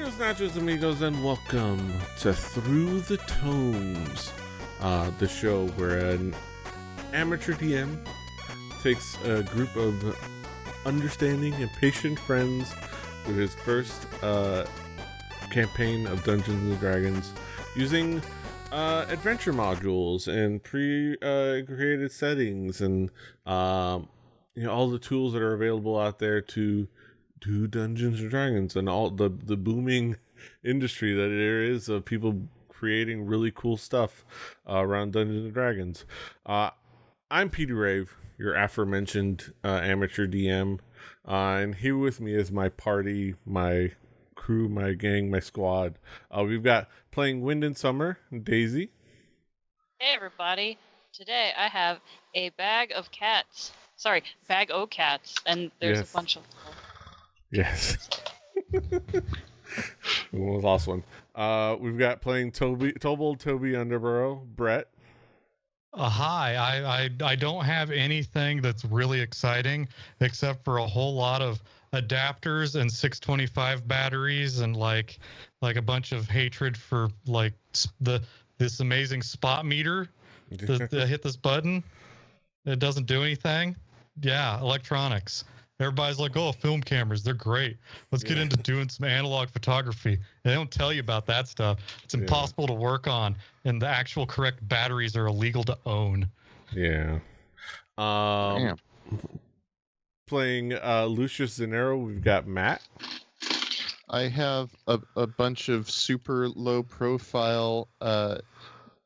Greetings, Nachos amigos, and welcome to Through the Tomes, the show where an amateur DM takes a group of understanding and patient friends with his first campaign of Dungeons and Dragons using adventure modules and pre-created settings and all the tools that are available out there to do Dungeons and Dragons and all the booming industry that there is of people creating really cool stuff around Dungeons and Dragons. I'm Peter Rave, your aforementioned amateur DM, and here with me is my party, my crew, my gang, my squad. We've got playing Wind and Summer, Daisy. Hey everybody, today I have a bag o' cats, and there's a bunch of them. Yes. What was the last one? We've got playing Toby Underborough, Brett. Hi, I don't have anything that's really exciting except for a whole lot of adapters and 625 batteries and like a bunch of hatred for like this amazing spot meter that hit this button. It doesn't do anything. Yeah, electronics. Everybody's like, oh, film cameras, they're great. Let's get into doing some analog photography. They don't tell you about that stuff. It's impossible to work on, and the actual correct batteries are illegal to own. Yeah. Playing Lucius Zanero, we've got Matt. I have a bunch of super low profile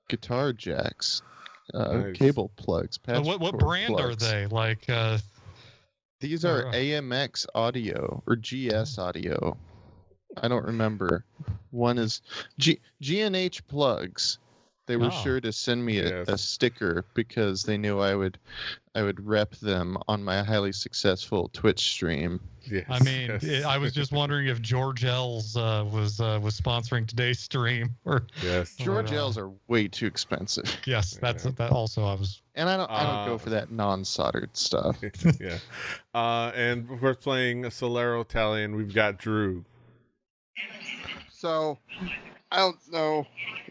guitar jacks, Nice. cable plugs. What brand plugs. are they? Like These are AMX audio or GS audio. I don't remember. One is G&H plugs. They were sure to send me a sticker because they knew I would rep them on my highly successful Twitch stream. Yes, I mean, I was just wondering if George L's was sponsoring today's stream. Or George L's are way too expensive. Yes, that also I was. And I don't go for that non-soldered stuff. Yeah. And we're playing Solero Italian. We've got Drew. So, I don't know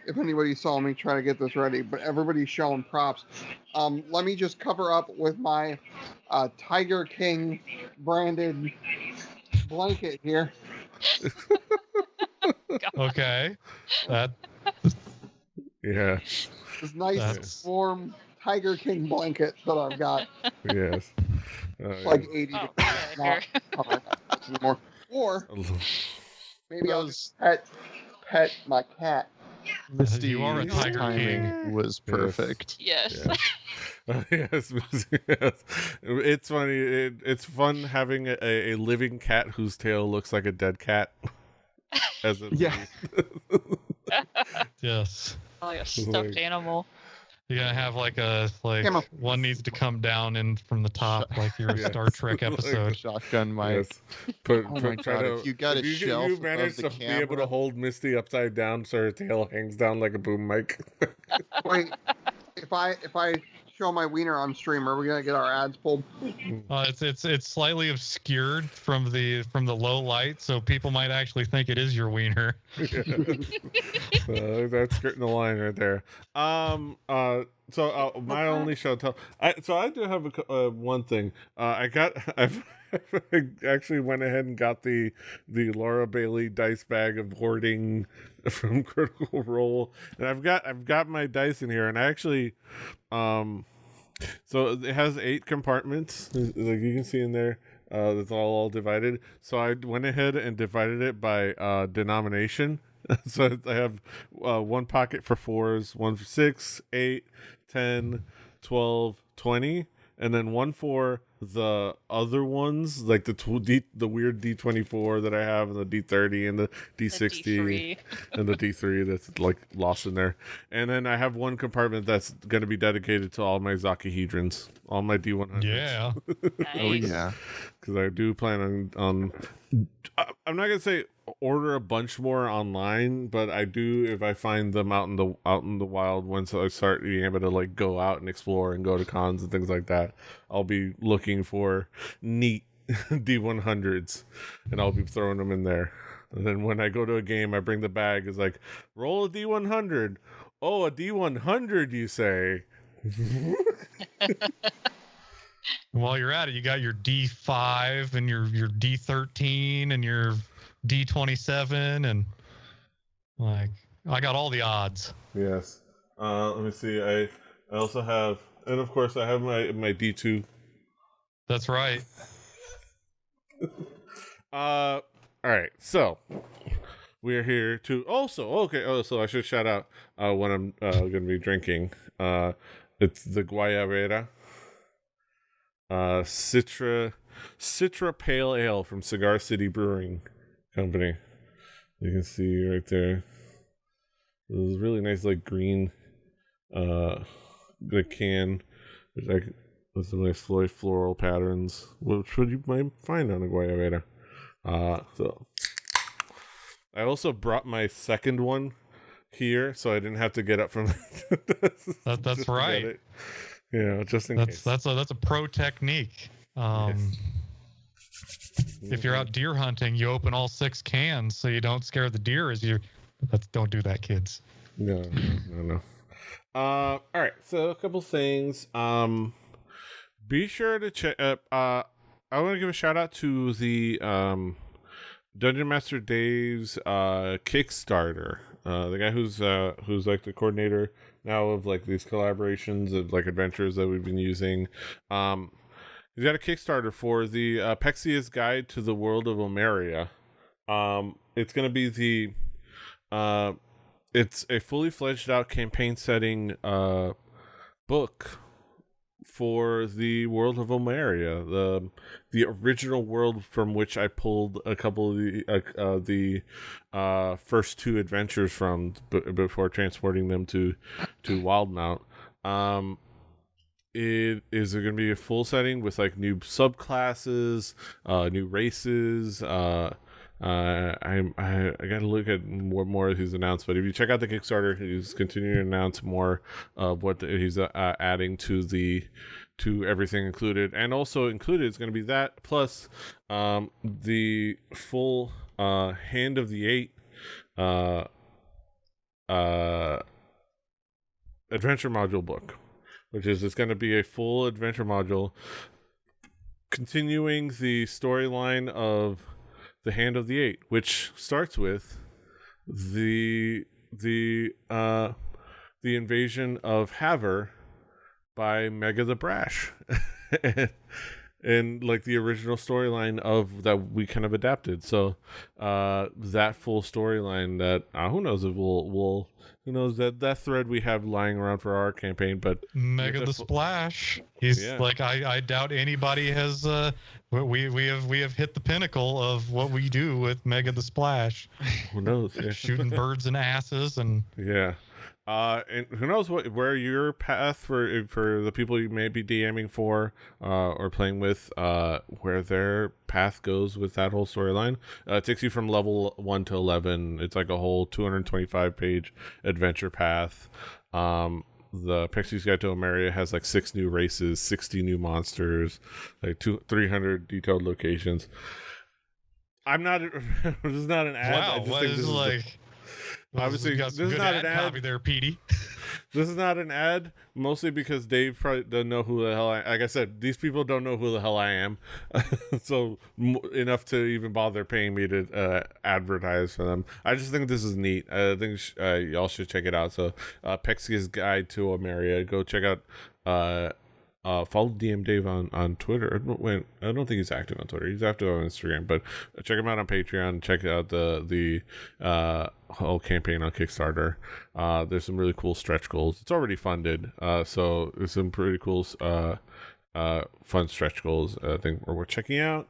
if anybody saw me try to get this ready, but everybody's showing props. Let me just cover up with my Tiger King branded blanket here. Okay. That. Yeah. This nice warm Tiger King blanket that I've got. Yes. Like 80 degrees. Anymore. Or maybe I'll just pet my cat. Misty, You are a Tiger timing was perfect. Yes. Yes. Yes. It's funny. It's fun having a living cat whose tail looks like a dead cat. Yes. Like a stuffed animal. You're gonna have one needs to come down in from the top, like your Star Trek episode. Shotgun mic. Yes. If you got a shelf you manage of the to be camera, able to hold Misty upside down so her tail hangs down like a boom mic. Wait, if I show my wiener on stream, are we gonna get our ads pulled? Mm. It's slightly obscured from the low light, so people might actually think it is your wiener. That's skirting the line right there. So my only show tell. I do have one thing. I've actually went ahead and got the Laura Bailey dice bag of hoarding from Critical Role, and I've got my dice in here, and I actually so it has 8 compartments, like you can see in there. That's all divided. So I went ahead and divided it by denomination. So I have one pocket for 4s, one for 6, 8, 10, 12, 20, and then one for the other ones, like the weird D24 that I have, and the D30 and the D60 and the D3 that's like lost in there. And then I have one compartment that's going to be dedicated to all my Zakahedrons, all my D100s. Yeah. Nice. Oh yeah. Because I do plan on I'm not gonna say order a bunch more online, but I do if I find them out in the wild. Once I start being able to like go out and explore and go to cons and things like that, I'll be looking for neat D100s, and I'll be throwing them in there. And then when I go to a game, I bring the bag. It's like, roll a D100. Oh, a D100, you say? While you're at it, you got your D5 and your D13 and your D27, and like I got all the odds. Yes. Let me see. I also have, and of course, I have my D2. That's right. All right. So we're here to also. Okay. Oh, so I should shout out what I'm going to be drinking. It's the Guayabera. Citra Pale Ale from Cigar City Brewing Company. You can see right there. It was really nice, like green, the can, with some nice floral patterns, which you might find on a Guayabera. So I also brought my second one here, so I didn't have to get up from. That's right. Yeah, just in case. That's a pro technique. Yes. If you're out deer hunting, you open all 6 cans so you don't scare the deer don't do that, kids. No. All right, so a couple things. Be sure to check. I want to give a shout out to the Dungeon Master Dave's Kickstarter. The guy who's like the coordinator now of like these collaborations of like adventures that we've been using. He's got a Kickstarter for the Pexia's Guide to the World of Omeria. It's going to be it's a fully fledged out campaign setting book for the world of Omeria, the original world from which I pulled a couple of the first 2 adventures from before transporting them to Wildmount. It is going to be a full setting with like new subclasses, new races. I got to look at what more he's announced, but if you check out the Kickstarter, he's continuing to announce more of what he's adding to everything included, and also included is going to be that plus the full Hand of the Eight adventure module book, which is it's going to be a full adventure module continuing the storyline of the Hand of the Eight, which starts with the invasion of Haver by Mega the Brash, and like the original storyline of that we kind of adapted. So that full storyline that who knows if we'll who knows that thread we have lying around for our campaign, but Mega the Splash. He's like I doubt anybody has we have hit the pinnacle of what we do with Mega the Splash. Who knows? Yeah. Shooting birds and asses and and who knows where your path for the people you may be DMing for or playing with, where their path goes with that whole storyline. It takes you from level 1 to 11. It's like a whole 225-page adventure path. The Pexia's Guide to Omeria has like 6 new races, 60 new monsters, like 300 detailed locations. I'm not. This is not an ad. Wow, I just think this is like. Obviously, this is not an ad copy there, Petey. This is not an ad, mostly because Dave probably doesn't know who the hell like I said, these people don't know who the hell I am. So enough to even bother paying me to advertise for them. I just think this is neat. I think y'all should check it out. So Pexia's Guide to Omeria. Go check out follow DM Dave on Twitter. Wait, I don't think he's active on Twitter. He's active on Instagram, but check him out on Patreon. Check out the whole campaign on Kickstarter. There's some really cool stretch goals. It's already funded, so there's some pretty cool fun stretch goals I think we're checking out.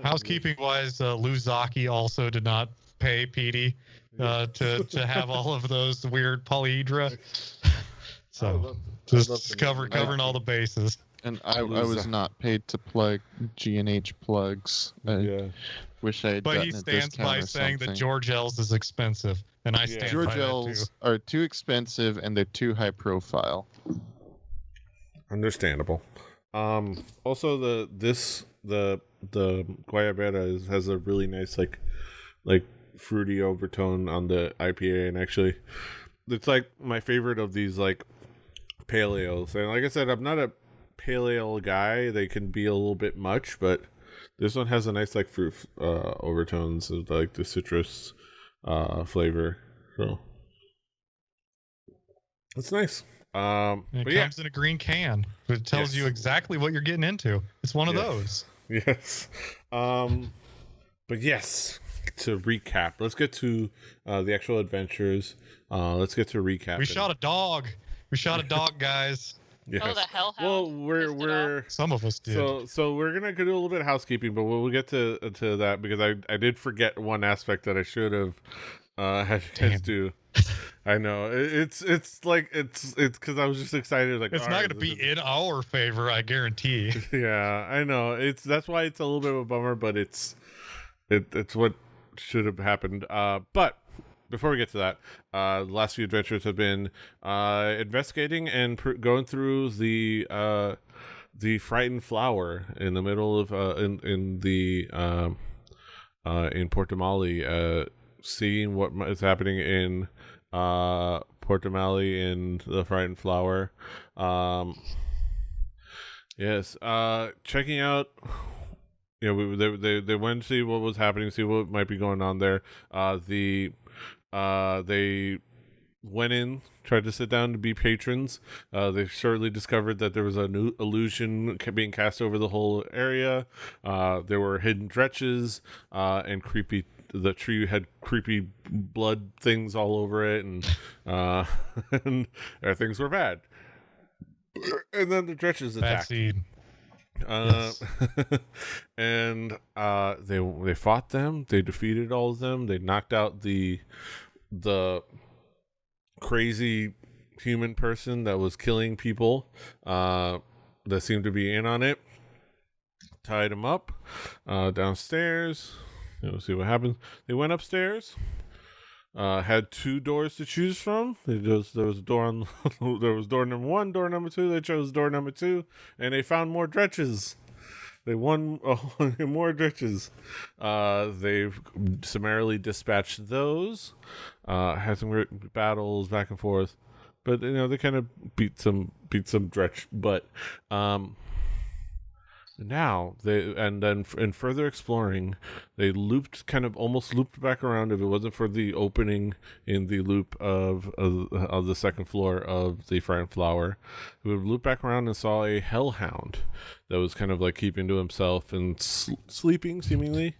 Housekeeping wise, Lou Zaki also did not pay Petey to have all of those weird polyhedra. So just covering all the bases. And I was not paid to plug G&H plugs. Wish I had. But he stands by saying that George L's is expensive, and I stand George by that L's too. are too expensive and they're too high profile. Understandable. Also the Guayabera has a really nice like fruity overtone on the IPA, and actually it's like my favorite of these like pale ales. And like I said, I'm not a pale ale guy. They can be a little bit much, but this one has a nice like fruit overtones of like the citrus flavor. So it's nice. It comes in a green can. It tells you exactly what you're getting into. It's one of those. Yes. But yes, to recap, let's get to the actual adventures. Let's get to recap. We shot a dog. We shot a dog, guys. Yes. Oh, the hellhound. Well, we're some of us did. So we're gonna do a little bit of housekeeping, but we'll get to that because I did forget one aspect that I should have had you guys do. I know it's because I was just excited. Like it's not going to be in our favor, I guarantee. Yeah, I know. That's why it's a little bit of a bummer, but it's what should have happened. But before we get to that, the last few adventures have been investigating and going through the frightened flower in the middle of in Portamali, seeing what is happening in Portamali in the frightened flower. Checking out. They went to see what was happening, see what might be going on there. They went in, tried to sit down to be patrons. They shortly discovered that there was a new illusion being cast over the whole area. There were hidden dretches and creepy. The tree had creepy blood things all over it, and things were bad. And then the dretches attacked. Yes. And they fought them. They defeated all of them. They knocked out the crazy human person that was killing people that seemed to be in on it. Tied him up downstairs. See what happens. They went upstairs. Had two doors to choose from. There was a door on. There was door number 1, door number 2. They chose door number 2, and they found more dretches. They won more dretches. They've summarily dispatched those. Had some great battles back and forth, but they kind of beat some dretch. But now in further exploring, they almost looped back around. If it wasn't for the opening in the loop of the second floor of the Frightened Flower, we would loop back around and saw a hellhound that was kind of like keeping to himself and sleeping seemingly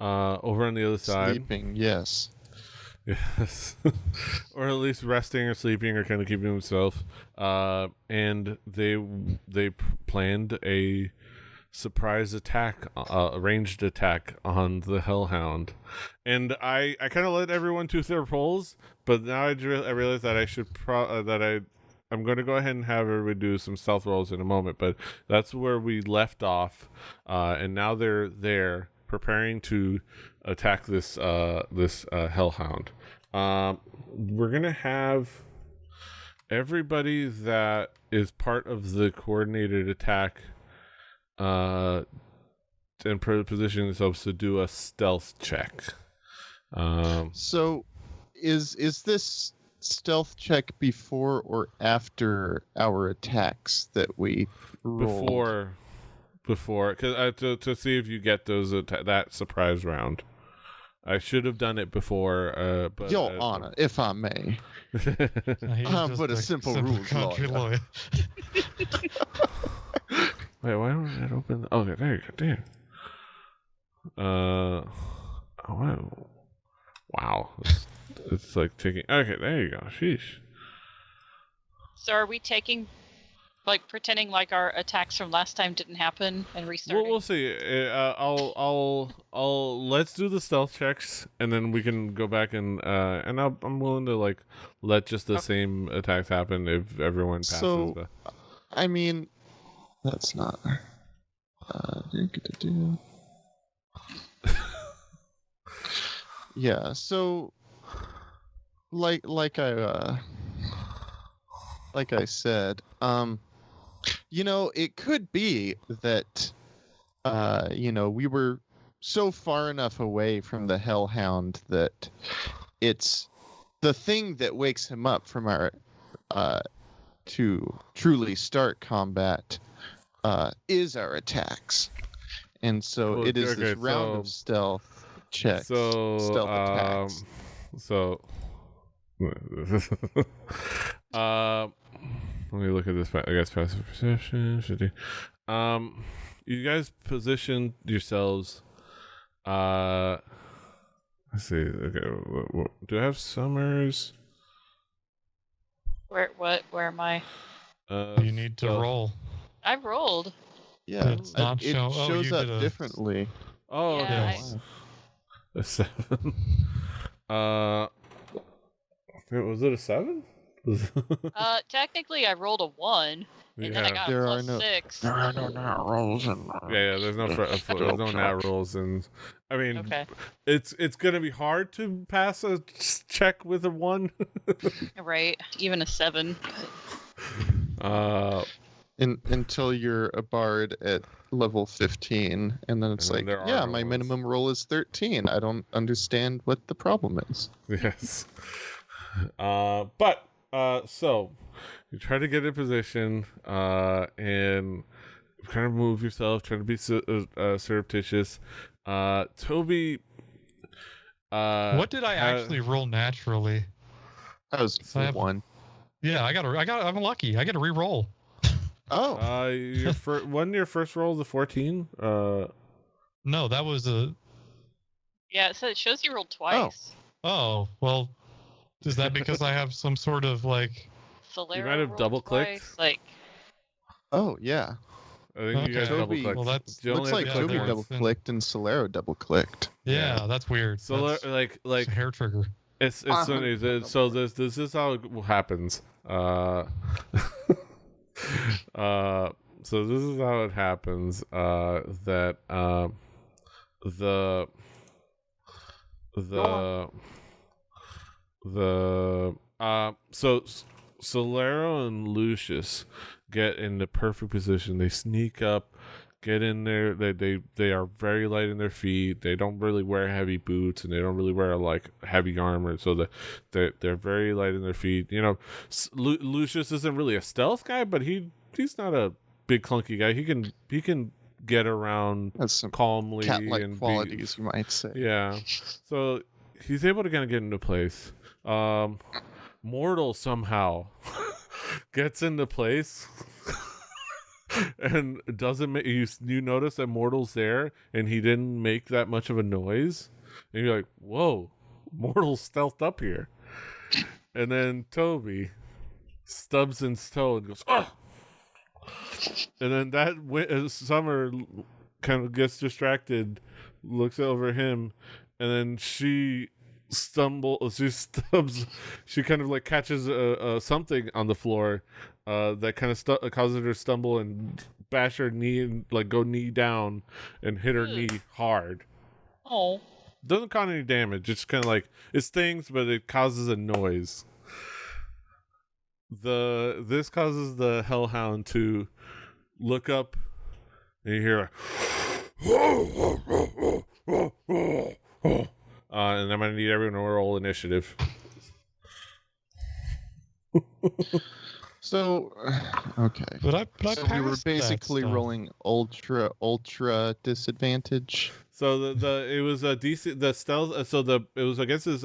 over on the other side. Sleeping, yes. Yes. Or at least resting or sleeping or kind of keeping himself. And they planned a surprise attack, ranged attack on the hellhound, and I kind of let everyone to their polls, but now I realize that I should I'm going to go ahead and have everybody do some stealth rolls in a moment, but that's where we left off, and now they're there preparing to attack this hellhound. We're gonna have everybody that is part of the coordinated attack and position themselves to do a stealth check. So is this stealth check before or after our attacks that we rolled? Before, because to see if you get those that surprise round. I should have done it before, but Your Honor, if I may. I'm but a simple rules lawyer. Wait, why don't I open? Okay, there you go. Damn. Wow. It's like taking. Okay, there you go. Sheesh. So are we taking, like, pretending like our attacks from last time didn't happen and restarting? We'll see. I'll let's do the stealth checks, and then we can go back and I'm willing to like let just the same attacks happen if everyone passes. So, I mean, that's not. Yeah. So, like I said, It could be that, we were so far enough away from the hellhound that it's the thing that wakes him up from our to truly start combat is our attacks. And so it is this round of stealth checks, stealth attacks. Let me look at this. I guess passive perception should do. You guys position yourselves. Let's see. Okay, do I have summers? Where am I? You need to roll. I rolled. Yeah, it's not it shows up differently. Oh, yeah, okay. A 7. Was it a 7? Technically, I rolled a 1, and then I got a +6. There are no nat rolls in Yeah, there's no nat rolls, and I mean, okay. It's gonna be hard to pass a check with a 1. Right, even a 7. Until you're a bard at level 15, and then it's like, yeah, my minimum roll is 13. I don't understand what the problem is. Yes. So you try to get in position, and kind of move yourself, try to be surreptitious. Toby. What did I actually roll naturally? I was 1. Yeah, I'm lucky. I got to re-roll. Oh. Your first roll was a 14. No, that was a. Yeah, so it shows you rolled twice. Oh, well, is that because I have some sort of like? Solero you might have double clicked. Like. Oh yeah. I think you guys double clicked. Well, looks like Toby double clicked and Solero double clicked. Yeah, that's weird. So like a hair trigger. It's funny. So this is how it happens. So this is how it happens. That so Solero and Lucius get in the perfect position. They sneak up, get in there. They are very light in their feet. They don't really wear heavy boots, and they don't really wear like heavy armor. So they're very light in their feet. Lucius isn't really a stealth guy, but he's not a big clunky guy. He can get around calmly cat-like and qualities, you might say. Yeah. So he's able to kind of get into place. Mortal somehow gets into place and doesn't make you notice that Mortal's there and he didn't make that much of a noise, and you're like, whoa, Mortal's stealthed up here. And then Toby stubs his toe and goes, oh! And then that Summer kind of gets distracted, looks over him, and then she kind of like catches something on the floor that kind of causes her to stumble and bash her knee and like go knee down and hit her knee hard. Oh. Doesn't cause any damage. It's kind of like it stings, but it causes a noise. This causes the hellhound to look up, and you hear and I'm gonna need everyone to roll initiative. So, okay. But we were basically rolling ultra disadvantage. So it was a DC the stealth. So it was against his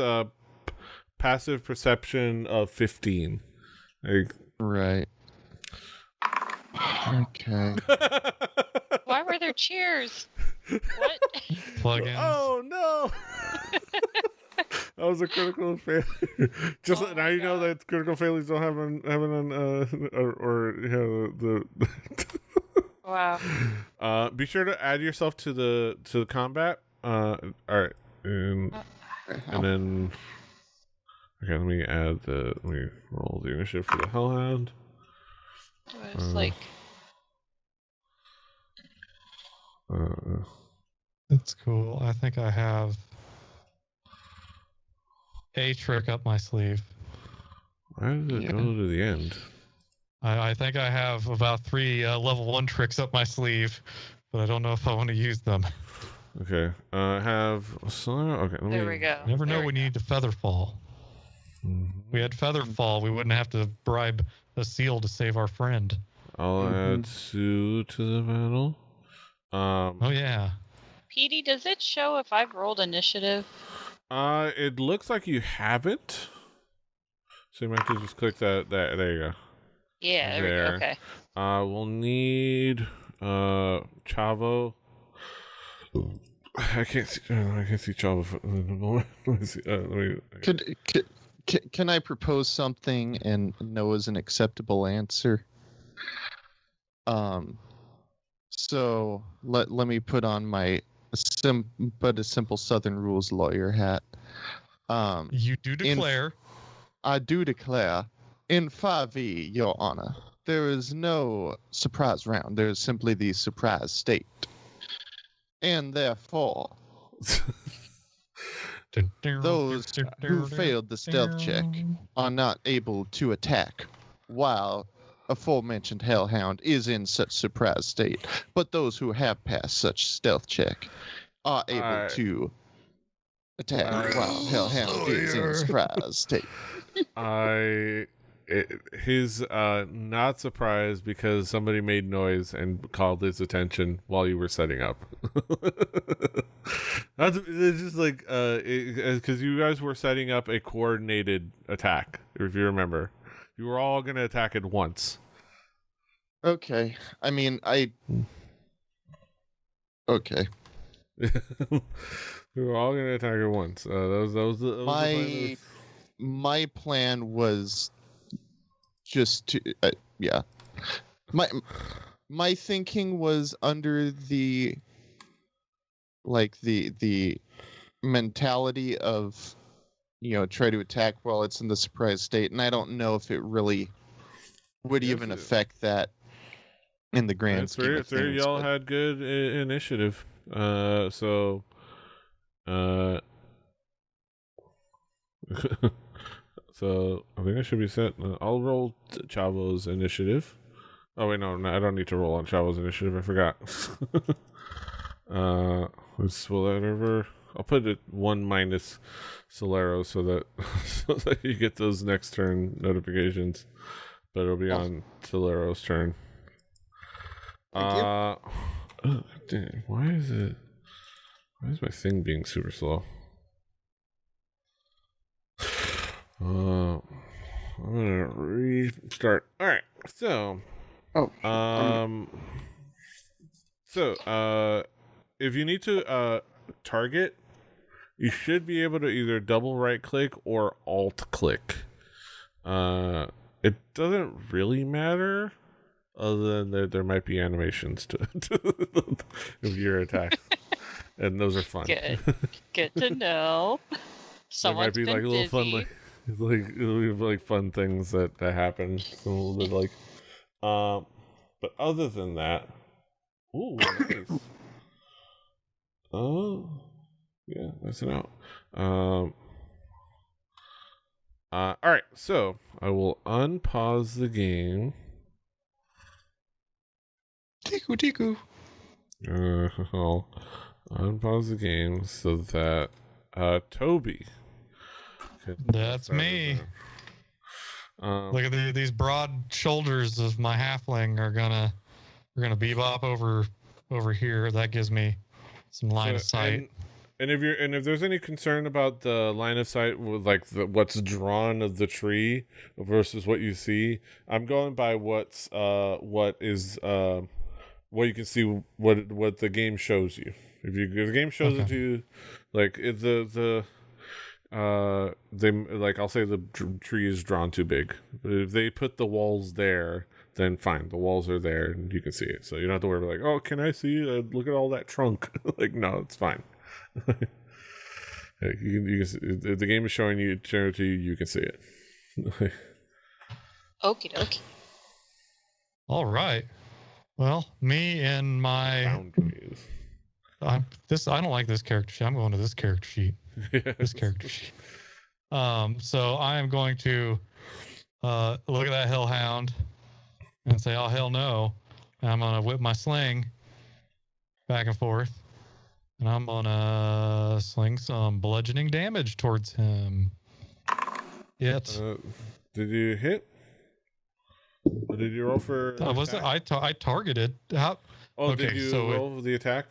passive perception of 15. Right. Okay. Why were there cheers? What? Plug in. Oh no! That was a critical failure. Just now you know that critical failures don't have an Wow. Be sure to add yourself to the combat. All right, and then okay, let me roll the initiative for the hellhound. It was like. That's cool. I think I have a trick up my sleeve. Why did it go to the end? I think I have about 3 level 1 tricks up my sleeve, but I don't know if I want to use them. Okay. Okay. There we go. Never know There when we you need to feather fall. If we had feather fall, we wouldn't have to bribe a seal to save our friend. I'll add Sue to the battle. Oh yeah. Petey, does it show if I've rolled initiative? It looks like you haven't. So you might have to just click that. There you go. Yeah, there we go. Okay. We'll need Chavo. I can't see Chavo at the moment. Let me see. Can I propose something and know is an acceptable answer? So let me put on my simple Southern rules lawyer hat. You do declare. I do declare, in 5e, Your Honor, there is no surprise round. There is simply the surprise state. And therefore, those who failed the stealth check are not able to attack, while aforementioned hellhound is in such surprise state. But those who have passed such stealth check are able to attack while hellhound is in surprise state. He's not surprised because somebody made noise and called his attention while you were setting up. It's just like because you guys were setting up a coordinated attack. If you remember, you were all gonna attack at once. Okay, I mean Okay. We were all gonna attack at once. My plan was just to my thinking was under the mentality of try to attack while it's in the surprise state, and I don't know if it really would even affect that in the grand scheme of things. Y'all had good initiative, so so I think I should be set. I'll roll Chavo's initiative. Oh wait, no, I don't need to roll on Chavo's initiative. I forgot. Let's swell that over. I'll put it 1 minus Solero so that you get those next turn notifications. But it'll be on Solero's turn. Thank you. Dang, why is my thing being super slow? I'm gonna restart. All right, so if you need to target, you should be able to either double right click or alt click. It doesn't really matter, other than there might be animations to of your attacks, and those are fun. Good to know. There might be like a little fun, like fun things that happen. So a little bit like, but other than that, ooh, nice. Oh, yeah, that's an out. All right, so I will unpause the game. Tiku. I'll unpause the game so that Toby. That's me. Look at these broad shoulders of my halfling are gonna bebop over here. That gives me some line of sight. And if there's any concern about the line of sight with like what's drawn of the tree versus what you see, I'm going by what you can see, what the game shows you. If the game shows it to you, like I'll say the tree is drawn too big. But if they put the walls there, then fine, the walls are there and you can see it. So you don't have to worry like, oh, can I see? Look at all that trunk. Like, no, it's fine. You can, if the game is showing you to you, you can see it. Okie dokie. All right. Well, me and my boundaries. I don't like this character sheet. I'm going to this character sheet. Yes. This character sheet. So I am going to look at that hellhound, and say, "Oh hell no!" And I'm gonna whip my sling back and forth, and I'm gonna sling some bludgeoning damage towards him. Did you hit? Or did you roll for? Was it? I targeted. How? Oh, okay, did you so roll the attack?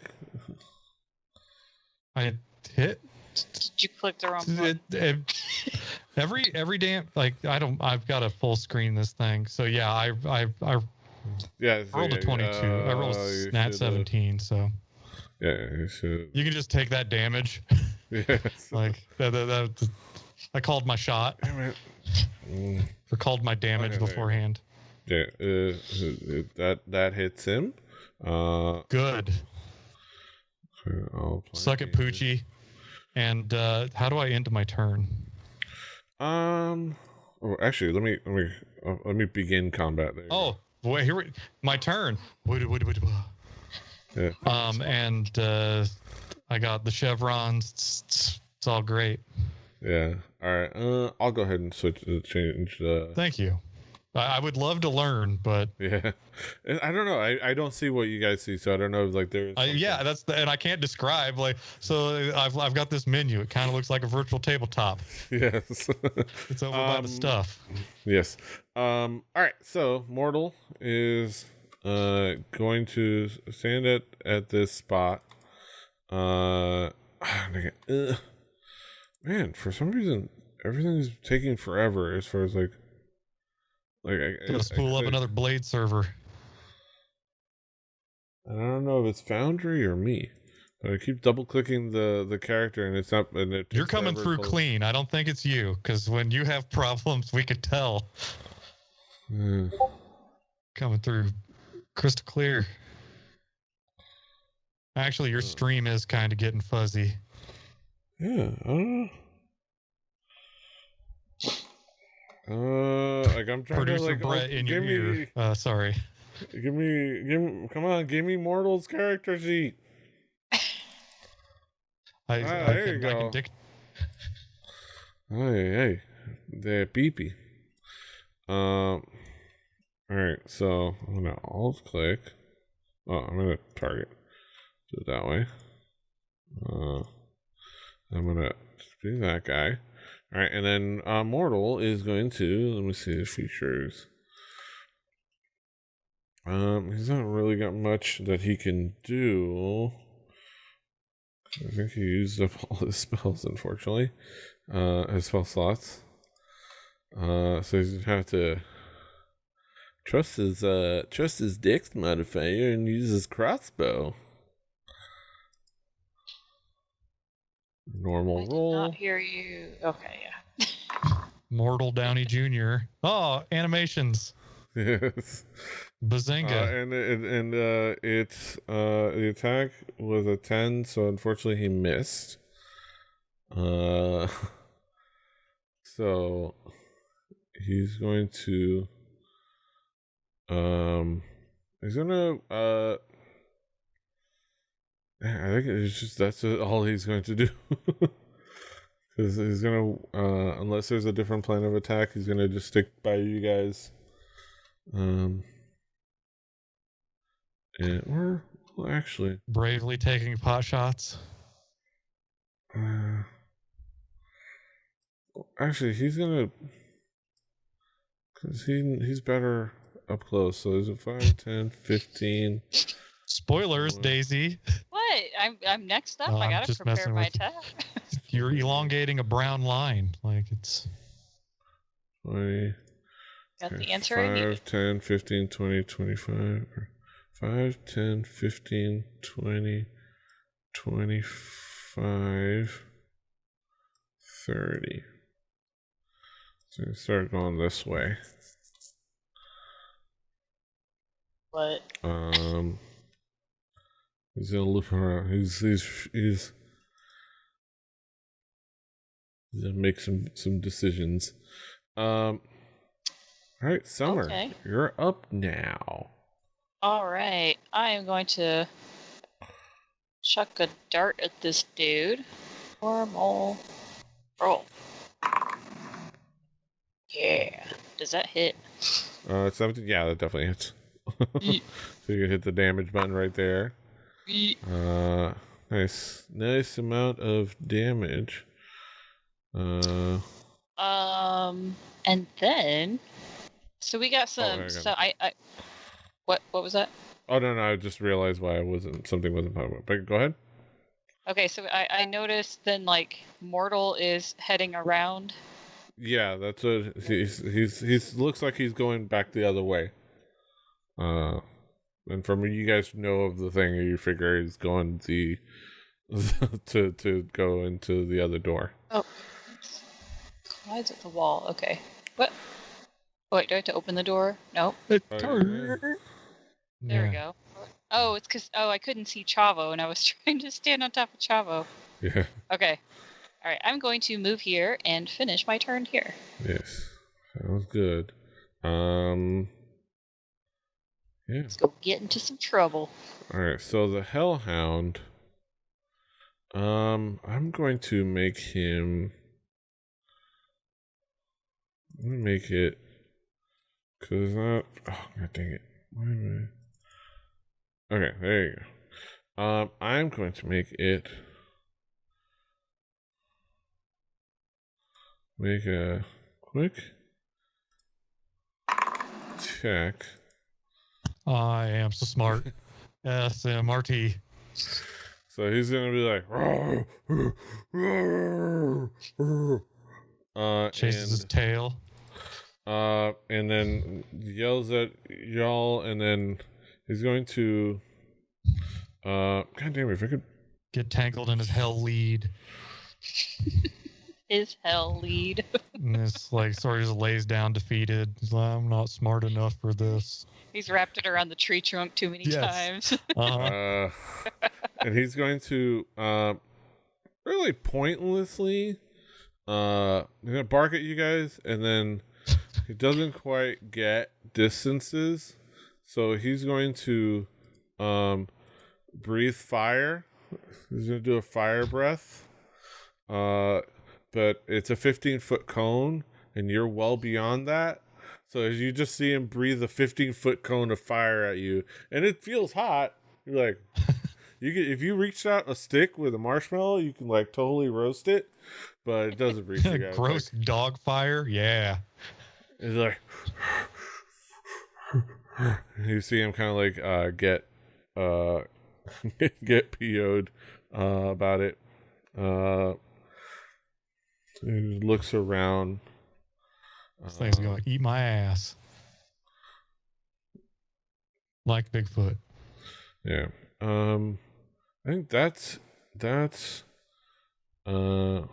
I hit. Did you click the wrong button? Every damn I've got a full screen this thing. So yeah, I rolled a 22. I rolled a nat 17. So yeah, you should. You can just take that damage. Yes. Like that. I called my shot. Damn it. Or called my damage beforehand. Yeah, that hits him. Good. Suck it, Poochie. And how do I end my turn? Actually, let me begin combat there. Oh, boy, my turn. Yeah. And I got the chevrons. It's all great. Yeah. All right. I'll go ahead and change the. Thank you. I would love to learn, but yeah, I don't know. I don't see what you guys see, so I don't know if there's. Yeah, and I can't describe So I've got this menu. It kind of looks like a virtual tabletop. Yes. It's over by the stuff. Yes. All right. So Mortal is going to stand at this spot. Man, for some reason everything's taking forever as far as Gotta spool up another Blade server. I don't know if it's Foundry or me, but I keep double clicking the character and it's not. And you're coming through clean. I don't think it's you, because when you have problems, we could tell. Coming through crystal clear. Actually, your stream is kind of getting fuzzy. Yeah, I don't know. I'm trying Producer to Brett in your ear. Sorry. Give me Mortal's character sheet. There you go. Hey, they're beepy. All right, so I'm gonna alt click. Oh, I'm gonna target. Do it that way. I'm gonna do that guy. All right, and then Mortal is going to, let me see the features. He's not really got much that he can do. I think he used up all his spells, unfortunately. His spell slots. So he's gonna have to trust his dex modifier and use his crossbow. Normal roll. I did not hear you. Okay, yeah. Mortal Downey Jr. Oh, animations. Yes. Bazinga. And the attack was a 10, so unfortunately he missed. So he's going to I think it's just that's all he's going to do. Because he's gonna unless there's a different plan of attack, he's gonna just stick by you guys. And or well, actually bravely taking pot shots. Actually, he's gonna, because he's better up close. So there's a 5, 10, 15. Spoilers, Daisy. What? I'm next up. I gotta prepare my attack. You're elongating a brown line, like it's 20. Got Okay, the answer I needed. 5, 10, 15, 20, 25. 5, 10, 15, 20, 25, 30. So you start going this way. What? He's gonna loop around. He's gonna make some decisions. All right, Summer, Okay. You're up now. All right. I am going to chuck a dart at this dude. Normal. Roll. Yeah. Does that hit? 17. Yeah, that definitely hits. Yeet. So you can hit the damage button right there. Yeet. Nice amount of damage. And then, so we got some. So I what was that? Oh no, I just realized why something wasn't popping up. But go ahead. Okay, so I noticed then like Mortal is heading around. Yeah, that's what he's looks like he's going back the other way. And from what you guys know of the thing, you figure he's going to go into the other door. Oh, collides with the wall. Okay. What? Oh, wait, do I have to open the door? No. Yeah. There we go. Oh, it's because I couldn't see Chavo, and I was trying to stand on top of Chavo. Yeah. Okay. All right, I'm going to move here and finish my turn here. Yes. Sounds good. Yeah. Let's go get into some trouble. All right. So the hellhound. I'm going to make him. Let me make it. Cause oh god dang it. Why am I? Okay, there you go. I'm going to make a quick check. I am so smart. SMRT. So he's gonna be like, chases his tail. And then yells at y'all, and then he's going to god damn it, if I could get tangled in his hell lead. His hell lead. And it's like sort of just lays down defeated. He's like, I'm not smart enough for this. He's wrapped it around the tree trunk too many times. Uh-huh. And he's going to really pointlessly he's gonna bark at you guys, and then he doesn't quite get distances, so he's going to breathe fire. He's gonna do a fire breath, but it's a 15-foot cone, and you're well beyond that. So as you just see him breathe a 15-foot cone of fire at you, and it feels hot, you're like, if you reached out a stick with a marshmallow, you can like totally roast it, but it doesn't reach you guys. Gross like, dog fire, yeah. It's like you see him kind of like get PO'd about it. He looks around. This thing's gonna eat my ass. Like Bigfoot. Yeah. I think that's all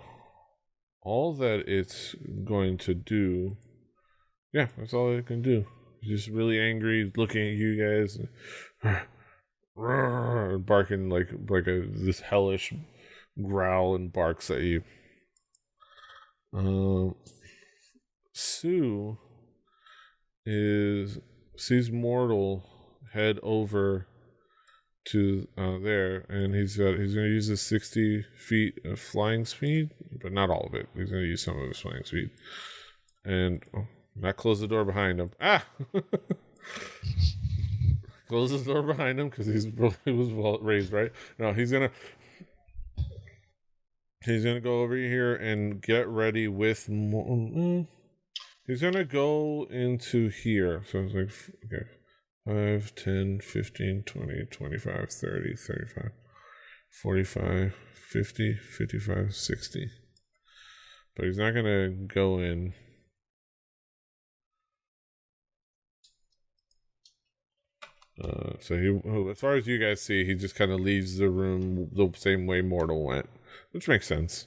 that it's going to do. Yeah, that's all it can do. He's just really angry, looking at you guys, and barking like this hellish growl, and barks at you. Sue sees Mortal head over to there, and he's gonna use his 60 feet of flying speed, but not all of it. He's gonna use some of his flying speed, and not close the door behind him. Close the door behind him because he was well raised, right? No, he's gonna go over here and get ready with more. He's gonna go into here. So it's like, okay, 5, 10, 15, 20, 25, 30, 35, 45, 50, 55, 60. But he's not gonna go in. So he, as far as you guys see, he just kind of leaves the room the same way Mortal went, which makes sense.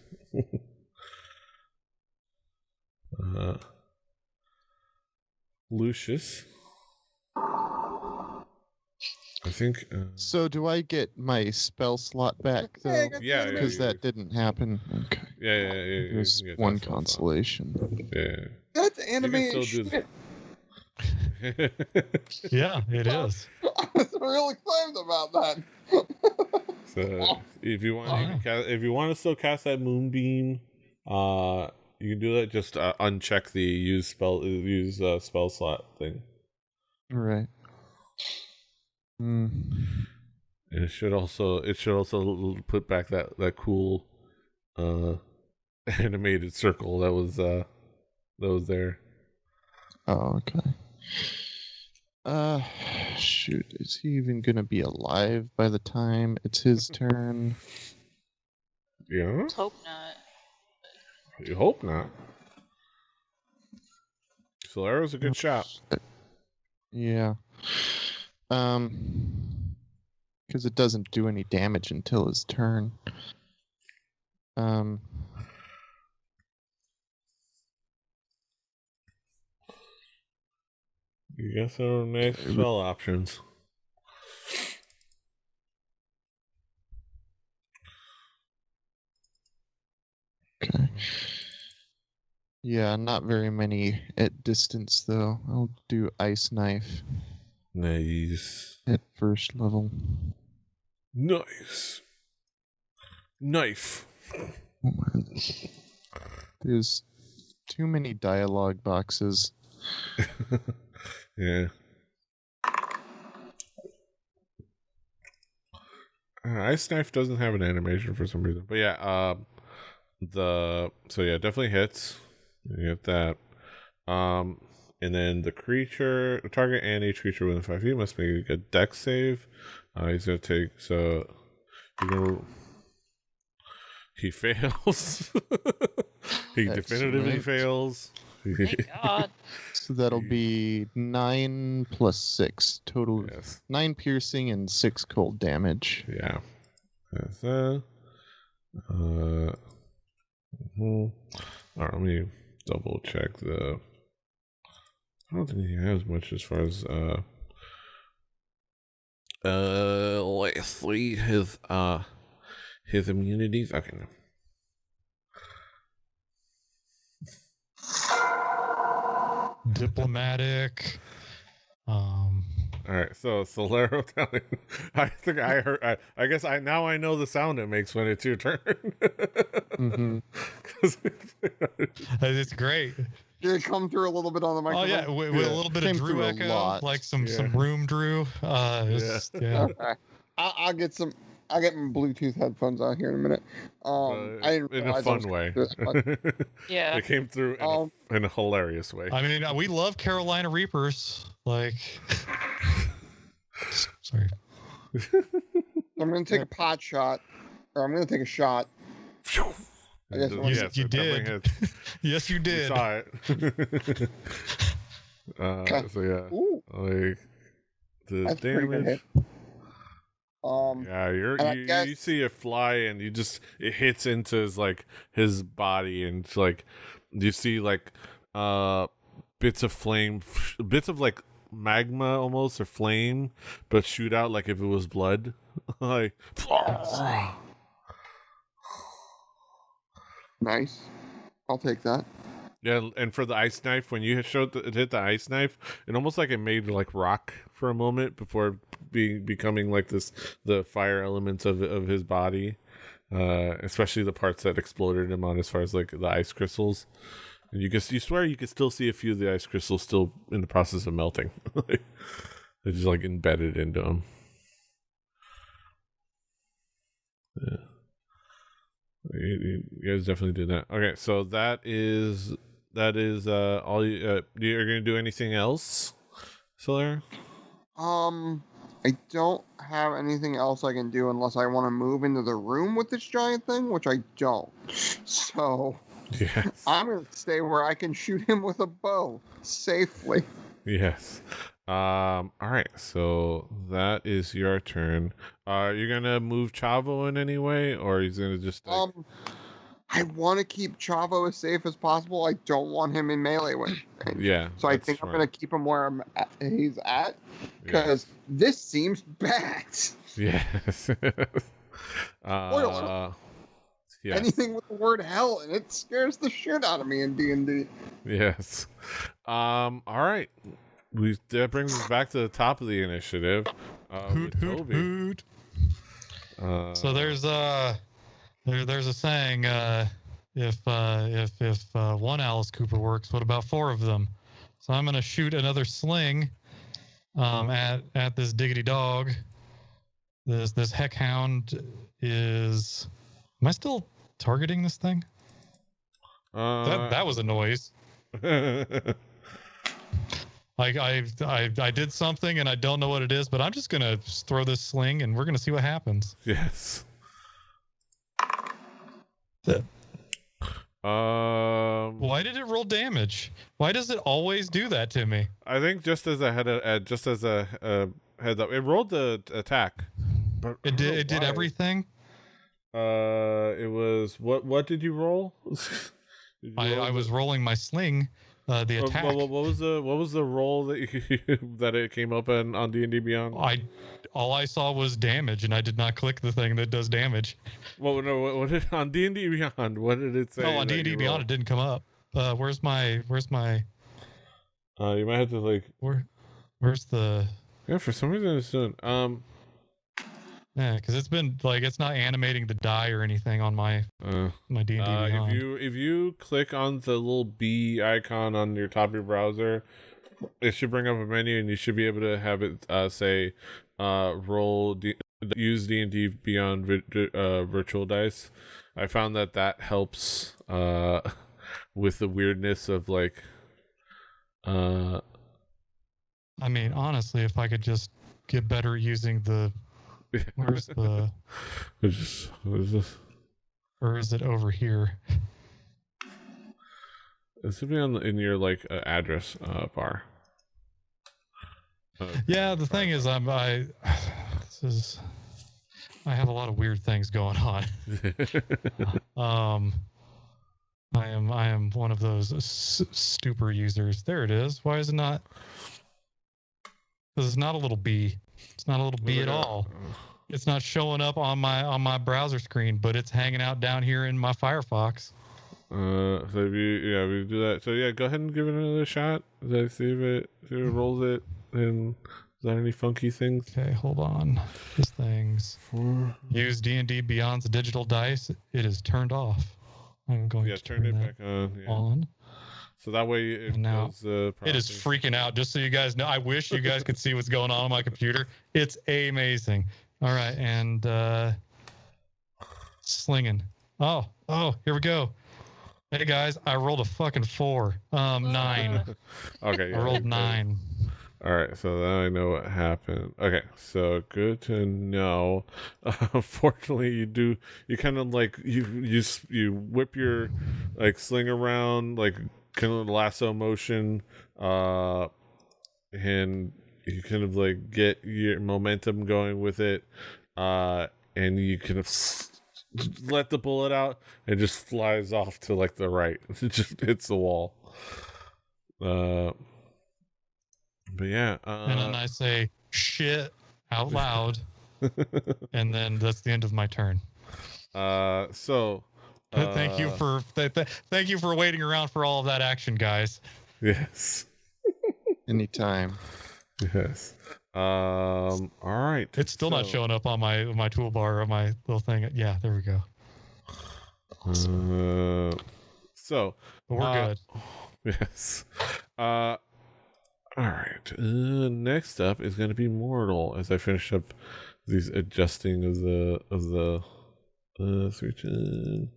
Lucius, I think. So do I get my spell slot back though? Yeah, because that didn't happen. Okay. Yeah. There's one consolation. Yeah. That's animated shit. Yeah, it is. I was real excited about that. So if you want, if you want to still cast that moonbeam, you can do that. Just uncheck the use spell slot thing. Right. And it should also put back that cool animated circle that was there. Oh, okay. Shoot, is he even gonna be alive by the time it's his turn? Yeah. Let's hope not. You hope not. Solera's a good shot. Yeah. Because it doesn't do any damage until his turn. You got some nice spell options. Okay. Yeah, not very many at distance though. I'll do Ice Knife Nice. at first level. Nice. Knife. There's too many dialogue boxes. Yeah. Ice Knife doesn't have an animation for some reason, but yeah, definitely hits. You get that. And then the target and each creature within 5 feet must make a dex save. He's gonna take he fails. He definitively fails. Thank God. So that'll be 9 plus 6 total. Yes. 9 piercing and 6 cold damage. Yeah. That's All right, let me double check I don't think he has much as far as let's see his immunities. Okay, no. Diplomatic. All right, so Solero telling. I think I heard. I guess I know the sound it makes when it's your turn. It's great. Did it come through a little bit on the microphone? Oh yeah, with a little bit of Drew echo, like some room Drew. Yeah. Okay. I'll get my Bluetooth headphones out here in a minute. I didn't in a fun way. Yeah. It came through in a hilarious way. I mean, we love Carolina Reapers. Like, sorry. I'm gonna take a pot shot, or I'm gonna take a shot. I guess you did. Yes, you did. We saw it. So yeah, like the that's damage. Yeah, you see it fly, and it hits into his body, and it's like you see bits of flame, bits of magma almost, or flame, but shoot out like if it was blood. Like nice. I'll take that. Yeah, and for the ice knife, when you hit the ice knife, it almost like it made rock for a moment before becoming the fire elements of his body, especially the parts that exploded him on, as far as the ice crystals. And you swear you could still see a few of the ice crystals still in the process of melting. They're just embedded into him. Yeah. You guys definitely did that. Okay, so that is all you. You're gonna do anything else, Solera? I don't have anything else I can do unless I want to move into the room with this giant thing, which I don't. So yes. I'm gonna stay where I can shoot him with a bow safely. Yes. All right. So that is your turn. Are you gonna move Chavo in any way, or he's gonna just? I want to keep Chavo as safe as possible. I don't want him in melee range. Yeah. So I think I'm gonna keep him where he's at, because this seems bad. Yes. Yes. Anything with the word hell in it scares the shit out of me in D&D. Yes. All right. That brings us back to the top of the initiative. Hoot, hoot, hoot. So there's a saying, if one Alice Cooper works, what about 4 of them? So I'm gonna shoot another sling at this diggity dog. This hound is. Am I still targeting this thing? That was a noise. Like I did something and I don't know what it is, but I'm just gonna throw this sling and we're gonna see what happens. Yes. Why did it roll damage? Why does it always do that to me? I think just as a heads up, it rolled the attack. But It did everything. It was what did you roll? I was rolling my sling, the attack. What was the roll that that it came up on D&D Beyond? All I saw was damage, and I did not click the thing that does damage. Well, no, what did on D&D Beyond? What did it say? No, on D&D Beyond it didn't come up. Where's my? You might have to Where's the? Yeah, for some reason it's doing. Yeah, because it's been it's not animating the die or anything on my D&D Beyond. If you click on the little B icon on your top of your browser, it should bring up a menu, and you should be able to have it say, use D&D Beyond virtual dice. I found that helps with the weirdness of I mean, honestly, if I could just get better at using the. Where's the? What is this? Or is it over here? It should be in your address bar. Yeah, the thing is, I have a lot of weird things going on. I am one of those stupor users. There it is. Why is it not? Because it's not a little B. It's not a little B at all. It's not showing up on my browser screen, but it's hanging out down here in my Firefox. So if we do that. So yeah, go ahead and give it another shot. See if it rolls it. And is there any funky things? Okay, hold on. These things. Use D&D Beyond's digital dice. It is turned off. I'm going to turn it back on. So that way it does it is freaking out. Just so you guys know, I wish you guys could see what's going on my computer. It's amazing. All right, and slinging. Oh, here we go. Hey guys, I rolled a fucking 4. 9. Okay. I rolled 9. All right, so now I know what happened. Okay, so good to know. Unfortunately, you kind of you whip your sling around kind of lasso motion, and you kind of get your momentum going with it, and you kind of let the bullet out and just flies off to the right. It just hits the wall. But yeah, and then I say shit out loud, and then that's the end of my turn. Thank you for waiting around for all of that action, guys. Yes. Anytime. Yes. All right. It's still not showing up on my toolbar or my little thing. Yeah, there we go. So but we're good. Yes. All right. Next up is going to be Mortal. As I finish up these adjusting of the switch in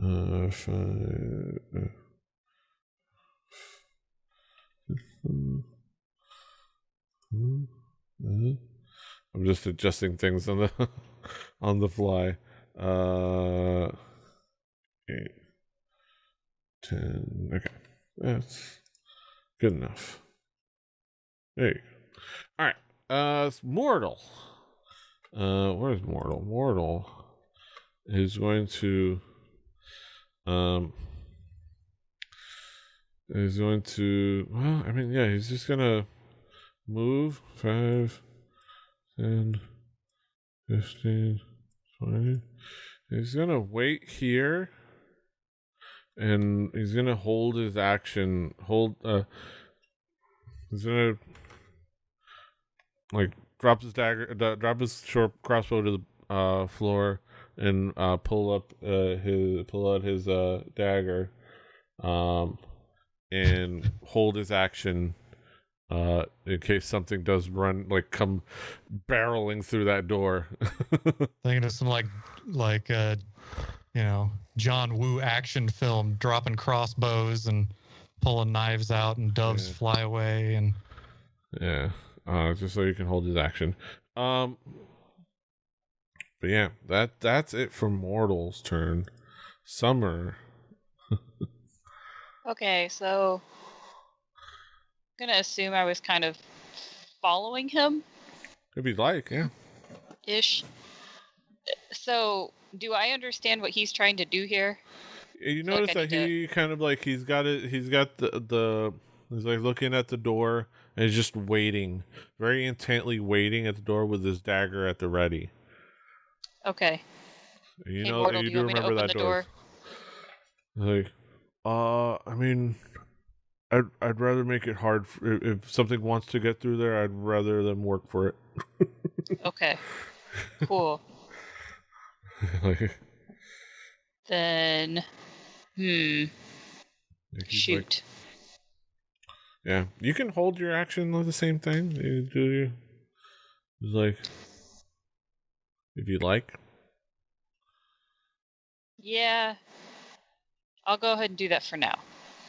5. I'm just adjusting things on the fly. 8, 10. Okay, that's good enough. There you go. All right. It's Mortal. Where's Mortal? Mortal is going to well, he's just gonna move 5, 10, 15, 20. He's gonna wait here, and he's gonna hold his action. He's gonna drop his dagger, drop his short crossbow to the floor, and pull out his dagger, and hold his action in case something does come barreling through that door. Thinking of some like John Woo action film, dropping crossbows and pulling knives out, and doves fly away, and just so you can hold his action. But yeah, that's it for Mortal's turn. Summer. Okay, so I'm gonna assume I was kind of following him. If you'd like, yeah. Ish. So, do I understand what he's trying to do here? You notice that he kind of like he's got the he's like looking at the door and he's just waiting, very intently waiting at the door with his dagger at the ready. Okay. You hey, know, Mortal, you do you do want me to remember open that the door. Like, I mean, I'd rather make it hard if something wants to get through there. I'd rather them work for it. Okay. Cool. Then, shoot. Like, yeah, you can hold your action like the same thing. Do you? It's like, if you like. Yeah. I'll go ahead and do that for now.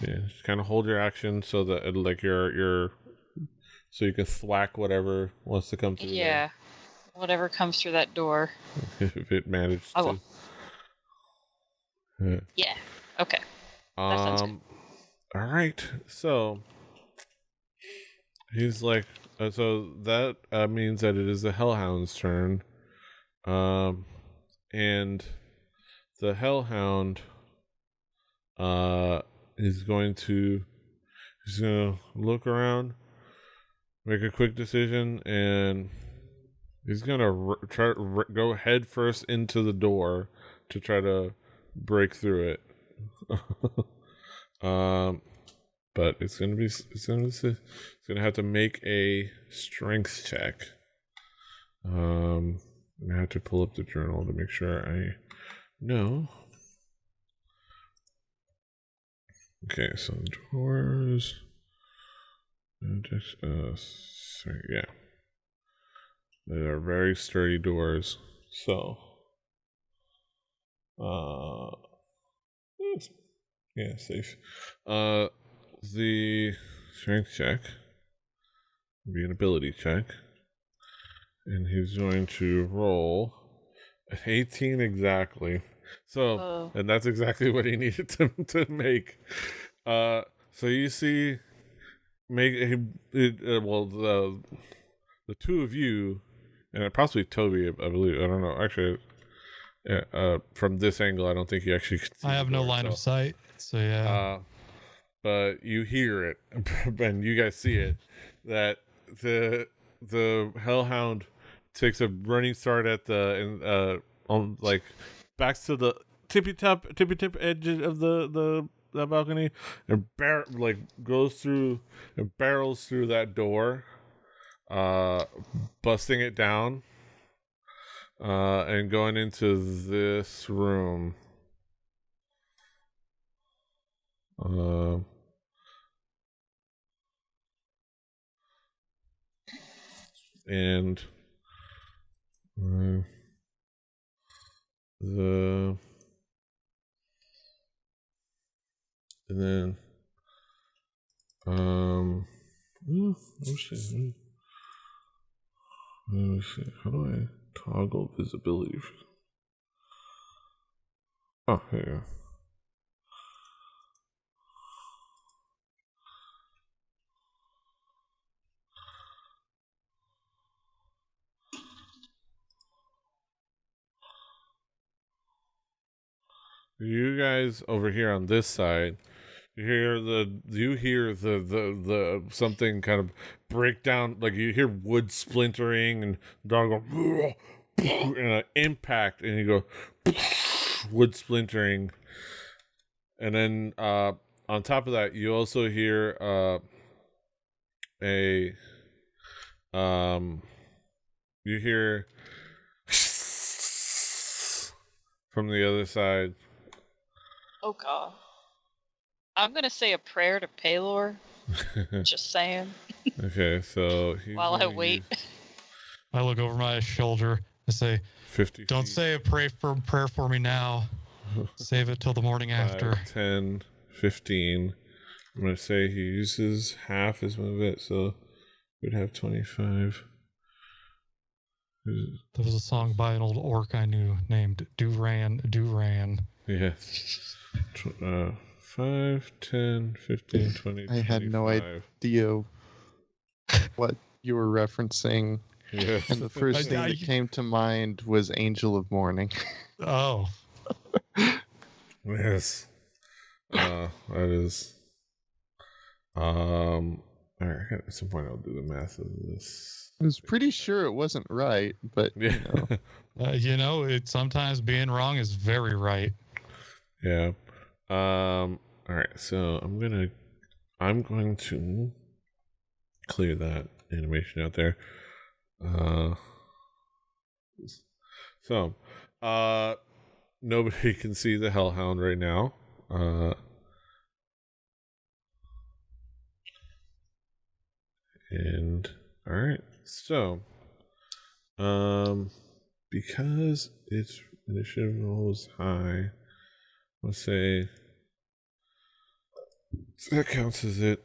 Yeah, just kind of hold your action so that so you can thwack whatever wants to come through. Yeah, whatever comes through that door. If it manages to. Yeah. Okay. That sounds good. All right. So he's like, so that means that it is the Hellhound's turn, and the Hellhound is going to look around, make a quick decision, and he's gonna try to go head first into the door to try to break through it. But it's gonna have to make a strength check. I have to pull up the journal to make sure I know. Okay, so doors. Yeah, they are very sturdy doors. So, yeah, safe. The strength check will be an ability check, and he's going to roll 18 exactly. So, and that's exactly what he needed to make. So you see, the two of you, and possibly Toby, I believe. I don't know. Actually, from this angle, I don't think you actually can see. I have no line of sight, so yeah. But you hear it, and you guys see it. That the Hellhound takes a running start at backs to the tippy tip edge of the balcony, and goes through and barrels through that door, busting it down, and going into this room. And then let me see. How do I toggle visibility? Oh, here you go. You guys over here on this side, you hear the something kind of break down, like you hear wood splintering and dog go and an impact, and you go wood splintering, and then on top of that you also hear you hear from the other side. Oh god. I'm gonna say a prayer to Paylor. Just saying. Okay, so he's While I gonna wait. use I look over my shoulder. I say, 50 "Don't feet. say a prayer for me now. Save it till the morning 5, after." 10, 15. I'm going to say he uses half his movement, so we'd have 25. There was a song by an old orc I knew named Duran. Yes. 5, 10, 15, 20, I had no 25. idea what you were referencing. Yes. And the first thing that came to mind was Angel of Morning. Oh. Yes. That is. Alright, at some point I'll do the math of this. I was pretty sure it wasn't right, but Yeah. It sometimes being wrong is very right. Yeah. Alright, so I'm going to clear that animation out there. So nobody can see the hellhound right now. And all right, so because its initiative roll is high, let's say that counts as it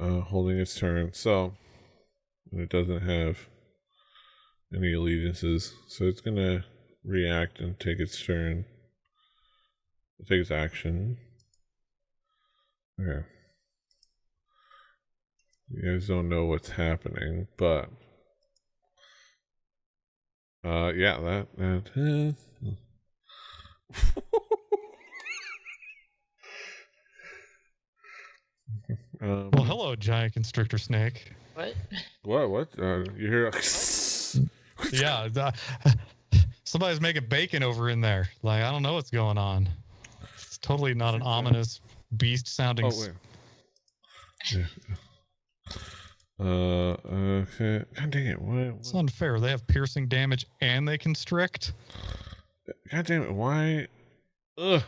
holding its turn. So it doesn't have any allegiances, so it's gonna react and take its turn, take its action. Okay. You guys don't know what's happening, but yeah, that Well, hello, giant constrictor snake. What? You hear? Yeah, somebody's making bacon over in there. Like, I don't know what's going on. It's totally not an ominous beast-sounding. Oh wait. Yeah. Okay. God dang it! What? It's unfair. They have piercing damage and they constrict. God damn it! Why? Ugh.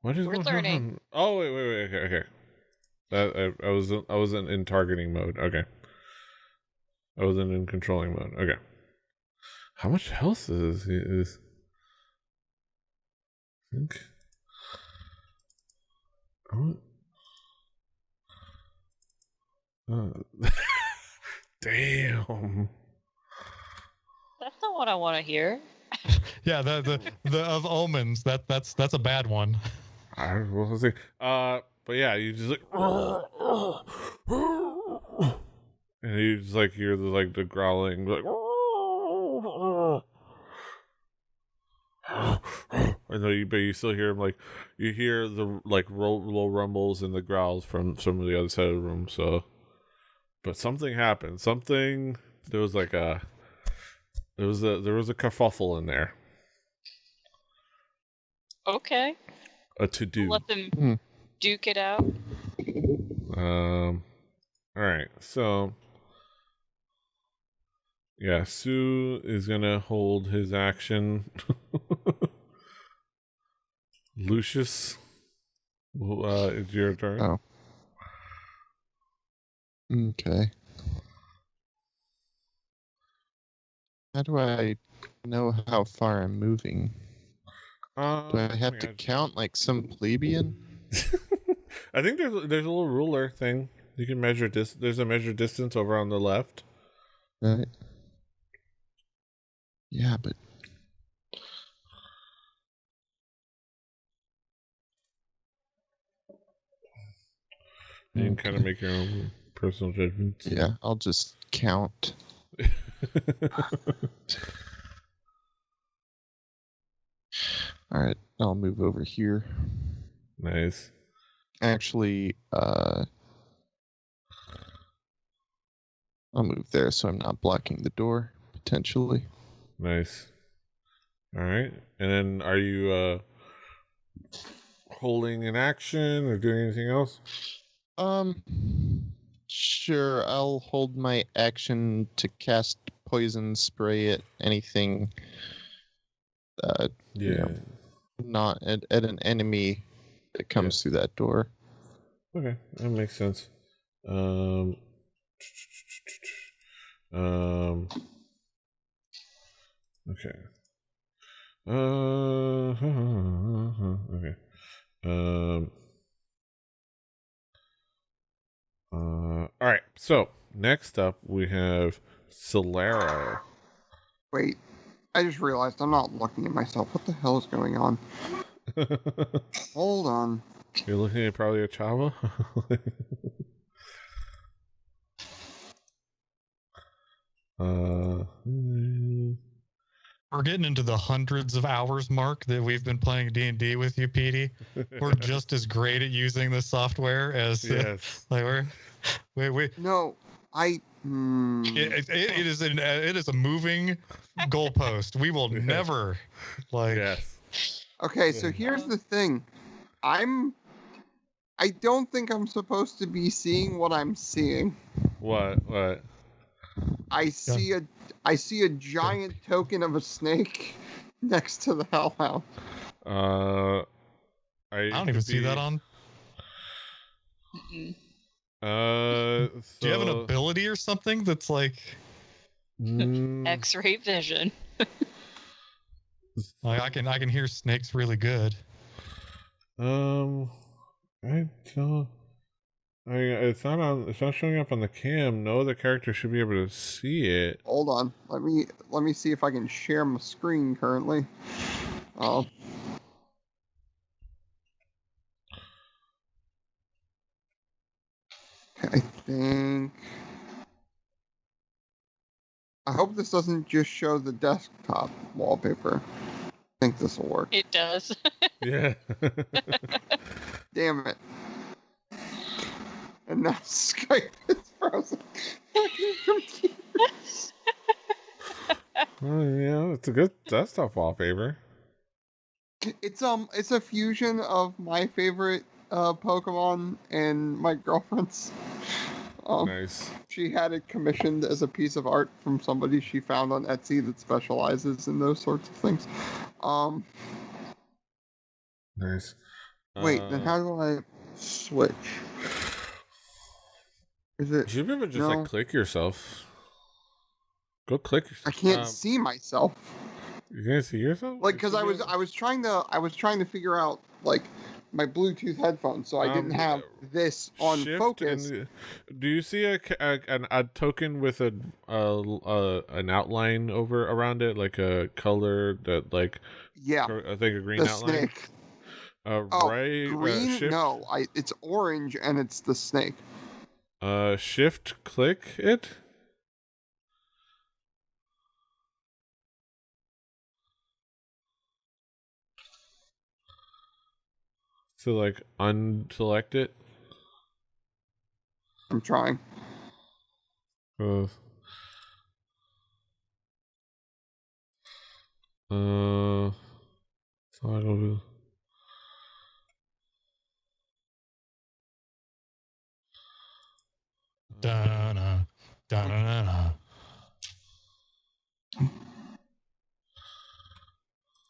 What is We're going learning. on? Oh wait. Okay. I wasn't in targeting mode. Okay. I wasn't in controlling mode. Okay. How much health is he? I think. Damn. That's not what I want to hear. Yeah, the of omens. That's a bad one. We'll see. But yeah, you just like, and you just like hear the growling, like, I know you, but you still hear him, like, you hear the low rumbles and the growls from some of the other side of the room. So, but something happened. There was like a kerfuffle in there. Okay. A to do. Let them duke it out. All right. So, yeah, Sue is gonna hold his action. Lucius, it's your turn. Oh. Okay. How do I know how far I'm moving? Do I have to count like some plebeian? I think there's a little ruler thing. You can measure there's a measure distance over on the left. Right. Yeah, but You can kind of make your own personal judgments. Yeah, I'll just count. All right, I'll move over here. Nice. Actually, I'll move there so I'm not blocking the door, potentially. Nice. All right. And then are you holding an action or doing anything else? Sure, I'll hold my action to cast poison spray at anything Yeah. not at an enemy It comes through that door. Okay, that makes sense. Okay. Okay. All right. So next up we have Solero. Wait, I just realized I'm not looking at myself. What the hell is going on? Hold on. You're looking at probably a Chava. We're getting into the hundreds of hours mark that we've been playing D&D with you, Petey. We're just as great at using this software as yes. like we No, I. it is a moving goalpost. We will never like. Yes. Okay, so here's the thing. I don't think I'm supposed to be seeing what I'm seeing. What? I see a giant token of a snake next to the hellhound. I don't even see that on. So, do you have an ability or something that's like X-ray vision? like I can hear snakes really good. I don't. It's not showing up on the cam. No other character should be able to see it. Hold on. Let me see if I can share my screen currently. Oh. I think. I hope this doesn't just show the desktop wallpaper. I think this will work. It does. Yeah. Damn it. And now Skype is frozen. Oh, yeah, it's a good desktop wallpaper. It's a fusion of my favorite Pokemon and my girlfriend's. Nice. She had it commissioned as a piece of art from somebody she found on Etsy that specializes in those sorts of things. Nice. Wait, then how do I switch? Is it? You should be able to just like click yourself. Go click yourself. I can't see myself. You can't see yourself? Like, because I was trying to figure out like my Bluetooth headphones, so I didn't have this on focus. Do you see a token with an outline over around it, like a color that like? Yeah, I think a green outline. Snake. Right. Green? No, it's orange and it's the snake. Shift click it. So like unselect it. I'm trying. Toggle. Da-na, da-na-na-na.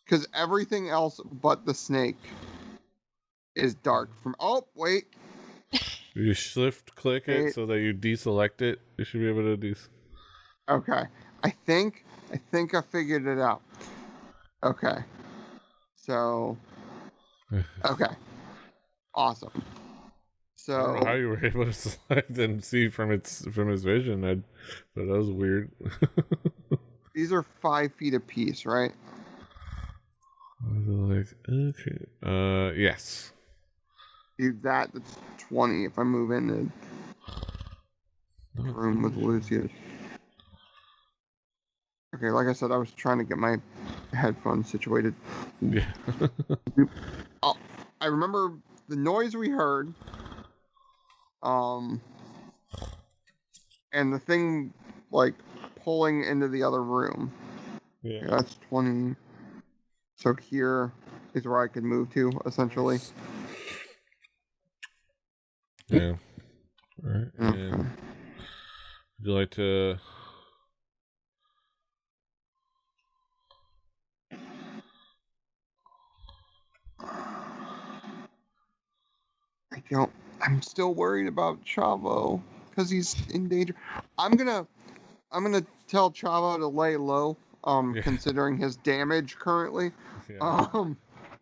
Because everything else but the snake is dark. Oh, wait. You shift click it so that you deselect it. You should be able to do. Okay. I think I figured it out. Okay. So. Okay. Awesome. So. I don't know how you were able to select and see from his vision. But that was weird. These are 5 feet apiece, right? Like, okay. Yes. That's 20 if I move in the room with Lucius. Okay, like I said, I was trying to get my headphones situated. Yeah. I remember the noise we heard. And the thing like pulling into the other room. Yeah. Okay, that's 20. So here is where I could move to, essentially. Yeah. All right. Okay. And would you like to? I'm still worried about Chavo because he's in danger. I'm gonna tell Chavo to lay low. Considering his damage currently. Yeah.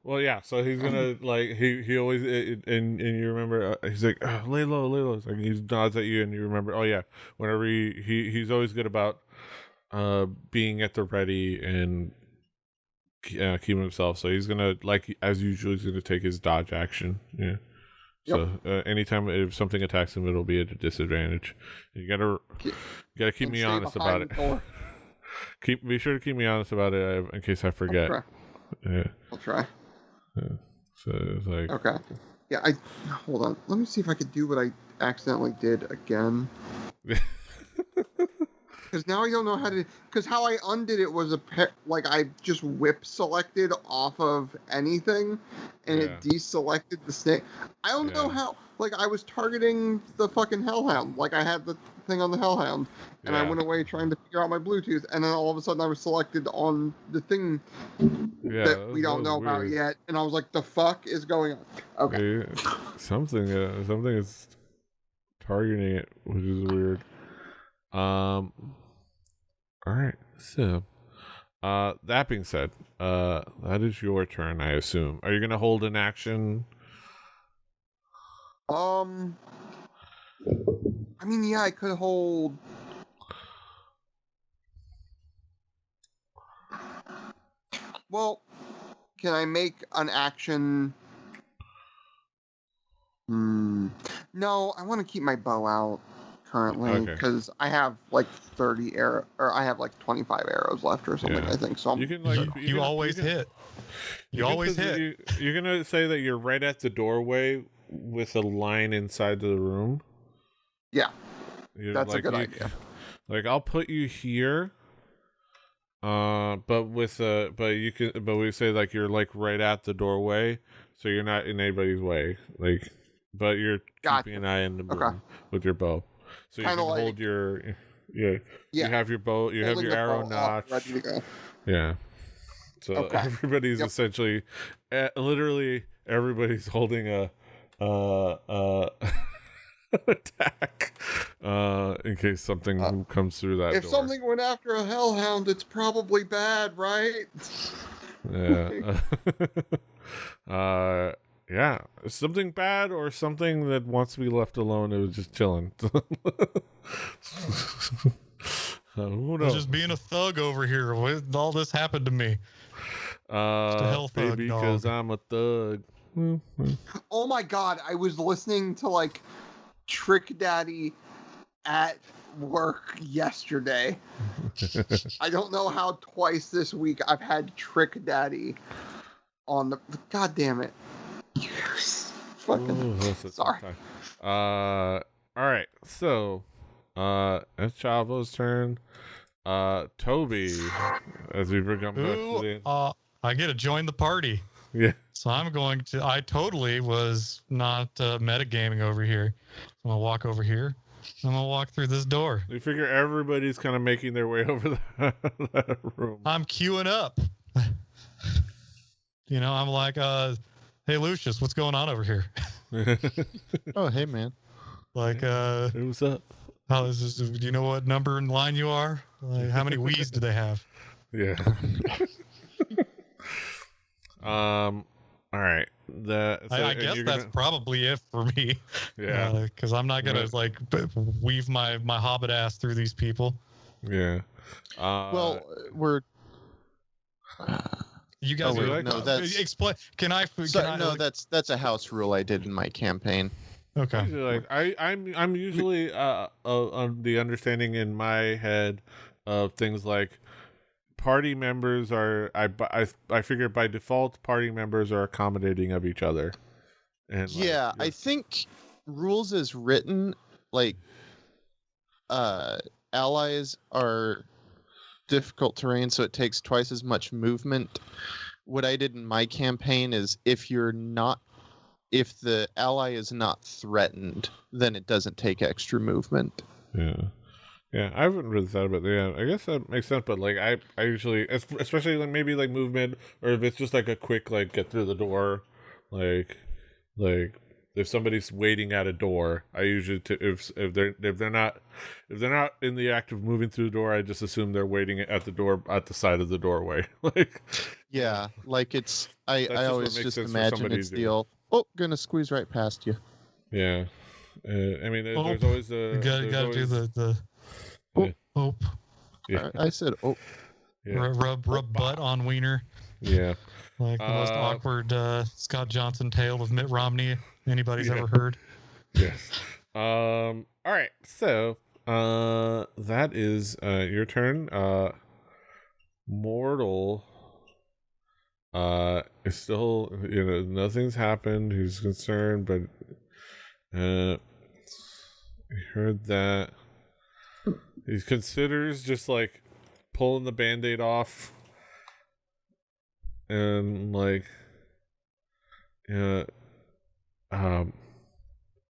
Well, yeah. So he's gonna like he always and you remember he's like lay low, lay low. It's like he nods at you and you remember. Oh yeah. Whenever he's always good about being at the ready and keeping himself. So he's gonna like as usual. He's gonna take his dodge action. Yeah. So anytime if something attacks him, it'll be at a disadvantage. You gotta keep me honest about it. Be sure to keep me honest about it in case I forget. I'll try. Yeah. So it's like okay. Yeah, hold on. Let me see if I could do what I accidentally did again. Because now I don't know how to. Because how I undid it was I just whip selected off of anything, and it deselected the snake. I don't know how. Like I was targeting the fucking hellhound. Like I had the thing on the hellhound, and I went away trying to figure out my Bluetooth, and then all of a sudden I was selected on the thing that we don't know about yet, and I was like, "The fuck is going on?" Okay, something is targeting it, which is weird. All right, so that being said, that is your turn, I assume. Are you gonna hold an action? I mean, yeah, I could hold. Well, can I make an action? No, I want to keep my bow out currently because I have like 30 arrows, or I have like 25 arrows left or something. I think so. You can always hit. You always hit. You're gonna say that you're right at the doorway with a line inside the room. Yeah, that's a good idea. Like I'll put you here, but we say like you're like right at the doorway, so you're not in anybody's way. Like, but you're keeping an eye in the room with your bow, so you can hold your you have your bow, you have your arrow notch ready to go. Yeah. So everybody's essentially, literally everybody's holding a attack in case something comes through that if door. Something went after a hellhound, it's probably bad, right? Yeah, something bad or something that wants to be left alone. It was just chilling. Who knows? Just being a thug over here. All this happened to me. Just a hell thug baby, because I'm a thug. Oh my god, I was listening to like Trick Daddy at work yesterday. I don't know how twice this week I've had Trick Daddy on the. God damn it. Fucking. Sorry. All right, so it's Chavo's turn. Toby, as we bring up I get to join the party. Yeah. So I totally was not metagaming over here. I'm going to walk over here. I'm going to walk through this door. You figure everybody's kind of making their way over that room. I'm queuing up. I'm like, hey, Lucius, what's going on over here? Oh, hey, man. Like, hey, what's up? How is this? Do you know what number in line you are? Like, how many Wii's do they have? Yeah. All right. I guess that's probably it for me. Yeah. Because I'm not gonna weave my hobbit ass through these people. Yeah. Well, we're. You guys explain. That's a house rule I did in my campaign. Okay. Like I'm usually on the understanding in my head of things like party members are I figure by default party members are accommodating of each other. And I think rules as written, like allies are difficult terrain, so it takes twice as much movement. What I did in my campaign is if the ally is not threatened, then it doesn't take extra movement. Yeah, I haven't really thought about that. Yeah, I guess that makes sense. But like, I usually, especially like maybe like movement, or if it's just like a quick like get through the door, like if somebody's waiting at a door, I usually if they're not in the act of moving through the door, I just assume they're waiting at the door at the side of the doorway. Like, Yeah, like it's I that's just what always makes just sense for imagine somebody it's to the do. old, oh, gonna squeeze right past you. Yeah, I mean, there's always a You gotta do the yeah. hope. Yeah. I said, oh, Yeah. Rub butt on wiener. Yeah. Like the most awkward Scott Johnson tale of Mitt Romney anybody's Yeah. ever heard. Yes. All right. So, that is your turn. Mortal is still, nothing's happened. He's concerned, but he heard that. He considers just like pulling the Band-Aid off and like he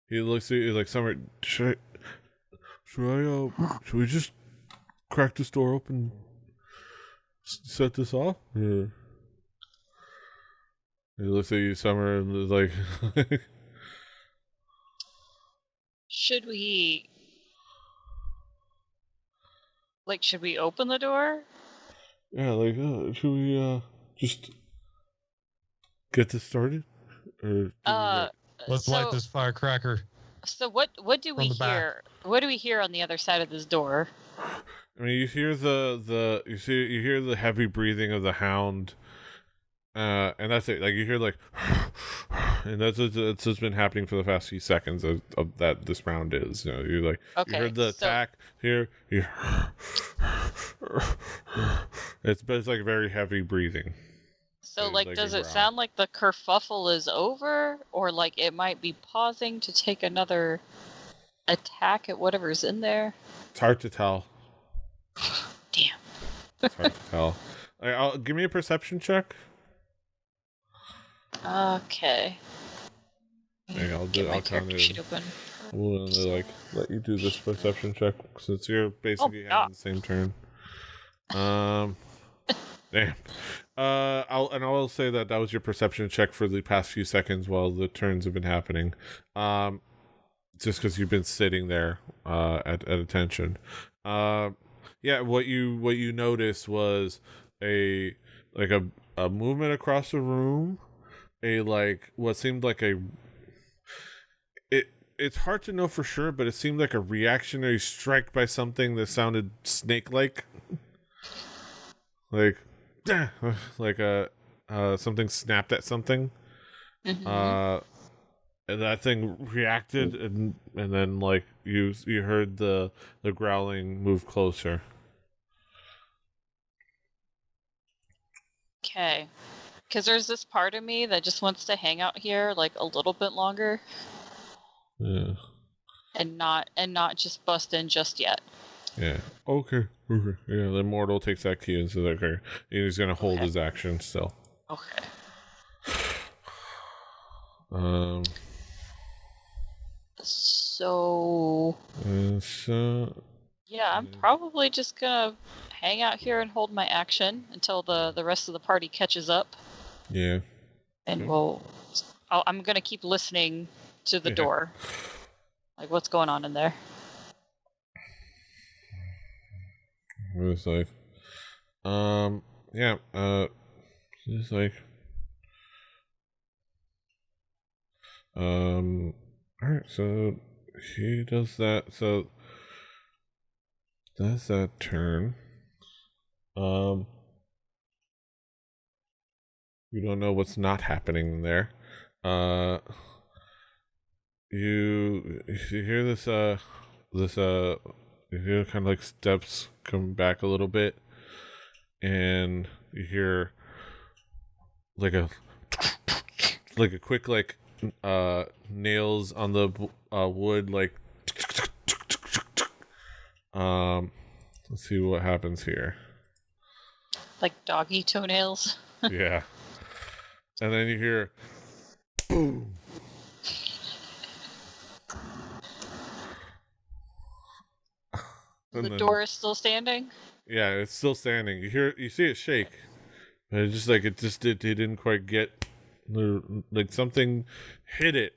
looks at you like, Summer, should we just crack this door open, set this off? Yeah. He looks at you, Summer, and is like Should we open the door? yeah, like should we just get this started? Or Let's light this firecracker. So what do we hear? What do we hear on the other side of this door? I mean, you hear you hear the heavy breathing of the Hound, and that's it. Like you hear like, and that's what's been happening for the past few seconds of that this round is. You like you heard the attack here. It's like very heavy breathing. So like, does it sound like the kerfuffle is over, or like it might be pausing to take another attack at whatever's in there? It's hard to tell. Damn. It's hard to tell. Give me a perception check. Okay. I'll get my character sheet open. We'll let you do this perception check since you're basically having the same turn. Damn. I'll say that was your perception check for the past few seconds while the turns have been happening. Just because you've been sitting there at attention. Yeah, what you noticed was a movement across the room, what seemed like it's hard to know for sure, but it seemed like a reactionary strike by something that sounded snake-like. Like something snapped at something. Mm-hmm. And that thing reacted, and then like you heard the growling move closer. Okay, because there's this part of me that just wants to hang out here like a little bit longer. Yeah. And not just bust in just yet. Yeah. Okay. Yeah. The Mortal takes that key and says, "Okay," he's gonna hold his action still. Okay. So. Yeah, I'm probably just gonna hang out here and hold my action until the rest of the party catches up. Yeah. And I'm gonna keep listening to the door. Like, what's going on in there? It's like, yeah, it's like, alright, so he does that, so that's that turn. You don't know what's not happening there. You hear this, you hear kind of like steps come back a little bit, and you hear like a quick nails on the wood, like let's see what happens here. Like doggy toenails. Yeah. And then you hear boom. The door is still standing? Yeah, it's still standing. You see it shake. But it's just like it didn't quite get, like something hit it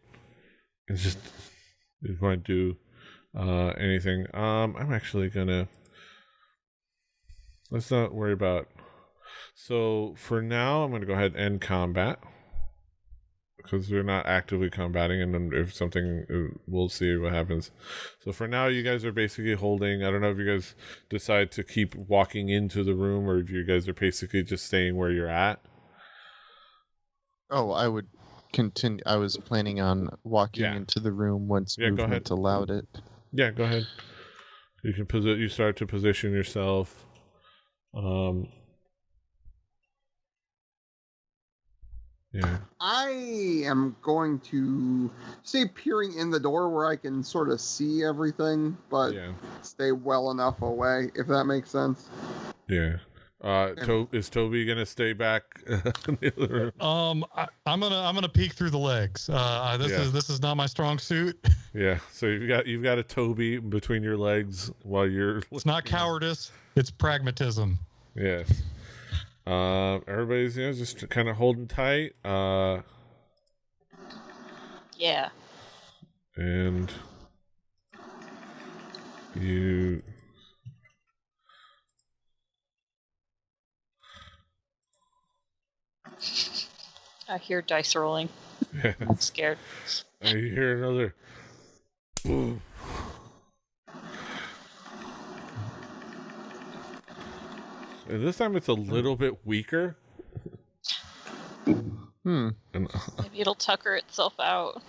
it's just going to do anything. I'm actually gonna. Let's not worry about. So for now, I'm gonna go ahead and end combat because we're not actively combating, and then if something, we'll see what happens. So for now, you guys are basically holding. I don't know if you guys decide to keep walking into the room or if you guys are basically just staying where you're at. Oh, I would continue. I was planning on walking into the room once movement allowed it. Yeah, go ahead. You can you start to position yourself. Yeah. I am going to stay peering in the door where I can sort of see everything, but stay well enough away, if that makes sense. Yeah. Is Toby gonna stay back in the other room? I'm gonna peek through the legs. This is not my strong suit. Yeah. So you've got a Toby between your legs while you're. It's not cowardice. It's pragmatism. Yes. Everybody's just kind of holding tight. Yeah. And you. I hear dice rolling. Yeah. I'm scared. You hear another. Ooh. And this time it's a little bit weaker. Maybe it'll tucker itself out.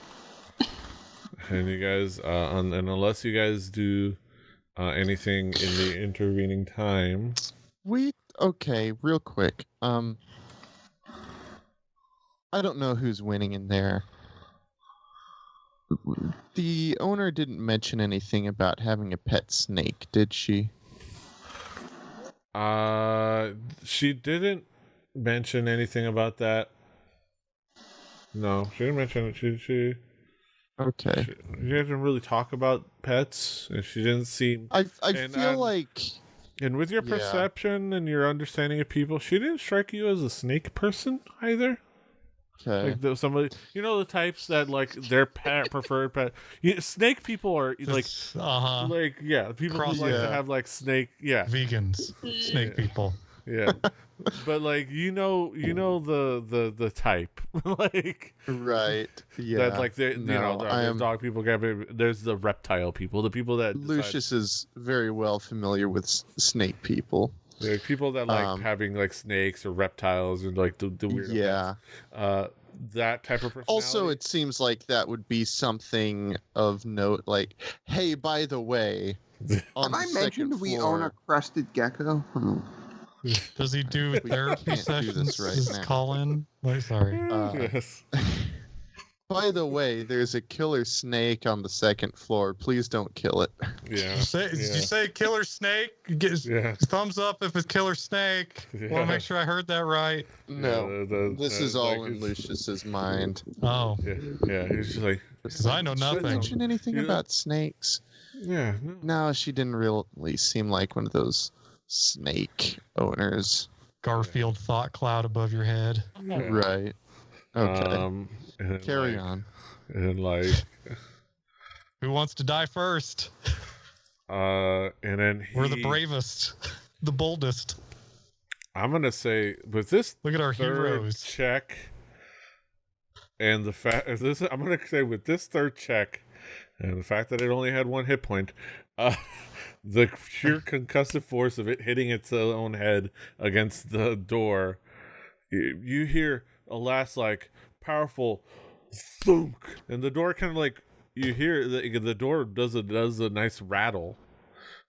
And you guys, and unless you guys do anything in the intervening time. Okay, real quick. I don't know who's winning in there. The owner didn't mention anything about having a pet snake, did she? She didn't mention anything about that. No, she didn't mention it. She okay. She didn't really talk about pets, and she didn't seem. I feel like. And with your perception and your understanding of people, she didn't strike you as a snake person either. Okay. Like somebody, the types that like their preferred pet. Snake people are like, people who like to have like snake, vegans, snake people. Yeah, but like the type, like right, yeah. That like there's dog people, there's the reptile people, the people that Lucius is very well familiar with snake people. Like people that like having like snakes or reptiles and like the weird that type of personality. Also, it seems like that would be something of note. Like, hey, by the way, have I mentioned we own a crested gecko? Does he do therapy sessions? Does call in? Sorry. Yes. By the way, there's a killer snake on the second floor. Please don't kill it. Yeah. Did you say killer snake? Thumbs up if it's killer snake. Yeah. Want to make sure I heard that right. No, this is all in Lucius's mind. Oh. Yeah, he's just like... Because I know nothing. Did mention anything about snakes? Yeah. No, she didn't really seem like one of those snake owners. Garfield thought cloud above your head. Yeah. Right. Okay. Carry on. And like, who wants to die first? And then we're the bravest, the boldest. I'm gonna say with this. Look at our third heroes. Check. And the fact I'm gonna say with this third check, and the fact that it only had one hit point, the sheer concussive force of it hitting its own head against the door, you hear a last like powerful thunk, and the door kind of like you hear the door does a nice rattle,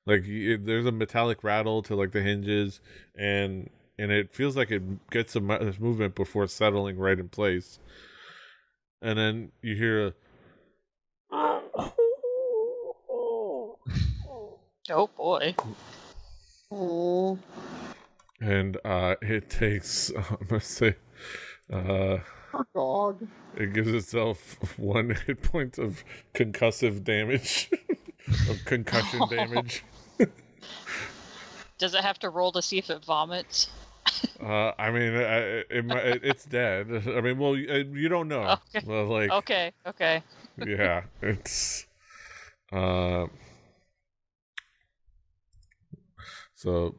like there's a metallic rattle to like the hinges, and it feels like it gets some movement before settling right in place, and then you hear a oh boy. Oh. And it takes I'm gonna say dog. It gives itself 1 hit point of concussive damage, of concussion damage. Does it have to roll to see if it vomits? I mean, it's dead. I mean, well, you don't know. Okay. Well, like, Okay. yeah, it's. So,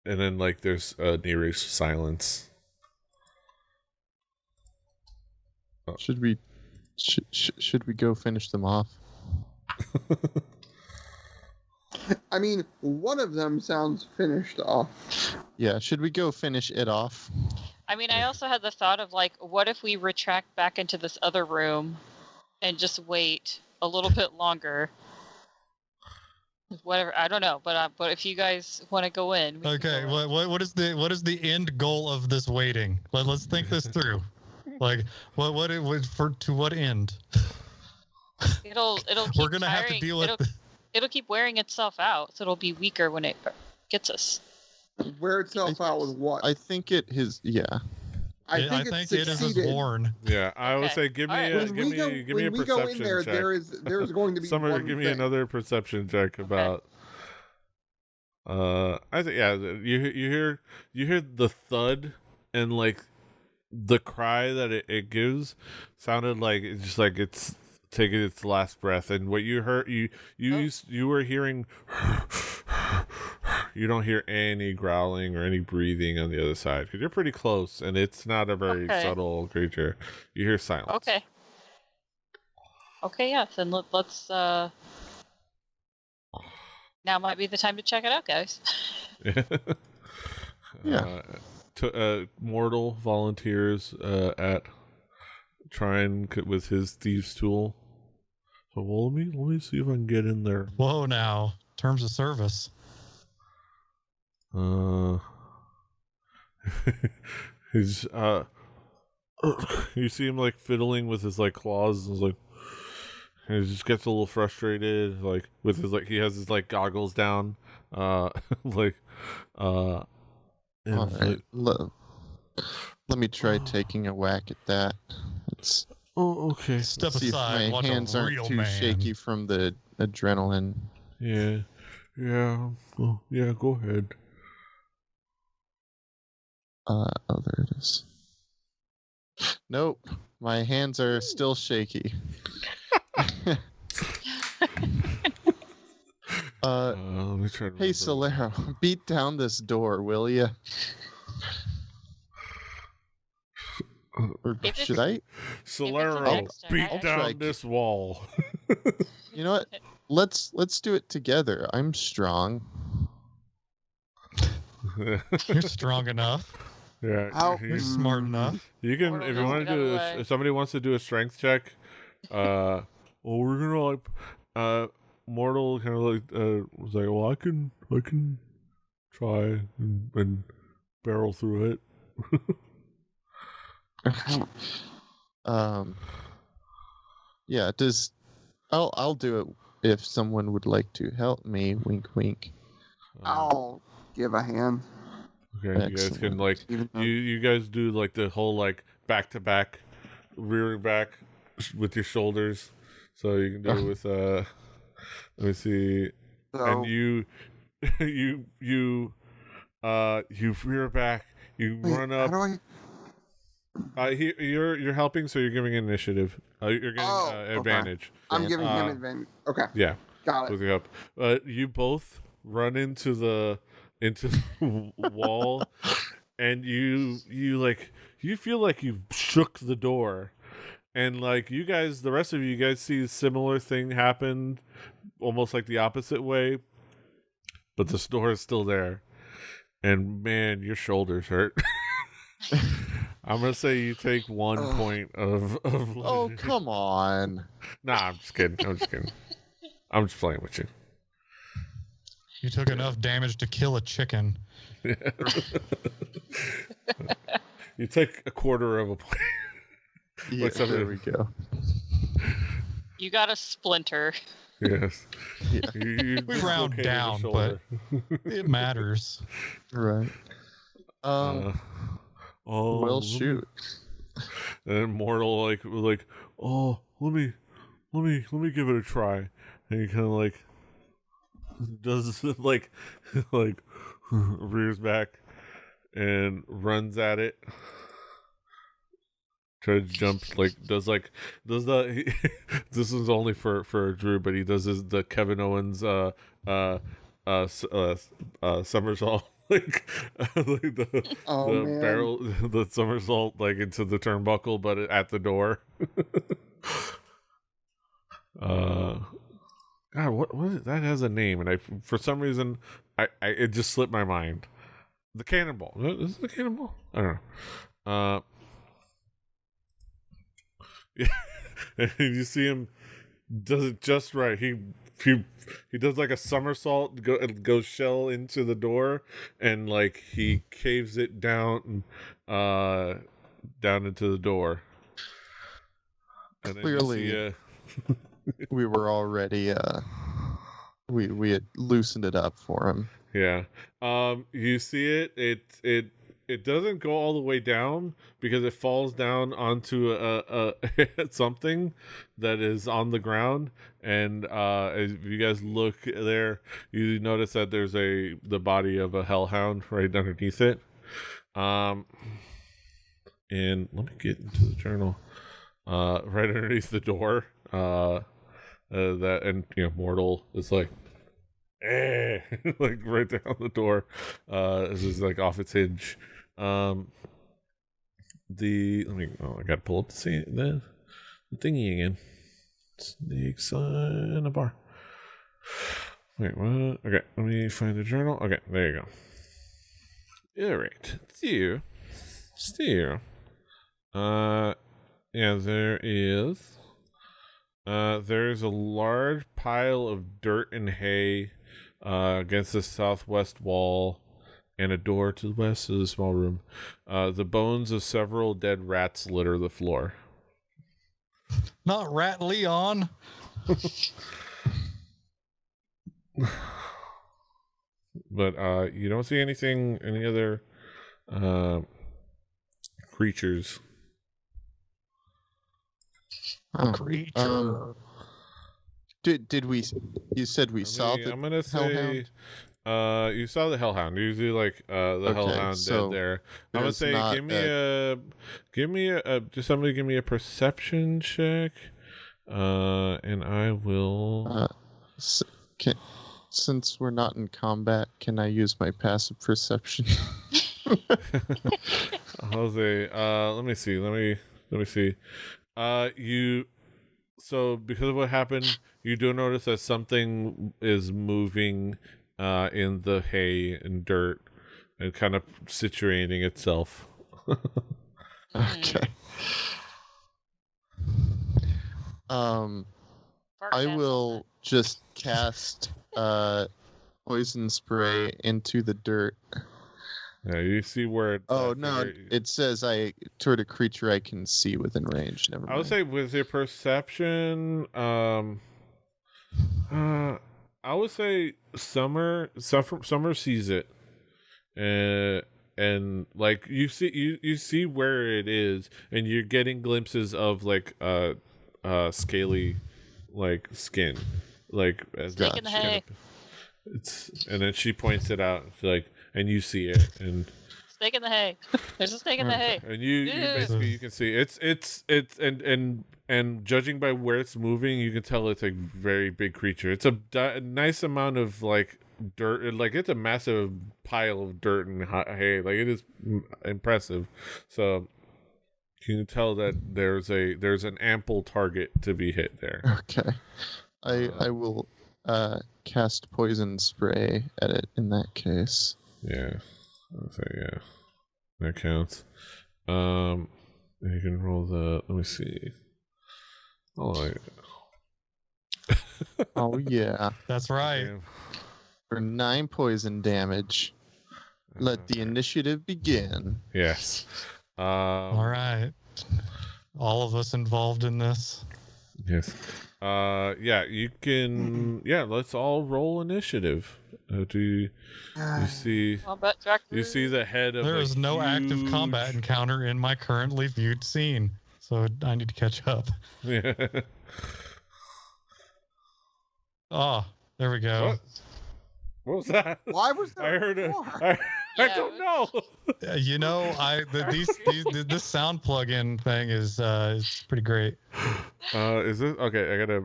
and then like there's near silence. Should we go finish them off? I mean, one of them sounds finished off. Yeah, should we go finish it off? I mean, I also had the thought of like, what if we retract back into this other room and just wait a little bit longer? Whatever, I don't know, but if you guys want to go in, okay. What is the end goal of this waiting? Let's think this through. Like, what it would to what end? It'll keep We're gonna have to deal with. It'll keep wearing itself out, so it'll be weaker when it gets us. Wear itself out with what? I think it is. Yeah. I think it is worn. Yeah, I would say give me a perception check. When we go in there, there's going to be Summer, one give me thing. another perception check about. I think you hear the thud and like the cry that it gives sounded like it's just like it's taking its last breath, and what you heard you were hearing. You don't hear any growling or any breathing on the other side because you're pretty close, and it's not a very subtle creature. You hear silence. Okay, yeah. Then let's. Now might be the time to check it out, guys. Yeah. Mortal volunteers at trying with his thieves' tool. So let me see if I can get in there. Whoa! Now terms of service. He's you see him like fiddling with his like claws and like he just gets a little frustrated like with his like he has his like goggles down like All right. Let me try taking a whack at that. It's okay. Step see aside. if my hands aren't too shaky from the adrenaline. Yeah. Well, yeah, go ahead. Oh, there it is. Nope, my hands are still shaky. Let me try to hey, Solero, beat down this door, will you? Or should I? Solero, beat down this wall. You know what? Let's do it together. I'm strong. You're strong enough. Yeah, you're smart enough. You can, if you want to do if somebody wants to do a strength check, well, we're gonna like, Mortal kind of like was like, well, I can try and barrel through it. Yeah. I'll do it if someone would like to help me. Wink, wink. I'll give a hand. Okay, excellent. You guys can like you guys do like the whole like back to back, rearing back with your shoulders, so you can do it with let me see, and you rear back, you run up. How do I? You're helping, so you're giving initiative. You're getting advantage. I'm giving him advantage. Okay. Yeah. Got it. With your help. You both run into the wall, and you feel like you shook the door, and like you guys, the rest of you guys see a similar thing happen, almost like the opposite way, but the door is still there, and man, your shoulders hurt. I'm gonna say you take 1 point of Oh, come on. Nah, I'm just kidding. I'm just playing with you. You took enough damage to kill a chicken. Yeah. You take a quarter of a point. Yeah, there we go. You got a splinter. Yes. Yeah. We round down, but it matters. Right. Well, shoot. And Mortal like, oh, let me give it a try, and he kind of like does like rears back, and runs at it. Tries to jump, does the this is only for Drew, but he does the Kevin Owens somersault, the barrel, the somersault into the turnbuckle, but at the door. God, what that has a name, and for some reason it just slipped my mind. The cannonball. Is it the cannonball? I don't know. Yeah, and you see him does it just right. He does a somersault, goes shell into the door, and he caves it down into the door. And clearly, we were already we had loosened it up for him. Yeah. You see it doesn't go all the way down because it falls down onto a something that is on the ground, and if you guys look there, you notice that there's the body of a hellhound right underneath it. And let me get into the journal. Right underneath the door. That, and Mortal is right there on the door. This is off its hinge. I gotta pull up the thingy again. Snakes in a bar. Wait, what? Okay, let me find the journal. Okay, there you go. Alright, still. Yeah, there's a large pile of dirt and hay against the southwest wall, and a door to the west of the small room. The bones of several dead rats litter the floor. Not Rat Leon. But you don't see any other creatures. Creature. Did we? You said we saw the. I'm gonna say. Hellhound? You saw the hellhound. Usually, the hellhound dead there. I'm gonna say, give me a. Just somebody give me a perception check, and I will. Since we're not in combat, can I use my passive perception? Jose, let me see. So because of what happened, you do notice that something is moving in the hay and dirt and kind of situating itself. Okay. I will just cast poison spray into the dirt. Yeah, you see where it says toward a creature I can see within range. Never mind. I would say with your perception, I would say Summer sees it, and you see where it is, and you're getting glimpses of scaly skin, as Snake in the hay. And then she points it out, and you see it, and snake in the hay. There's a snake in the hay. And you basically you can see it's and judging by where it's moving, you can tell it's a very big creature. It's a nice amount of dirt, it's a massive pile of dirt and hay. It is impressive. So you can tell that there's an ample target to be hit there. Okay, I will cast poison spray at it in that case. Yeah, I'll say yeah, that counts. You can roll the. Let me see. Oh yeah, that's right. Damn. For 9 poison damage. Let the initiative begin. Yes. All right. All of us involved in this. Yes. Yeah, you can. Yeah, let's all roll initiative. Do you see? You see the head of. There is no active combat encounter in my currently viewed scene, so I need to catch up. Yeah. Oh, there we go. What was that? Why was that? I don't know. You know, this sound plug-in thing is pretty great. Is this okay? I gotta.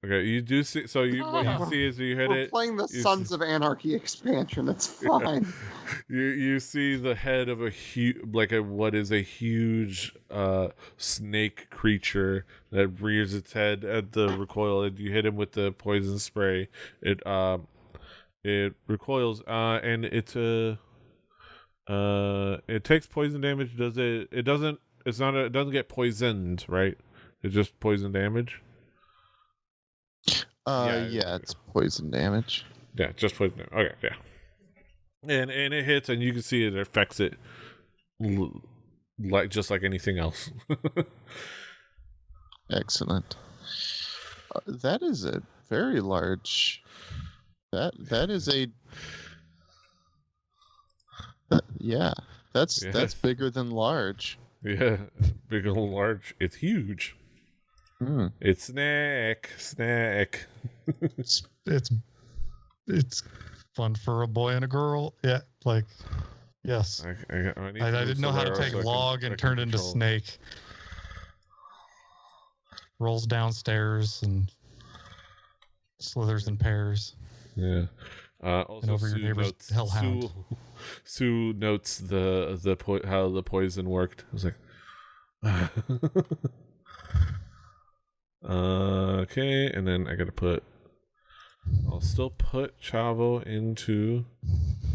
Okay, you do see. So what you see is you hit We're it. playing the Sons of Anarchy expansion. It's fine. You see the head of a what is a huge snake creature that rears its head at the recoil, and you hit him with the poison spray. It recoils, and it takes poison damage. Does it? It doesn't. It's not. It doesn't get poisoned, right? It's just poison damage. Yeah, it's poison damage. Yeah, just poison damage. Okay, yeah. And it hits, and you can see it affects it just like anything else. Excellent. That is a very large. That is a. That's bigger than large. Yeah, big and large. It's huge. It's snack. It's fun for a boy and a girl. Yeah, like yes. I didn't know how to take log and turn it into snake. Rolls downstairs and slithers in pairs. Yeah. Also, and over your neighbor's hellhound. Sue notes how the poison worked. I was like, okay, and then I'll still put Chavo into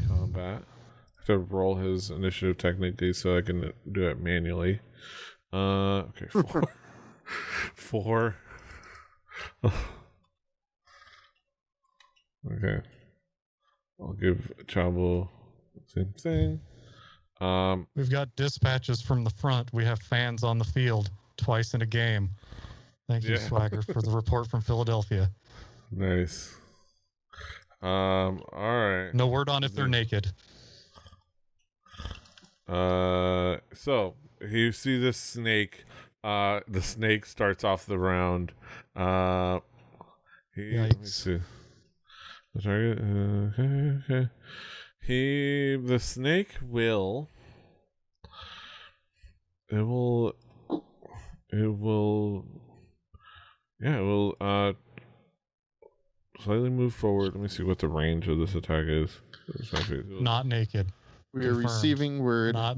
combat. I have to roll his initiative technically so I can do it manually. Okay, 4. Okay. I'll give Chavo the same thing. We've got dispatches from the front. We have fans on the field twice in a game. Thank you, Swagger, for the report from Philadelphia. Nice. All right. No word on if they're naked. So you see this snake. The snake starts off the round. Let me see. The target. Okay. The snake will. It will. Yeah, it will slightly move forward. Let me see what the range of this attack is. Not naked. We are receiving word. Not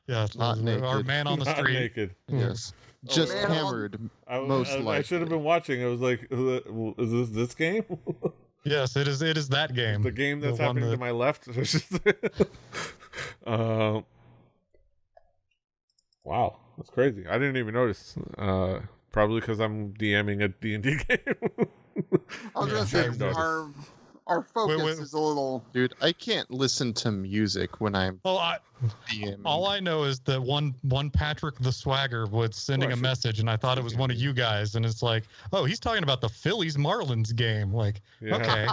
naked. Our man on the not street. Naked. Yes. Just hammered. Most likely. I should have been watching. I was like, is this game? Yes, it is. It is that game. The game that's happening to my left. Wow, that's crazy. I didn't even notice. Probably because I'm DMing a D&D game. I was gonna say our focus is a little. Dude, I can't listen to music when I'm DMing. All I know is that one Patrick the Swagger was sending a message, and I thought it was one of you guys, and it's like, oh, he's talking about the Phillies Marlins game. Like, okay.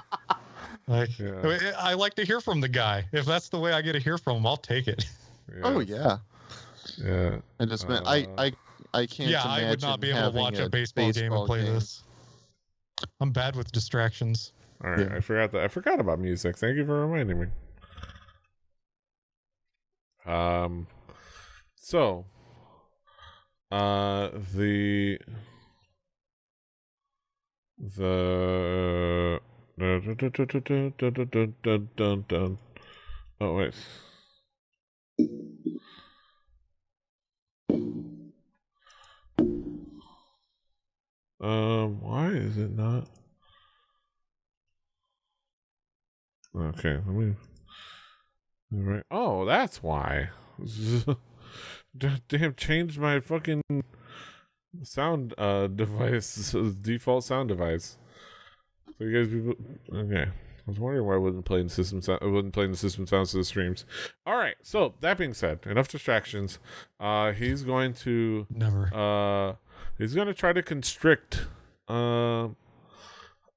I like to hear from the guy. If that's the way I get to hear from him, I'll take it. Yeah. Oh yeah. Yeah. I just meant I can't. Yeah, I would not be able to watch a baseball game and play this. I'm bad with distractions. All right, I forgot about music. Thank you for reminding me. So, the oh wait. Why is it not? Okay, let me. Right. Oh, that's why. Damn, changed my fucking sound device, default sound device. So you guys, okay. I was wondering why I wasn't playing system sound. I wasn't playing the system sounds to the streams. All right. So that being said, enough distractions. He's going to he's going to try to constrict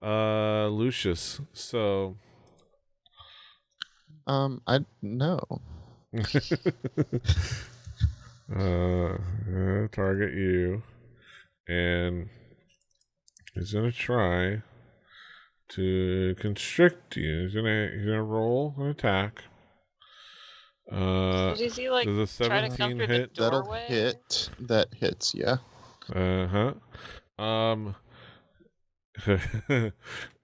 Lucius. So. I no. Target you, and he's gonna try to constrict you. He's gonna roll an attack. So does he like does a try to come 17 through hit? the doorway? That'll hit. That hits, yeah.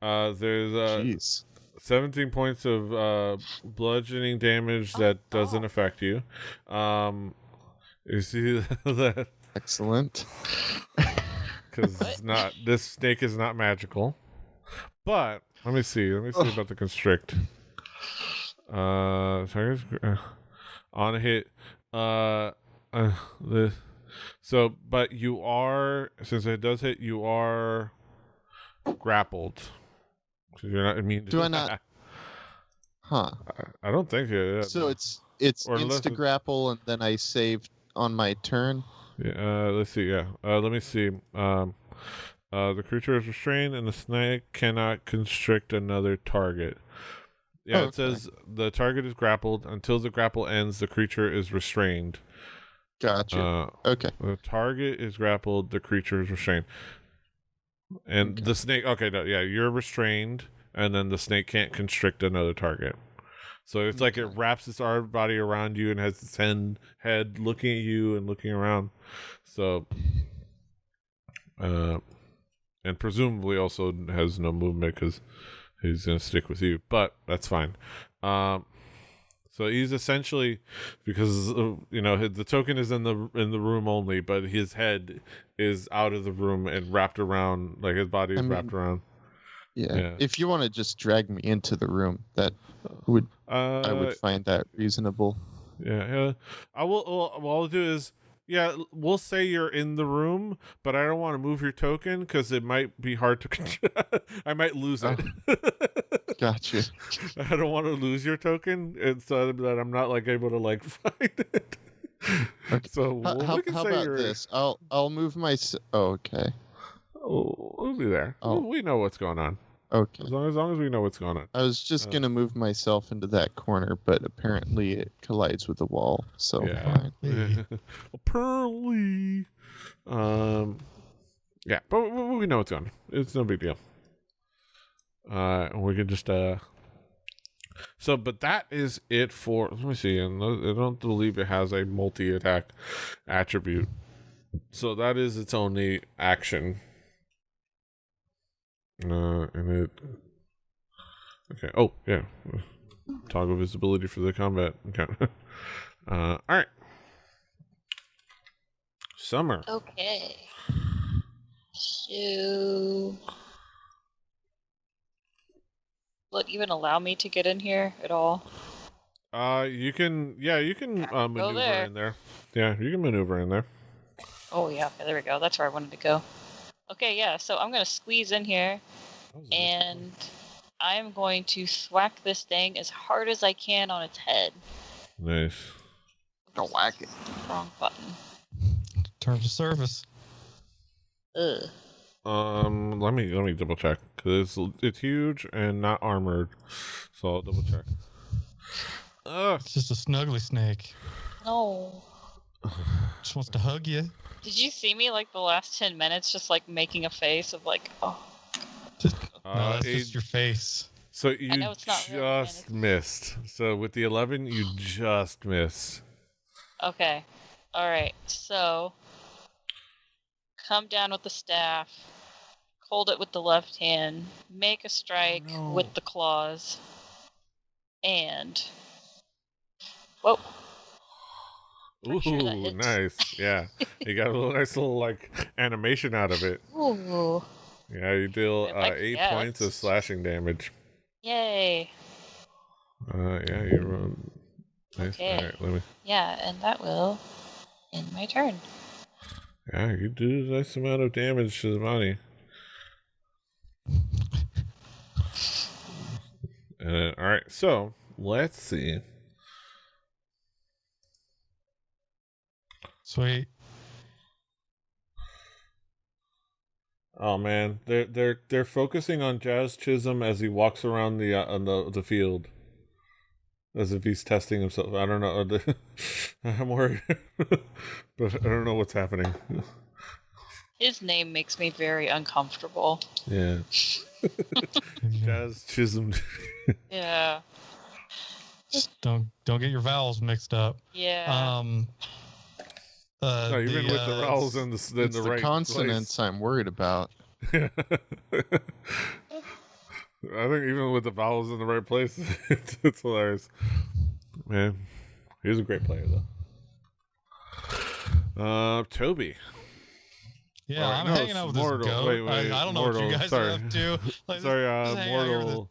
There's Jeez. 17 points of bludgeoning damage that doesn't affect you. You see that? Excellent. Because this snake is not magical. But let me see about the constrict. On a hit. But you are, since it does hit, you are grappled. So you're not immune to Do I that. not? Huh. I don't think it is. So it's insta grapple, and then I save on my turn. Yeah. Let's see. Yeah. Let me see. The creature is restrained, and the snake cannot constrict another target. Yeah, okay. It says the target is grappled. Until the grapple ends, the creature is restrained. Gotcha. Okay. The target is grappled. The creature is restrained. And the snake. Okay, no, yeah, you're restrained, and then the snake can't constrict another target. So it's like it wraps its arm body around you and has its head looking at you and looking around. So, and presumably also has no movement because he's gonna stick with you. But that's fine. So he's essentially, because the token is in the room only, but his head is out of the room and wrapped around, like his body is wrapped around. Yeah. If you want to just drag me into the room, that would I would find that reasonable. Yeah. I will. What I'll do is, we'll say you're in the room, but I don't want to move your token because it might be hard to. I might lose it. Gotcha. I don't want to lose your token, and so that I'm not able to find it. Okay. So how about this? I'll move my. Okay. Oh, we'll be there. We know what's going on. Okay. As long as we know what's going on. I was just gonna move myself into that corner, but apparently it collides with the wall. So fine. Apparently. Yeah, but we know what's going on. It's no big deal. We can just So, but that is it for. Let me see. And I don't believe it has a multi-attack attribute. So that is its only action. And it. Okay. Oh, yeah. Toggle visibility for the combat. Okay. All right. Summer. Okay. So. Will it even allow me to get in here at all? You can maneuver in there. Yeah, you can maneuver in there. Oh yeah, okay, there we go. That's where I wanted to go. Okay, yeah, so I'm gonna squeeze in here, and I'm going to thwack this thing as hard as I can on its head. Nice. Don't whack it. Wrong button. Terms of service. Ugh. Let me double check because it's huge and not armored, so I'll double check. It's just a snuggly snake. No. Just wants to hug you. Did you see me the last 10 minutes just making a face of oh? No, that's just your face. So you just really missed. So with the 11, you just missed. Okay. All right. So come down with the staff, hold it with the left hand, make a strike with the claws, and whoa. Ooh, sure nice. Yeah. You got a nice little animation out of it. Ooh. Yeah, you deal 8 points of slashing damage. Yay. Yeah, you run. Nice. Okay. All right, let me. Yeah, and that will end my turn. Yeah, you do a nice amount of damage to the body. All right, so let's see. Sweet. Oh man, they're focusing on Jazz Chisholm as he walks around the field, as if he's testing himself. I don't know. I'm worried, but I don't know what's happening. His name makes me very uncomfortable. Yeah. Jazz Chisholm. Yeah. don't get your vowels mixed up. Yeah. No, even with the vowels in the right consonants place. I'm worried about. I think even with the vowels in the right place, it's hilarious. Man, he's a great player though. Toby. Yeah, I'm hanging out with this goat. Wait, I don't know Mortal. what you guys Sorry. are up to. Like, Sorry, Mortal.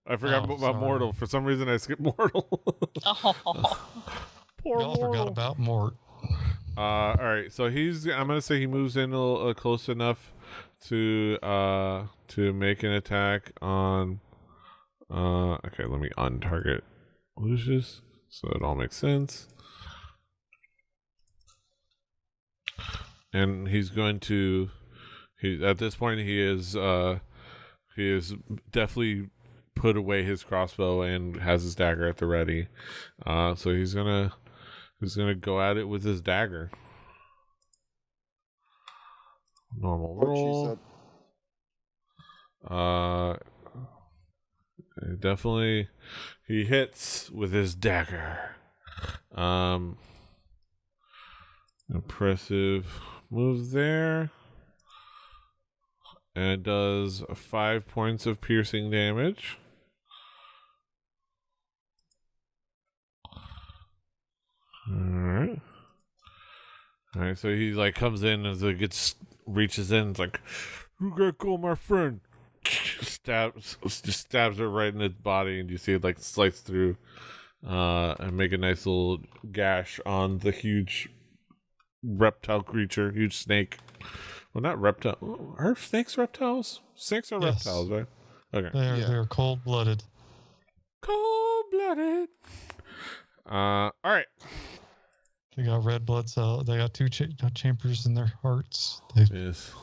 I forgot about Mortal. For some reason, I skipped Mortal. Oh. Poor Y'all Mortal. forgot about Mort. All right, so I'm gonna say he moves in close enough to make an attack on. Okay, let me untarget Lucius so it all makes sense. And he's going to. At this point he is definitely put away his crossbow and has his dagger at the ready. So he's gonna go at it with his dagger. Normal roll. Definitely he hits with his dagger. Impressive move there. And it does 5 points of piercing damage. Alright, so he like comes in as it reaches in, it's like, "You gotta go, my friend." Stabs her right in the body, and you see it like slice through and make a nice little gash on the huge reptile creature, huge snake. Well, not reptile. Are snakes reptiles? Snakes are reptiles, right? Okay. They're cold-blooded. Cold-blooded. All right. They got red blood cells. They got two chambers in their hearts. Yes.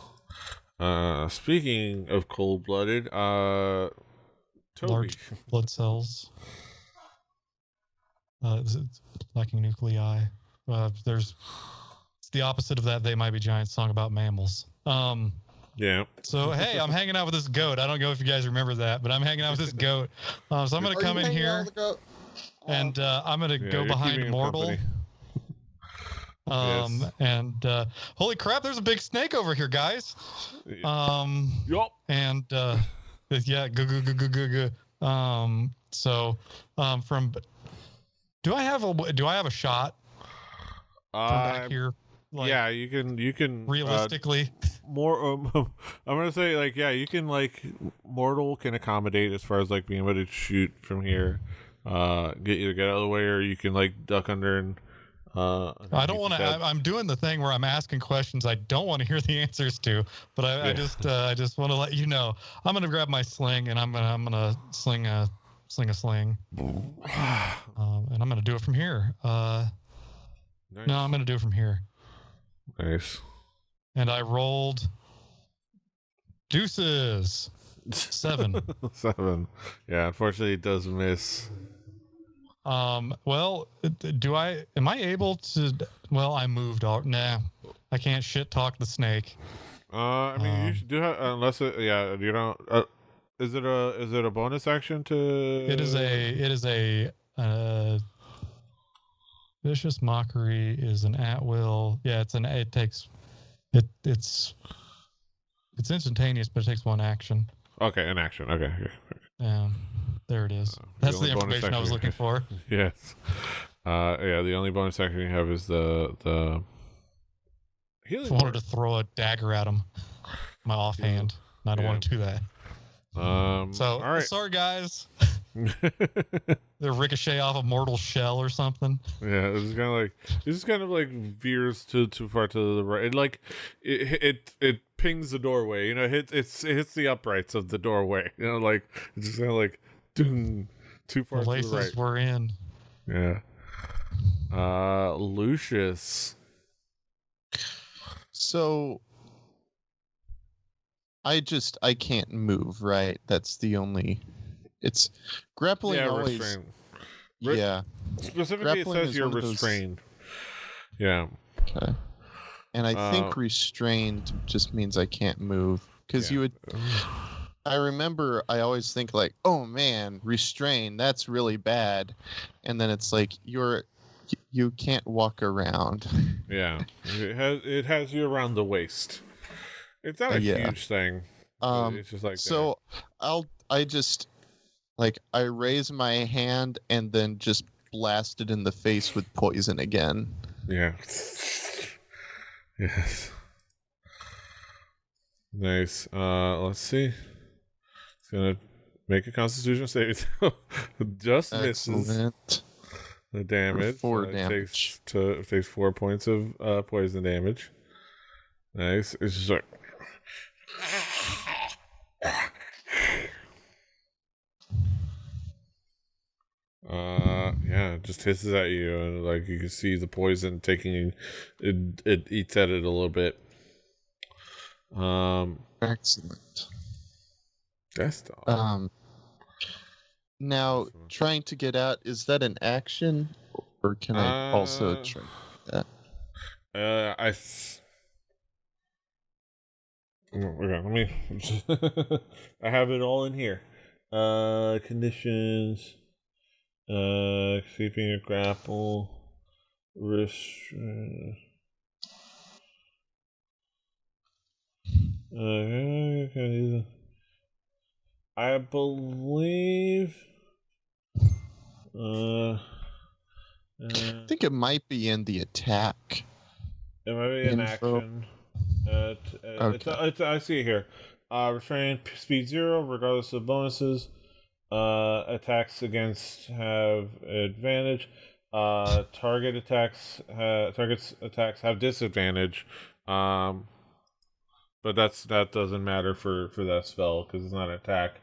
Speaking of cold-blooded, Toby. Large blood cells. Lacking nuclei. It's the opposite of that They Might Be Giants song about mammals. Yeah. So, hey, I'm hanging out with this goat. I don't know if you guys remember that, but I'm hanging out with this goat. So I'm going to come in here, and I'm going to go behind Mortal. Yes. And holy crap, there's a big snake over here, guys. Yup. And yeah, go. So from do I have a shot from back here? Like, yeah, you can realistically more. I'm gonna say like you can like Mortal can accommodate as far as like being able to shoot from here, get out of the way, or you can like duck under and. I don't want to. I'm doing the thing where I'm asking questions I don't want to hear the answers to, but I just want to let you know. I'm gonna grab my sling and I'm gonna sling a sling, and I'm gonna do it from here. Nice. No, I'm gonna do it from here. Nice. And I rolled deuces. 7. 7. Yeah, unfortunately, it does miss. Well, am I able to, I moved all, nah, I can't shit talk the snake. I mean, you do have, unless you don't, is it a bonus action to? It is a vicious mockery is an at will. Yeah, it's instantaneous, but it takes one action. Okay, an action. Okay. There it is. That's the information I was looking for. Yes. The only bonus action you have is the healing. I wanted to throw a dagger at him. My offhand. And I don't want to do that. All right. Sorry guys. The ricochet off a mortal shell or something. Yeah, it's kind of like veers too far to the right. It pings the doorway. You know, it hits the uprights of the doorway. You know, like it's just kind of like too far to the right. The laces were in. Yeah. Lucius. So I can't move, right? That's the only. It's grappling always. Restrained. Yeah. Specifically, grappling it says you're restrained. Yeah. Okay. And I think restrained just means I can't move because you would. I remember I always think like, oh man, restrain, that's really bad. And then it's like you can't walk around. Yeah. It has you around the waist. It's not a huge thing. But it's just like so there. I just like I raise my hand and then just blast it in the face with poison again. Yeah. Yes. Nice. Let's see. It's gonna make a Constitution saving throw. Just misses the damage. 4 damage. It takes 4 points of poison damage. Nice. It's just like. Yeah, it just hisses at you, and like you can see the poison taking it eats at it a little bit. Excellent. That's dog. Now trying to get out, is that an action, or can I also try that? Okay, let me. I have it all in here. Conditions. Keeping a grapple. I believe. I think it might be in the attack. It might be an action. I see it here. Restrain speed 0, regardless of bonuses. Attacks against have advantage. Targets attacks have disadvantage. But that doesn't matter for that spell because it's not an attack.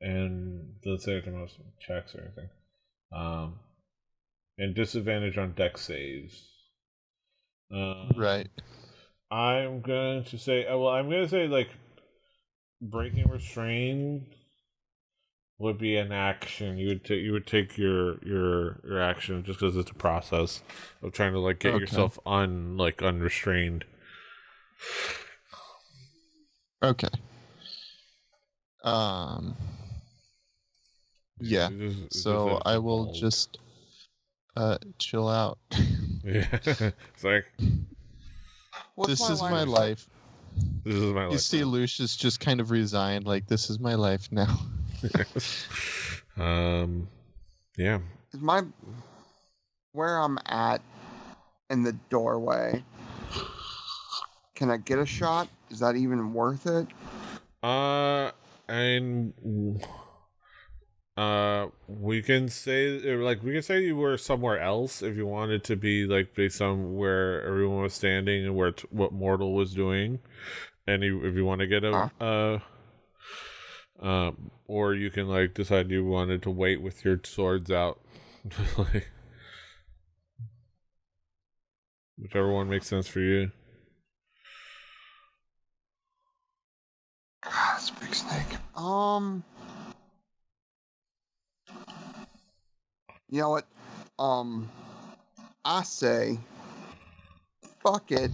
And doesn't say it to most checks or anything. And disadvantage on dex saves. Right. I'm going to say like breaking restraint would be an action. You would take your action just because it's a process of trying to like get yourself unrestrained. Okay. Yeah. So I will just chill out. Yeah. It's like this is my life. This is my life. You see Lucius just kind of resigned, like this is my life now. Yeah. Is where I'm at in the doorway, can I get a shot? Is that even worth it? We can say you were somewhere else if you wanted to be like based on where everyone was standing and what Mortal was doing, and if you want to get or you can like decide you wanted to wait with your swords out, like whichever one makes sense for you. God, it's a big snake. You know what? I say, fuck it.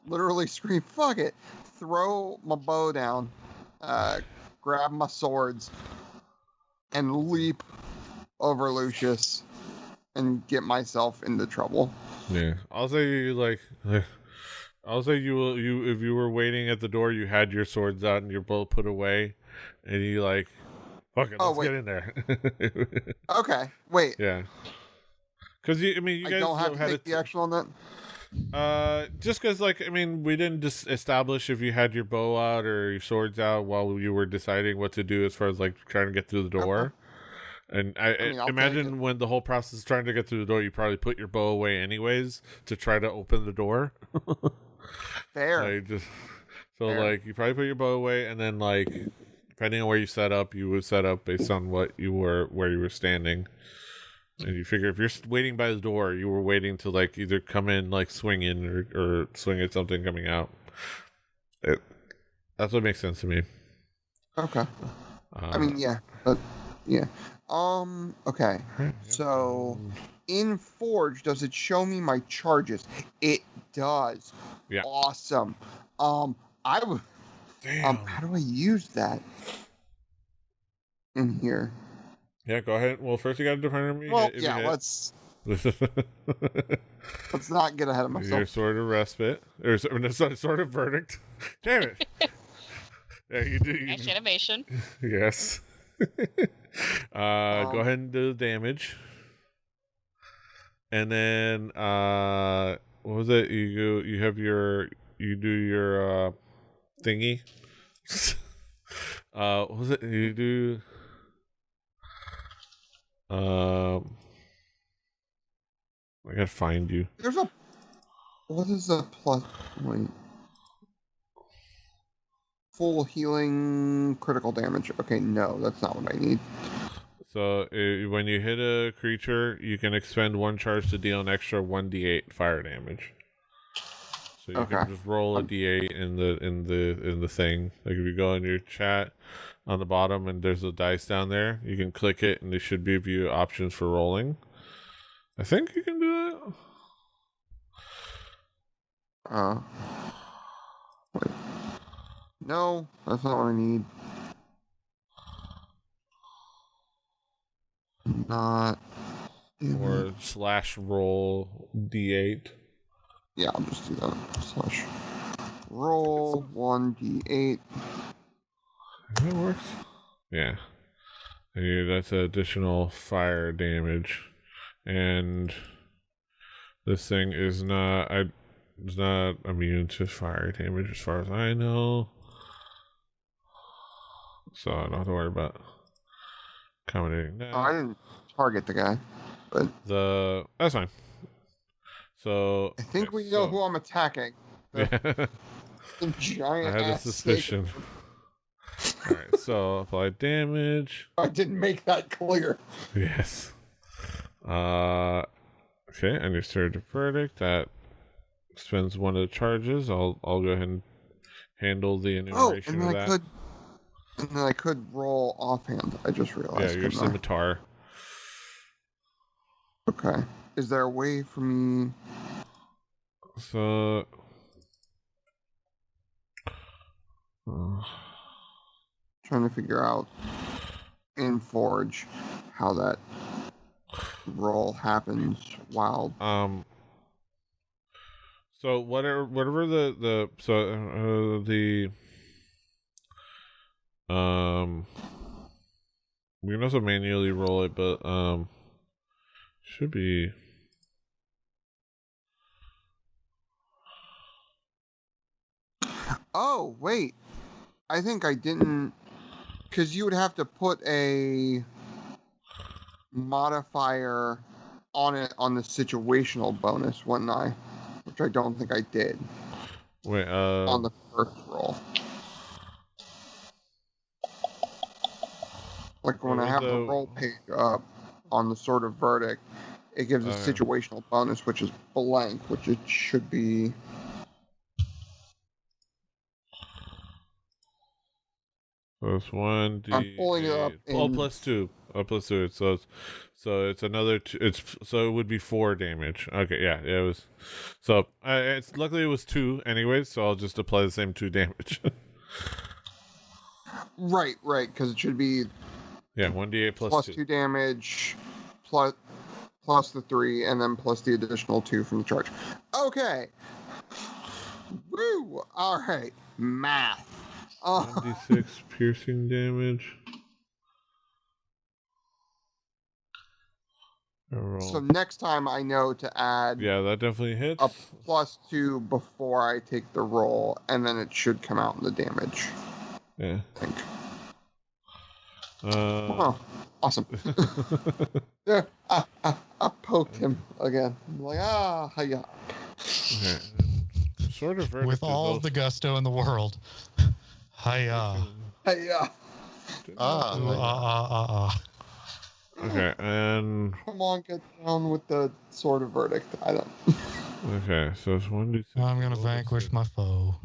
Literally scream, fuck it. Throw my bow down, grab my swords, and leap over Lucius and get myself into trouble. Yeah, I'll say you if you were waiting at the door, you had your swords out and your bow put away, and you like, fuck it, let's get in there. Okay, wait. Yeah, because you guys don't have to take the action on that. Just because we didn't just establish if you had your bow out or your swords out while you were deciding what to do as far as like trying to get through the door. Okay. And I imagine when the whole process is trying to get through the door, you probably put your bow away anyways to try to open the door. Fair. You probably put your bow away, and then like depending on where you set up, you would set up based on where you were standing. And you figure if you're waiting by the door, you were waiting to like either come in, like swing in, or swing at something coming out. That's what makes sense to me. Okay. Yeah. Okay. So, in Forge, does it show me my charges? It does. Yeah. Awesome. I would. Damn. How do I use that in here? Yeah, go ahead. Well, first you got to define me. Well, yeah, let's not get ahead of myself. Your sword of respite, or sword of verdict. Damn it! Yeah, you do. Nice animation. Yes. Go ahead and do the damage, and then what was it? You do your thingy. What was it? You do. I gotta find you. What is the plus? Wait. Full healing, critical damage. Okay, no, that's not what I need. So when you hit a creature, you can expend one charge to deal an extra 1d8 fire damage. So you can just roll a d8 in the thing. Like if you go in your chat on the bottom and there's a dice down there, you can click it and it should give you options for rolling. I think you can do that. Wait. No, that's not what I need. Not. Or /roll d8. Yeah, I'll just do that. /roll 1d8. That works. Yeah. That's additional fire damage. And this thing is not immune to fire damage as far as I know. So I don't have to worry about accommodating that. Oh, I didn't target the guy, but that's fine. So I think we know who I'm attacking. Yeah. Giant. I had a suspicion. All right, so apply damage. I didn't make that clear. Yes. Okay, and your sword of verdict that spends one of the charges. I'll go ahead and handle the enumeration of that. And then I could roll offhand. I just realized. Yeah, your scimitar. Okay. Is there a way for me? So. Trying to figure out in Forge how that roll happens while. So whatever the we can also manually roll it, but should be. Oh wait, I think I didn't, because you would have to put a modifier on it on the situational bonus, wouldn't I? Which I don't think I did. Wait, on the first roll. Like when I have the roll page up on the Sword of Verdict, it gives a situational bonus, which is blank, which it should be. Plus 1d. I'm pulling it up. Plus 2. Plus 2. So it's another. So it would be 4 damage. Okay, yeah, it was. So it's luckily it was 2 anyways. So I'll just apply the same 2 damage. Right, because it should be. Yeah, 1d8 plus 2 damage, plus the 3, and then plus the additional 2 from the charge. Okay. Woo! All right, math. 1d6 piercing damage. So next time I know to add. Yeah, that definitely hits. A plus 2 before I take the roll, and then it should come out in the damage. Yeah. I think. Oh, awesome. There, I poked him again. I'm like, hiya. Okay. Sort of with all the gusto in the world. Hiya. Hiya. Okay, and come on, get down with the Sword of Verdict. I don't. Okay, so it's 1d6. I'm gonna vanquish my foe.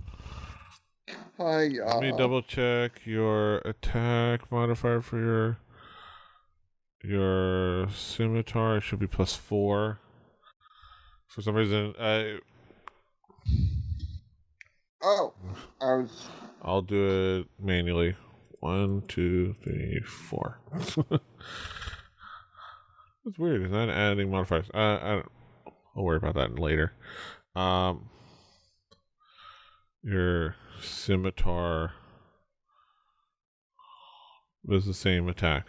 Hiya. Let me double check your attack modifier for your scimitar. It should be plus 4. For some reason, Oh, I was. I'll do it manually. 1, 2, 3, 4. It's weird. It's not adding modifiers. I'll worry about that later. Your scimitar was the same attack.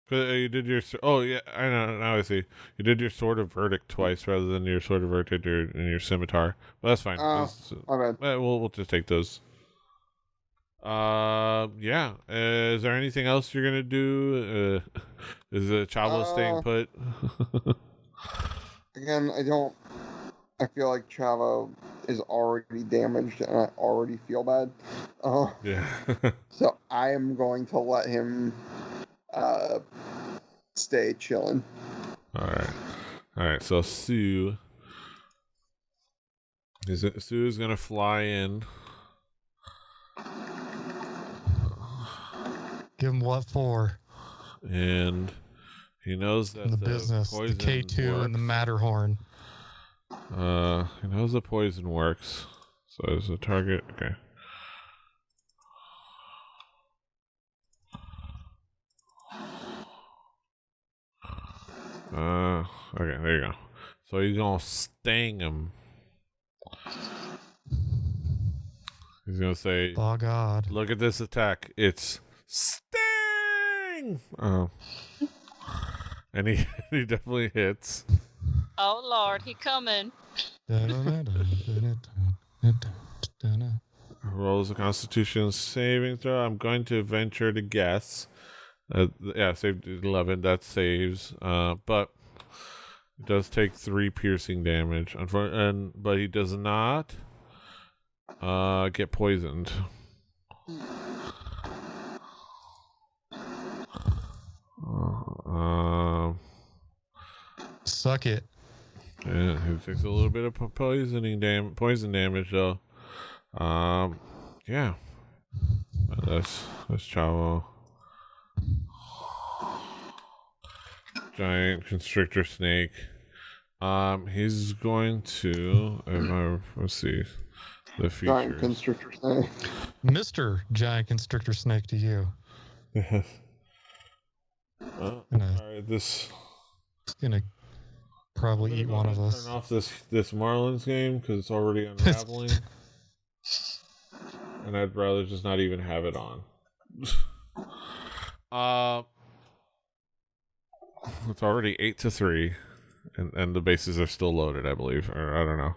You did your... Oh, yeah, I know. Now I see. You did your Sword of Verdict twice rather than your Sword of Verdict and your Scimitar. Well, that's fine. My bad. We'll just take those. Yeah. Is there anything else you're going to do? Is the Chavo staying put? Again, I feel like Chavo is already damaged and I already feel bad. Yeah. So I am going to let him stay chilling. All right. So Sue is gonna fly in. Give him what for? And he knows that the business, the K2 works. and the Matterhorn. He knows the poison works. So there's a target. Okay. Okay, there you go. So he's gonna sting him. He's gonna say, "Oh God! Look at this attack! It's sting!" And he definitely hits. Oh Lord, he coming! Rolls a Constitution saving throw. I'm going to venture to guess. Saved 11. That saves. But it does take 3 piercing damage. But he does not get poisoned. Suck it. Yeah, he takes a little bit of poison damage though. Yeah. That's Chavo. Giant constrictor snake. He's going to let's see the features. Giant constrictor snake. Mr. Giant Constrictor Snake to you. Alright, this is gonna probably eat one of us. Turn off this Marlins game because it's already unraveling. And I'd rather just not even have it on. It's already 8-3, and the bases are still loaded, I believe, or I don't know.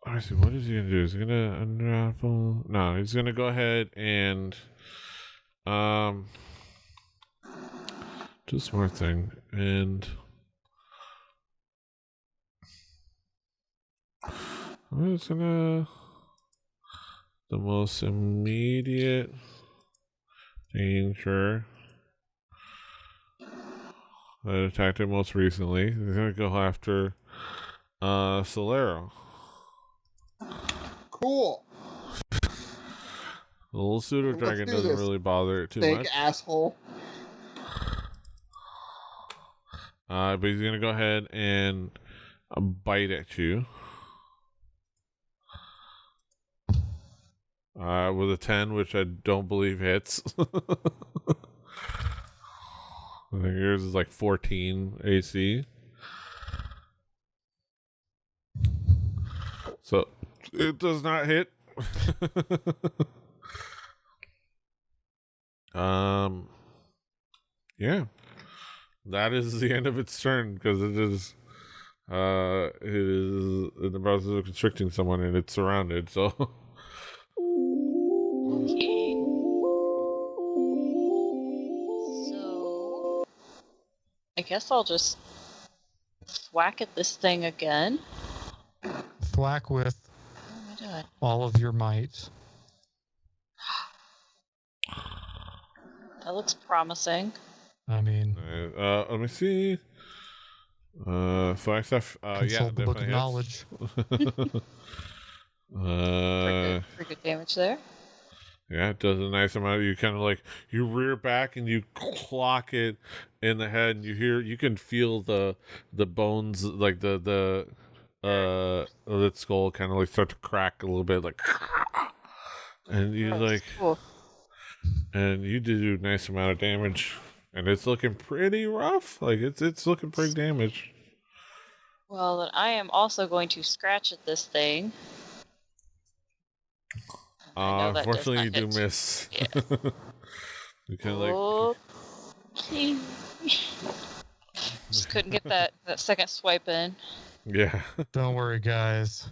Let me see. What is he gonna do? Is he gonna unravel? No, he's gonna go ahead and do a smart thing and. I'm just gonna the most immediate danger that attacked him most recently. He's gonna go after Solero. Cool. The little pseudo dragon doesn't really bother it too much. Snake asshole. But he's gonna go ahead and bite at you. With a 10, which I don't believe hits. I think yours is like 14 AC. So it does not hit. Yeah. That is the end of its turn because it is in the process of constricting someone and it's surrounded, so Okay. So I guess I'll just thwack at this thing again. Thwack with all of your might. That looks promising. I mean, let me see. Thwack stuff. Yeah, the book of knowledge. Pretty good damage there. Yeah, it does a nice amount. You kind of like you rear back and you clock it in the head, and you can feel the bones, like the of its skull kind of like start to crack a little bit, like, and you like, Cool. and you do a nice amount of damage, and it's looking pretty rough. Like it's looking pretty damaged. Well, then I am also going to scratch at this thing. I know that does Unfortunately, not you do hit. miss. Yeah. You kind of like. Okay. Just couldn't get that second swipe in. Yeah. Don't worry, guys.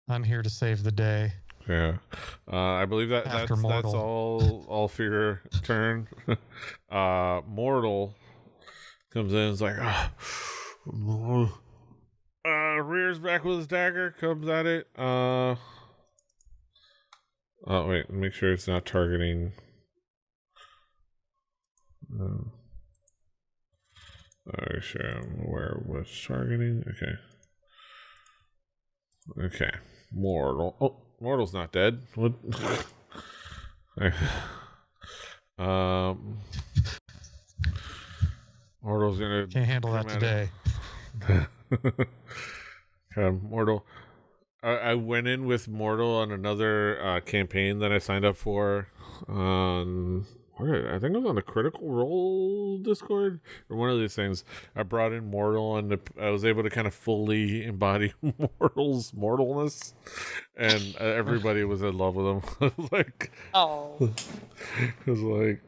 I'm here to save the day. Yeah. I believe that's all for your turn. Mortal comes in and is like, rears back with his dagger, comes at it. Oh wait, make sure it's not targeting. Sure, I'm aware of what's targeting. Okay. Mortal. Oh, Mortal's not dead. What? Mortal's gonna can't handle that today. Mortal. I went in with Mortal on another campaign that I signed up for. I think it was on the Critical Role Discord or one of these things. I brought in Mortal, and I was able to kind of fully embody Mortal's mortalness, and everybody was in love with him. Like, oh, it was like,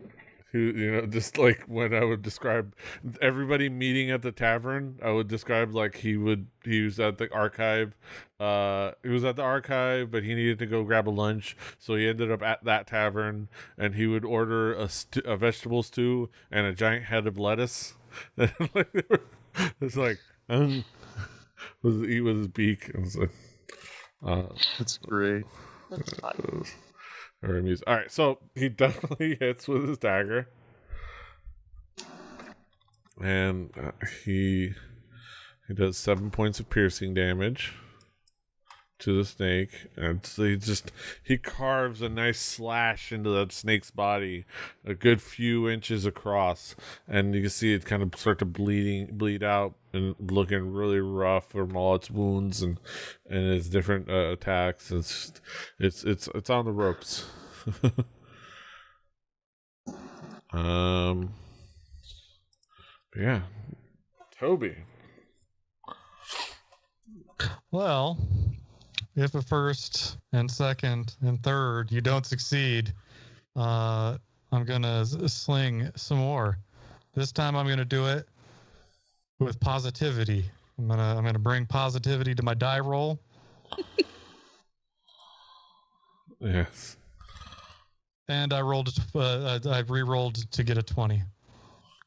just like when I would describe everybody meeting at the tavern, I would describe like he was at the archive. He was at the archive, but he needed to go grab a lunch, so he ended up at that tavern, and he would order a vegetable stew and a giant head of lettuce. It's like was eat with his beak. I was like, that's great. that's fun. Very amused. All right, so he definitely hits with his dagger, and he does 7 points of piercing damage to the snake, and so he carves a nice slash into that snake's body, a good few inches across, and you can see it kind of start to bleed out and looking really rough from all its wounds and its different attacks. It's on the ropes. Yeah, Toby. Well, if at first and second and third you don't succeed, I'm gonna sling some more. This time I'm gonna do it with positivity. I'm gonna bring positivity to my die roll. Yes. And I rolled. I re-rolled to get a 20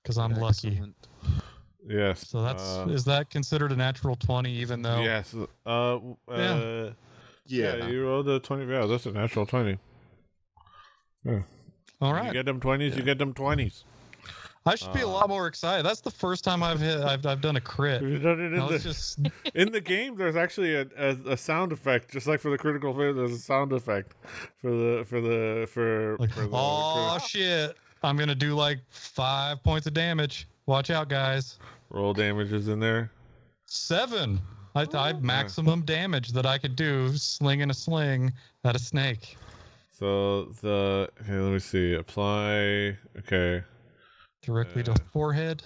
because I'm lucky. Yes. So is that considered a natural 20? Even though. Yes. Yeah. You rolled a 20. Yeah, that's a natural 20. Yeah. All right. You get them 20s. You get them 20s. I should be a lot more excited. That's the first time I've done a crit. You've done it in the game. There's actually a sound effect, just like for the critical fail. There's a sound effect Shit! I'm gonna do like 5 points of damage. Watch out, guys. Roll damage is in there. 7. I maximum damage that I could do slinging a sling at a snake. So let me see. Apply. Okay. Directly to forehead.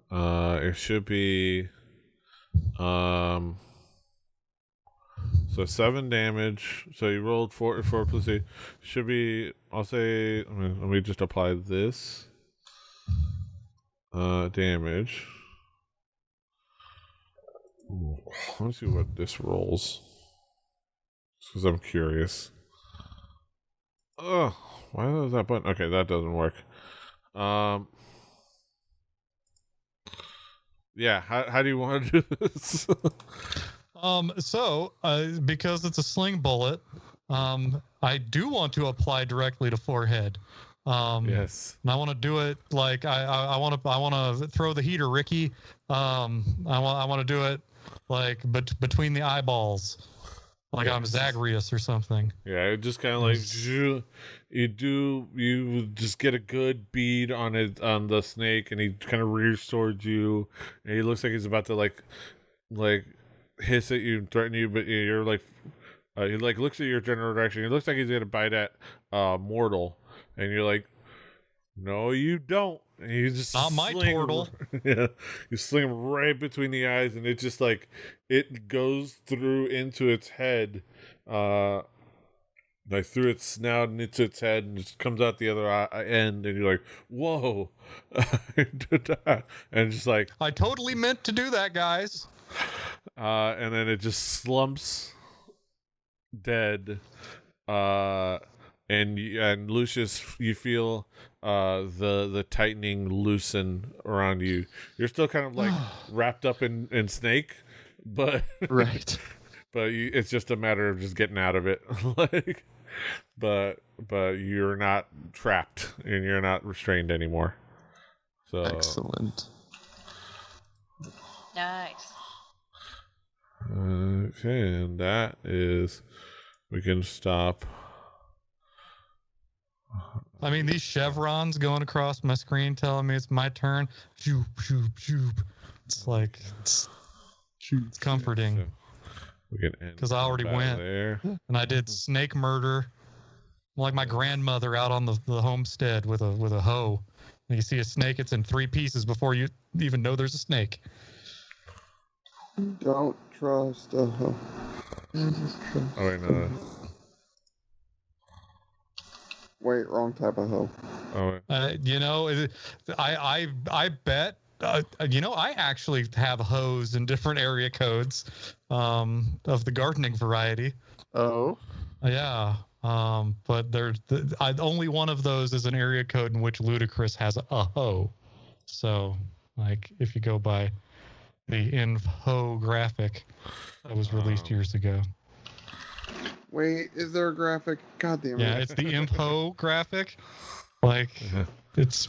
It should be so 7 damage. So you rolled 4 plus 8. Should be, I'll say, let me just apply this damage. Let me see what this rolls, because I'm curious. Oh, why does that button? Okay, that doesn't work. Yeah, how do you want to do this? Because it's a sling bullet, I do want to apply directly to forehead. Yes. And I want to do it like I want to throw the heater, Ricky. I want to do it like between the eyeballs. Like I'm Zagreus or something. Yeah, it just kind of like you just get a good bead on the snake, and he kind of rears towards you, and he looks like he's about to like hiss at you and threaten you, but you're like he like looks at your general direction. He looks like he's gonna bite at Mortal, and you're like, no, you don't. And you just not my turtle. Yeah, you sling him right between the eyes, and it just like it goes through into its head, like through its snout and into its head, and just comes out the other end, and you're like, whoa, and just like I totally meant to do that, guys. And then it just slumps dead, and Lucius, you feel the tightening loosen around you. You're still kind of like wrapped up in snake, but right. But it's just a matter of just getting out of it. Like, but you're not trapped and you're not restrained anymore. So excellent. Nice. Okay, and that is, we can stop. I mean, these chevrons going across my screen telling me it's my turn. Shoop, shoop, shoop. It's like, it's comforting. So we can end because I already went there. And I did snake murder, like my grandmother out on the homestead with a hoe. And you see a snake, it's in 3 pieces before you even know there's a snake. Don't trust a hoe. Oh wait, no. Wait, wrong type of hoe. Oh wait. You know, I bet. You know, I actually have hoes in different area codes, of the gardening variety. Oh. Yeah. But only one of those is an area code in which Ludacris has a hoe. So, like, if you go by the infographic that was released years ago. Wait, is there a graphic? God damn it. Yeah, it's the infographic. Like, it's,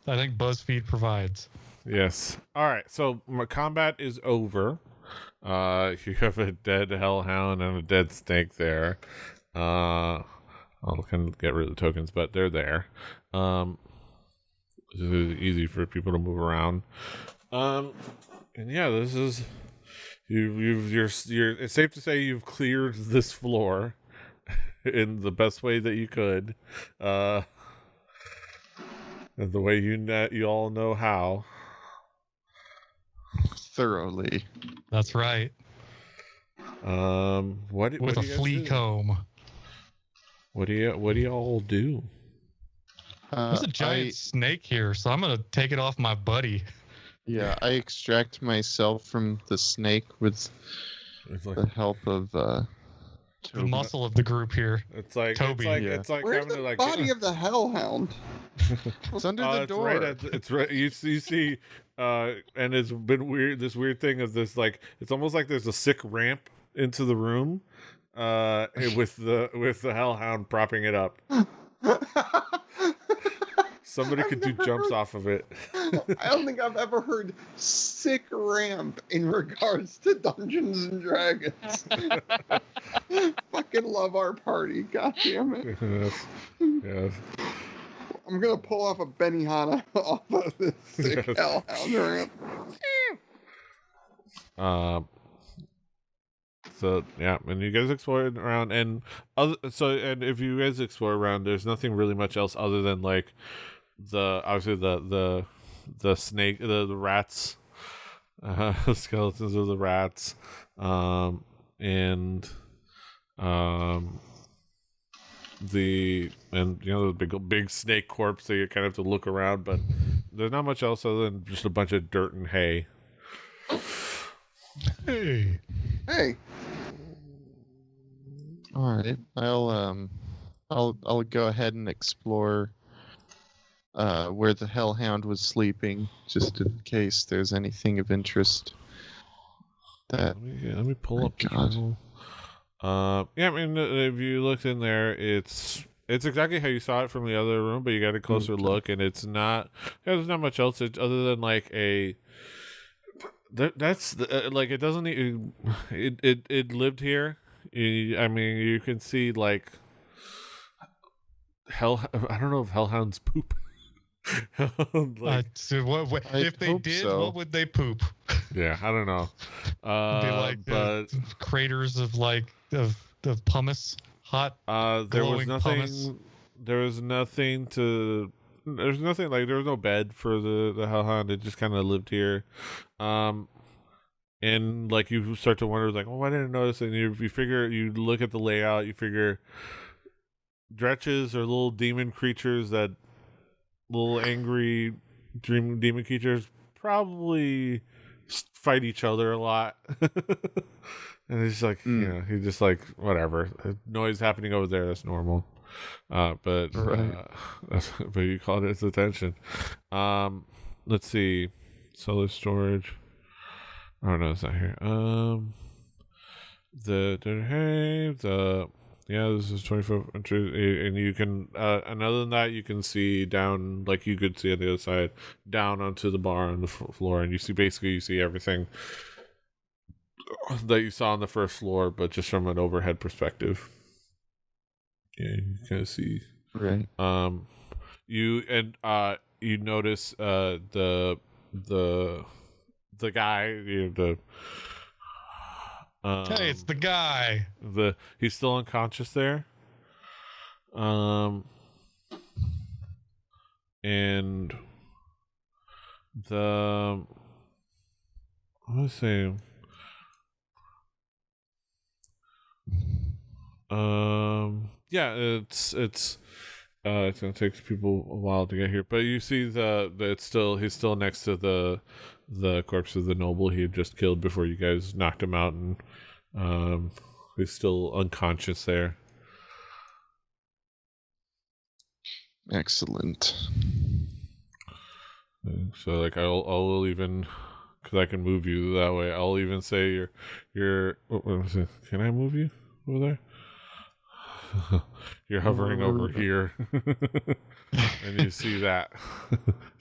I think BuzzFeed provides. Yes. All right. So my combat is over. You have a dead hellhound and a dead snake there. I'll kind of get rid of the tokens, but they're there. This is easy for people to move around. And yeah, this is you're. It's safe to say you've cleared this floor in the best way that you could, and the way you all know how. Thoroughly. That's right. What with a flea comb. What do you all do? There's a giant snake here, so I'm gonna take it off my buddy. Yeah, I extract myself from the snake with the help of the muscle of the group here. It's like Toby. It's like Where's having the to like body of the hellhound? It's under the door. It's right. You see, and it's been weird. This weird thing of this, like, it's almost like there's a sick ramp into the room, with the hellhound propping it up. Somebody could do jumps off of it. I don't think I've ever heard sick ramp in regards to Dungeons and Dragons. Fucking love our party. God damn it. Yes. I'm going to pull off a Benihana off of this sick hellhound ramp. So yeah, and you guys explore around, and if you guys explore around, there's nothing really much else other than like obviously the snake, the rats, skeletons of the rats, and the big snake corpse that you kind of have to look around, but there's not much else other than just a bunch of dirt and hay. Hey. All right, I'll go ahead and explore where the hellhound was sleeping, just in case there's anything of interest. Let me pull up. God. Yeah, I mean, if you looked in there, it's exactly how you saw it from the other room, but you got a closer look, and it's not. There's not much else other than like that's like it doesn't. It lived here, I mean, you can see like I don't know if hellhounds poop. If they did, so. what would they poop? Yeah, I don't know. Be like But craters of of pumice, hot there was glowing nothing. pumice. There was nothing to. There's nothing like there was no bed for the hellhound. It just kind of lived here. And like you start to wonder, like, oh, I didn't notice. And you figure, you look at the layout, you figure dretches are little demon creatures, that little angry demon creatures probably fight each other a lot. And he's like, he's just like, whatever, noise happening over there, that's normal. But but you called its attention. Let's see, solar storage. Oh no, it's not here. This is 24 inches, and you can. And other than that, you can see down, like you could see on the other side, down onto the bar on the floor, and you see everything that you saw on the first floor, but just from an overhead perspective. Yeah, you kind of see. Right. You notice the guy, Hey, it's the guy. He's still unconscious there. And let's see. Yeah, it's gonna take people a while to get here, but you see he's still next to the corpse of the noble he had just killed before you guys knocked him out, and he's still unconscious there. Excellent. So like I'll even, because I can move you that way, I'll even say you're can I move you over there? You're hovering over here. And you see that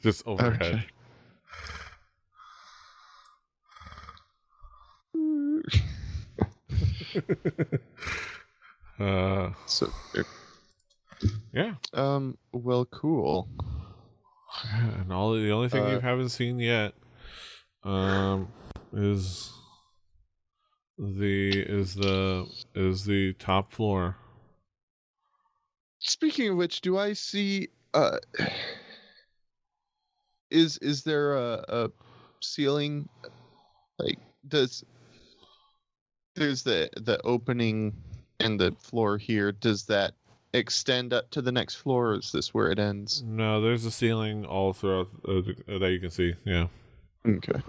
just overhead. Okay. So yeah. Well, cool. And the only thing you haven't seen yet is the top floor. Speaking of which, do I see is there a ceiling, like there's the opening in the floor here, does that extend up to the next floor, or is this where it ends? No, there's a ceiling all throughout that you can see. Yeah. Okay.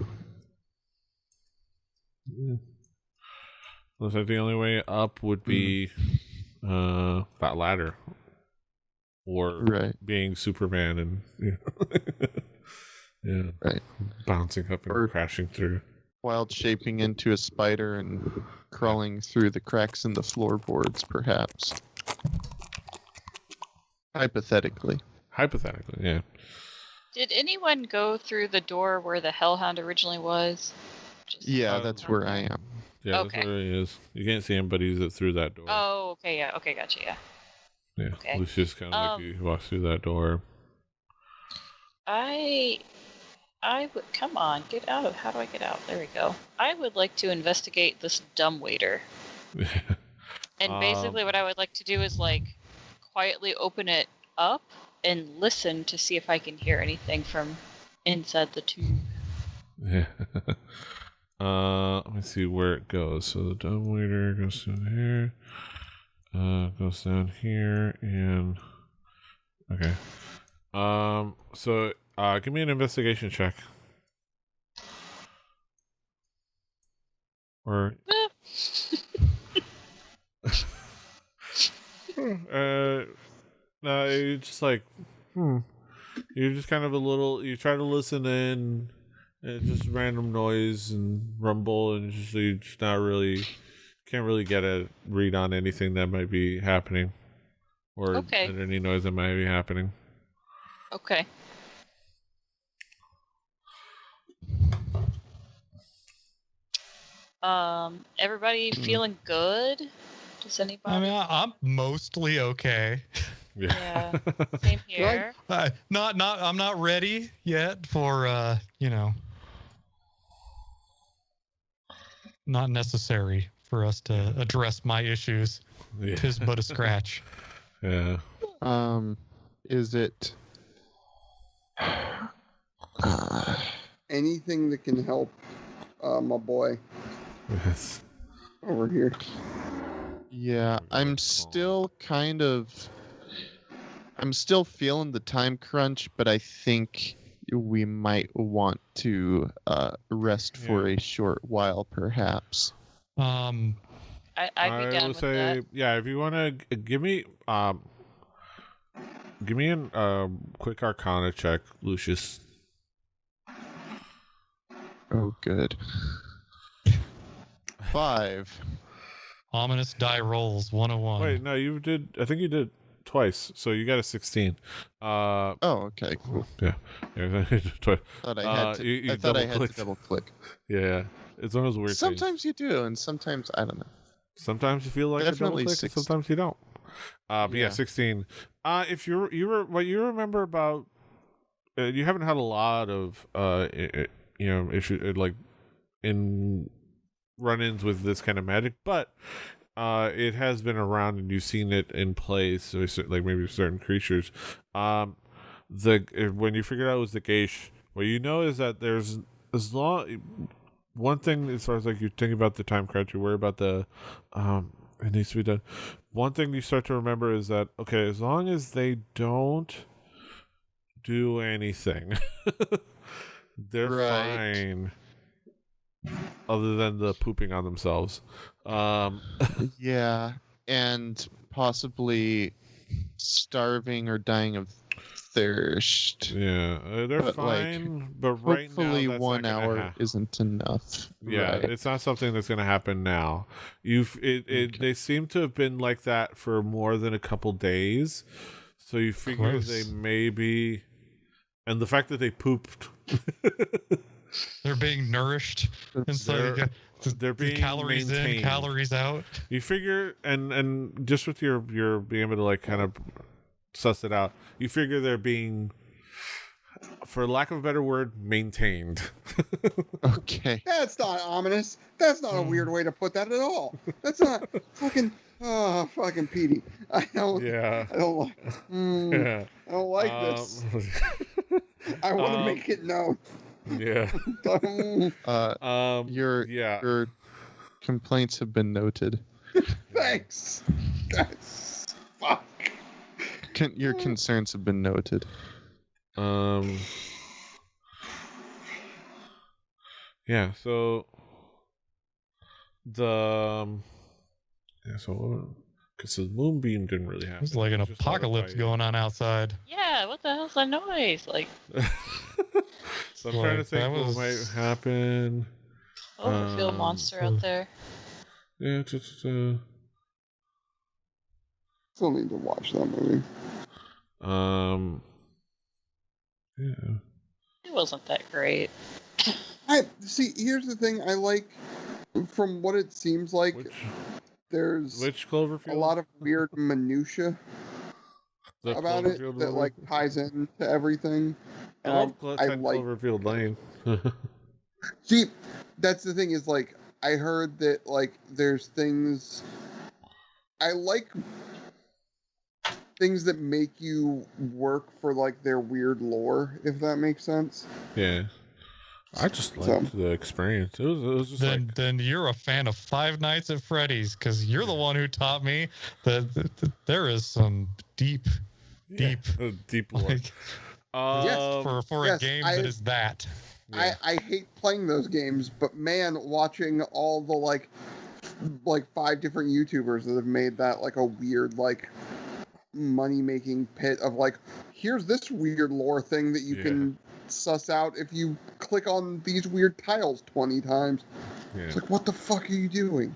Looks like the only way up would be that ladder, or being Superman and yeah, right, bouncing up and or crashing through. Wild shaping into a spider and crawling through the cracks in the floorboards, perhaps. Hypothetically, yeah. Did anyone go through the door where the hellhound originally was? That's where I am. Yeah, okay. That's where he is. You can't see him, but he's through that door. Oh, okay, yeah. Okay, gotcha, yeah. Yeah, okay. Lucius kind of like he walks through that door. I would... Come on, get out of... How do I get out? There we go. I would like to investigate this dumbwaiter. And basically what I would like to do is, like, quietly open it up and listen to see if I can hear anything from inside the tube. Yeah. Let me see where it goes. So the dumbwaiter goes down here, goes down here, and okay. So give me an investigation check. Or no, you're just like you're just kind of you try to listen in. It's just random noise and rumble, and you just not really can't really get a read on anything that might be happening, or any noise that might be happening. Okay. Everybody feeling good? Does anybody? I mean, I'm mostly okay. Yeah. Same here. I'm not ready yet for not necessary for us to address my issues. Yeah. Tis but a scratch. Yeah. Is it Anything that can help my boy Yes. over here. Yeah, I'm still feeling the time crunch, but I think we might want to rest for a short while, perhaps. I'd be down will with say, that. yeah, if you want to give me a quick Arcana check, Lucius. Oh, good. 5. Ominous die rolls 101. Wait, no, you did. I think you did twice, so you got a 16. Oh, okay, cool. Yeah. Twice. Thought I had to. I thought I had to double click. Yeah, it's one of those weird Sometimes things. you do, and sometimes I don't know. Sometimes you feel like Definitely a double click, and sometimes you don't. But yeah, 16. If you what you remember about, you haven't had a lot of issues like in run-ins with this kind of magic, but it has been around and you've seen it in place, so like maybe certain creatures. When you figured out it was the Geish, what you know is that there's one thing as far as like you think about the time crunch, you worry about the it needs to be done. One thing you start to remember is that okay, as long as they don't do anything, they're fine. Other than the pooping on themselves. Yeah, and possibly starving or dying of thirst. Yeah, they're fine, but right now, hopefully that's 1 not hour isn't enough. Yeah, right. it's not something that's going to happen now. They seem to have been like that for more than a couple days, so you figure Gross. they maybe, and the fact that they pooped. They're being nourished, and so they're being calories maintained. in, calories out. You figure, and just with your being able to like kind of suss it out, you figure they're being, for lack of a better word, maintained. Okay. That's not ominous. That's not a weird way to put that at all. That's not fucking Petey. I don't like this. I want to make it known. Yeah. Your complaints have been noted. Thanks. Fuck. Your concerns have been noted. Yeah. So because the moonbeam didn't really happen. It's like an apocalypse going on outside. Yeah, what the hell's that noise? Like, so I'm trying to think what might happen. Overfield monster out there. Yeah, Still need to watch that movie. Yeah. It wasn't that great. Here's the thing. I like, from what it seems like, there's which Cloverfield? A lot of weird minutia about it that like ties into everything. I love Cloverfield Lane. See, that's the thing is like I heard that like there's things I like things that make you work for like their weird lore, if that makes sense. Yeah. I just liked the experience. It was just then you're a fan of Five Nights at Freddy's, because you're the one who taught me that there is some deep lore. Like, for a game that is that. Yeah. I hate playing those games, but man, watching all the like 5 different YouTubers that have made that like a weird like money making pit of like, here's this weird lore thing that you can suss out if you click on these weird tiles 20 times. Yeah. It's like, what the fuck are you doing?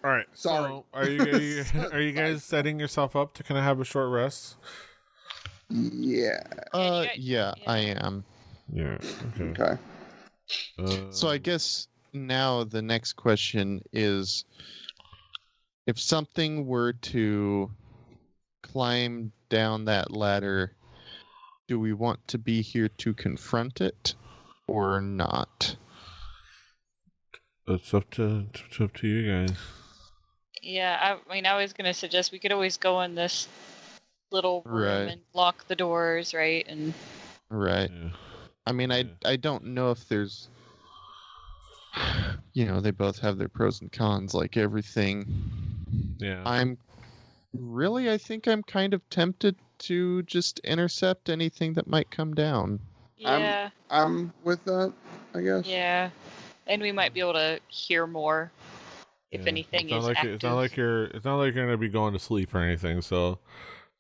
All right. Sorry. So are you guys setting yourself up to kind of have a short rest? Yeah. Yeah, I am. Yeah. Okay. So I guess now the next question is, if something were to climb down that ladder, do we want to be here to confront it or not? It's up to you guys. Yeah, I mean, I was gonna suggest we could always go in this little room Right. and lock the doors, right? And Right. Yeah. I mean, I don't know if there's, they both have their pros and cons, like everything. Yeah. I think I'm kind of tempted to just intercept anything that might come down. yeah, I'm with that, I guess. yeah, and we might be able to hear more if Yeah. anything It's is not active. It's not like you're gonna be going to sleep or anything. So,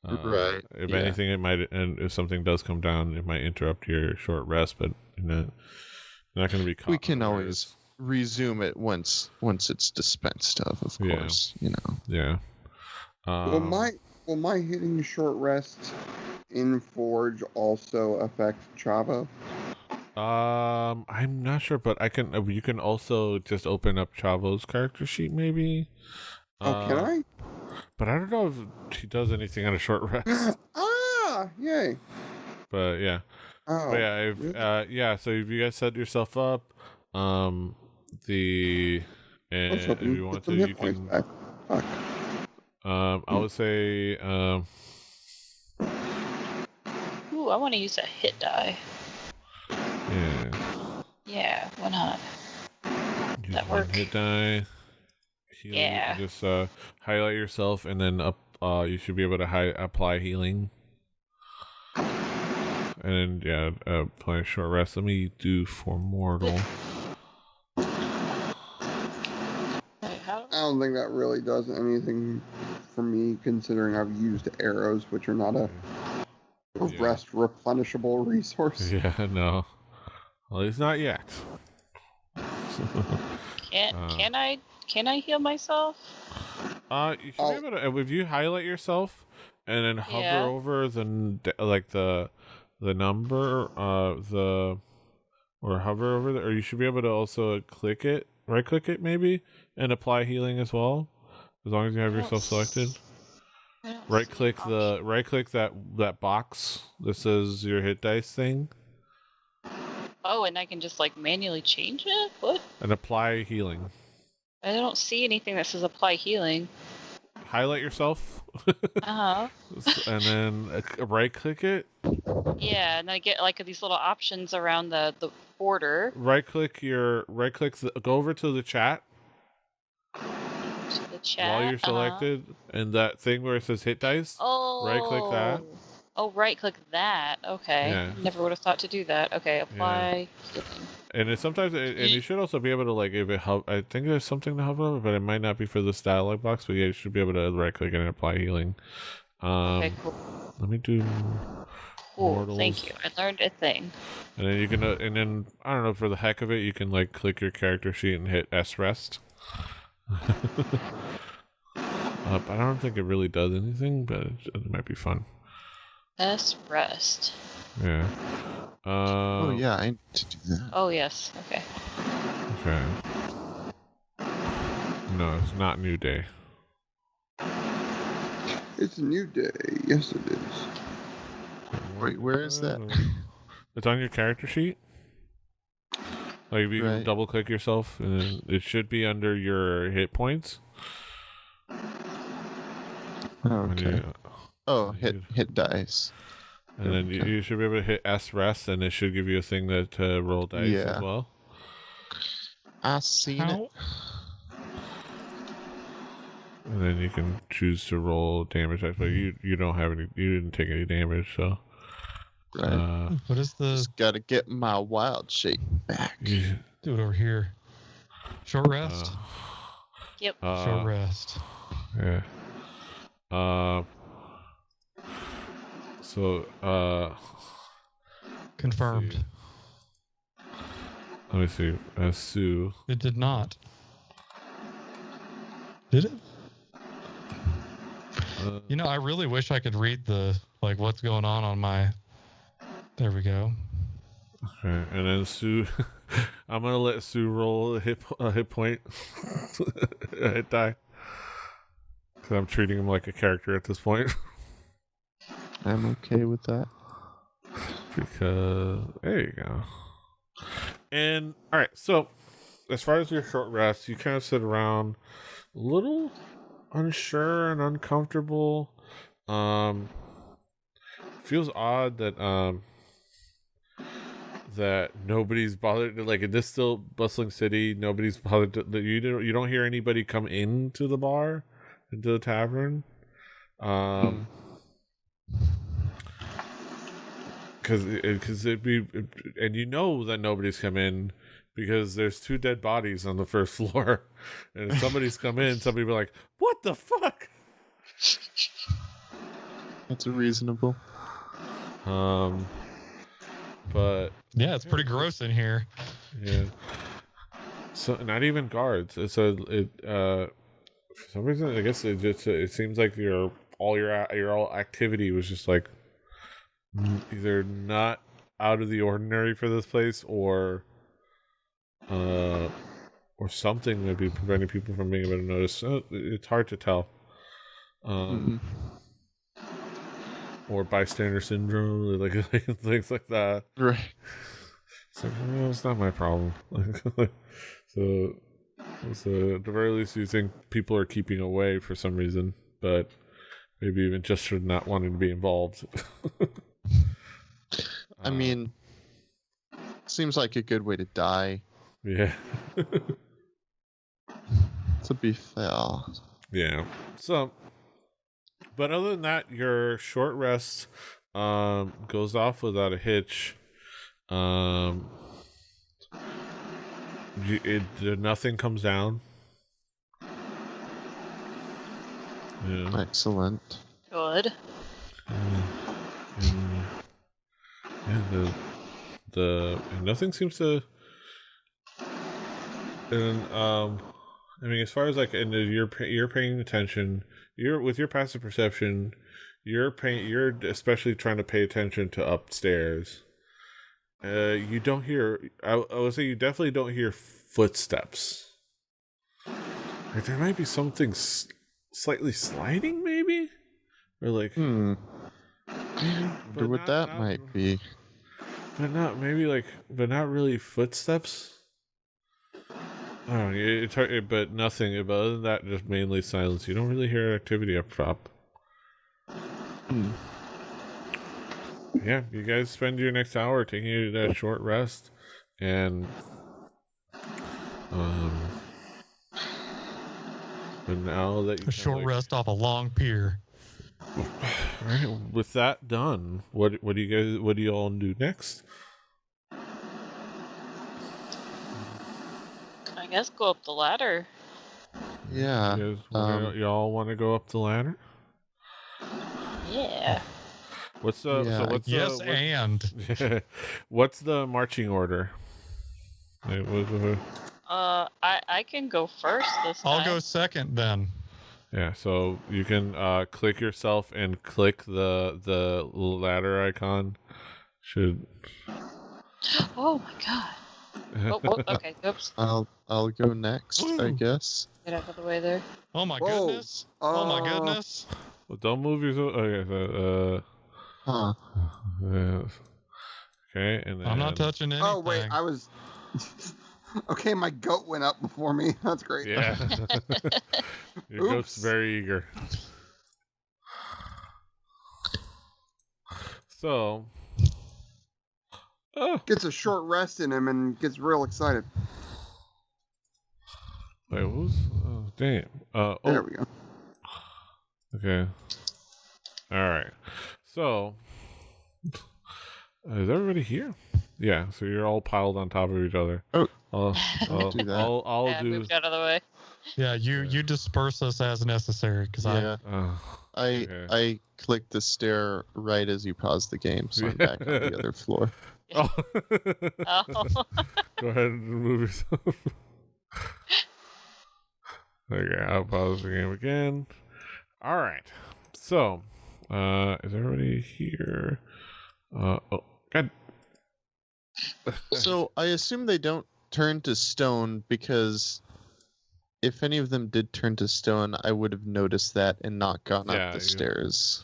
Right, if yeah. anything, it might, and if something does come down, it might interrupt your short rest. But you're not gonna be caught. We can always resume it once it's dispensed of Yeah. course. Yeah. Will my hitting short rest in Forge also affect Chavo? I'm not sure, but you can also just open up Chavo's character sheet, maybe. Oh, can I? But I don't know if he does anything on a short rest. Yay! But yeah. Oh, But yeah, really? so if you guys set yourself up, and I was if hoping you to want put to, some you hit points can. back. Fuck. I would say, Ooh, I want to use a hit die. yeah. Yeah, why not? Use That one work. hit die. Heal, Yeah. Just highlight yourself, and then you should be able to apply healing. And then apply a short rest. Let me do for mortal. Wait, how? I don't think that really does anything for me, considering I've used arrows, which are not a rest replenishable resource. Yeah, no. Well, it's not yet. Can I heal myself? You should be able to, if you highlight yourself and then hover over the number, or hover over or you should be able to also right click it maybe, and apply healing as well, as long as you have yourself selected. Right click that box that says your hit dice thing. Oh, and I can just like manually change it? What? And apply healing. I don't see anything that says apply healing. Highlight yourself. Uh-huh. And then right click it. Yeah, and I get like these little options around the border. Go over to the chat. To the chat. While you're selected, and that thing where it says hit dice. Oh. Right click that. Oh, right click that. Okay. Yeah. Never would have thought to do that. Okay, apply healing. And it's sometimes, and you should also be able to, like, if it I think there's something to hover over, but it might not be for this dialog box. But yeah, you should be able to right click and apply healing. Okay, cool. Let me do. Cool. Mortals. Thank you. I learned a thing. And then you can, and then I don't know, for the heck of it, you can like click your character sheet and hit S rest. I don't think it really does anything, but it might be fun. S rest. Yeah. Oh yeah, I need to do that. Oh yes. Okay. Okay. No, it's not New Day. It's a new day. Yes, it is. Wait, where is that? It's on your character sheet. Like if you can double click yourself, and then it should be under your hit points. Okay. Hit dice. And then you should be able to hit S rest, and it should give you a thing that roll dice as well. I seen it. And then you can choose to roll damage dice, but you don't have any. You didn't take any damage, so. Right. What is the? Just gotta get my wild shape back. Do it over here. Short rest. Yep. Short rest. Yeah. So. Confirmed. Let me see. Sue. It did not. Did it? I really wish I could read what's going on my. There we go. Okay, and then Sue, I'm gonna let Sue roll a hit point, a hit die. Because I'm treating him like a character at this point. I'm okay with that. Because there you go. And all right, so as far as your short rest, you kind of sit around a little unsure and uncomfortable. Feels odd that that nobody's bothered. Like in this still bustling city, nobody's bothered. You don't hear anybody come into the bar, into the tavern. Because it'd be, and you know that nobody's come in because there's 2 dead bodies on the first floor, and if somebody's come in, somebody be like, "What the fuck?" That's reasonable. But yeah, it's pretty gross in here. Yeah. So not even guards. For some reason, I guess it seems like all your activity was just like either not out of the ordinary for this place, or something maybe preventing people from being able to notice. It's hard to tell. Or bystander syndrome, or like things like that. Right. It's like, well, it's not my problem. So at the very least, you think people are keeping away for some reason, but maybe even just for not wanting to be involved. I mean, seems like a good way to die. Yeah. To be fair. Yeah. So, but other than that, your short rest goes off without a hitch. Nothing comes down. Yeah. Excellent. Good. And nothing seems to. And I mean, as far as like, and you're paying attention. With your passive perception, you're especially trying to pay attention to upstairs. You don't hear. I would say you definitely don't hear footsteps. Like there might be something slightly sliding, maybe, or like. Maybe. Wonder what that might be. But not really footsteps. I don't know, it's hard, but nothing. But other than that, just mainly silence. You don't really hear activity up top. Yeah, you guys spend your next hour taking that short rest, and but now that you A short rest off a long pier. All right, with that done, what do you all do next? I guess go up the ladder. Yeah. You all want to go up the ladder? Yeah. What's the marching order? I can go first this time. I'll go second then. Yeah, so you can click yourself and click the ladder icon. Oh my god. Okay, oops. I'll go next, I guess. Get out of the way there. Oh my goodness. Oh my goodness. Well, don't move yourself. Okay, Huh. Okay, and then... I'm not touching anything. Oh wait, I was. Okay, my goat went up before me. That's great. Yeah. Your goat's very eager. So... Gets a short rest in him and gets real excited. Wait, what was... Oh, damn. There we go. Okay. Alright. So... is everybody here? Yeah, so you're all piled on top of each other. Oh. I'll do that. I'll do... moved out of the way. Yeah, you disperse us as necessary, because I clicked the stair right as you paused the game, so I'm back on the other floor. Oh. Oh. Go ahead and move yourself. Okay, I'll pause the game again. All right. So, is everybody here? God. So I assume they don't turn to stone because if any of them did turn to stone, I would have noticed that and not gone up the stairs.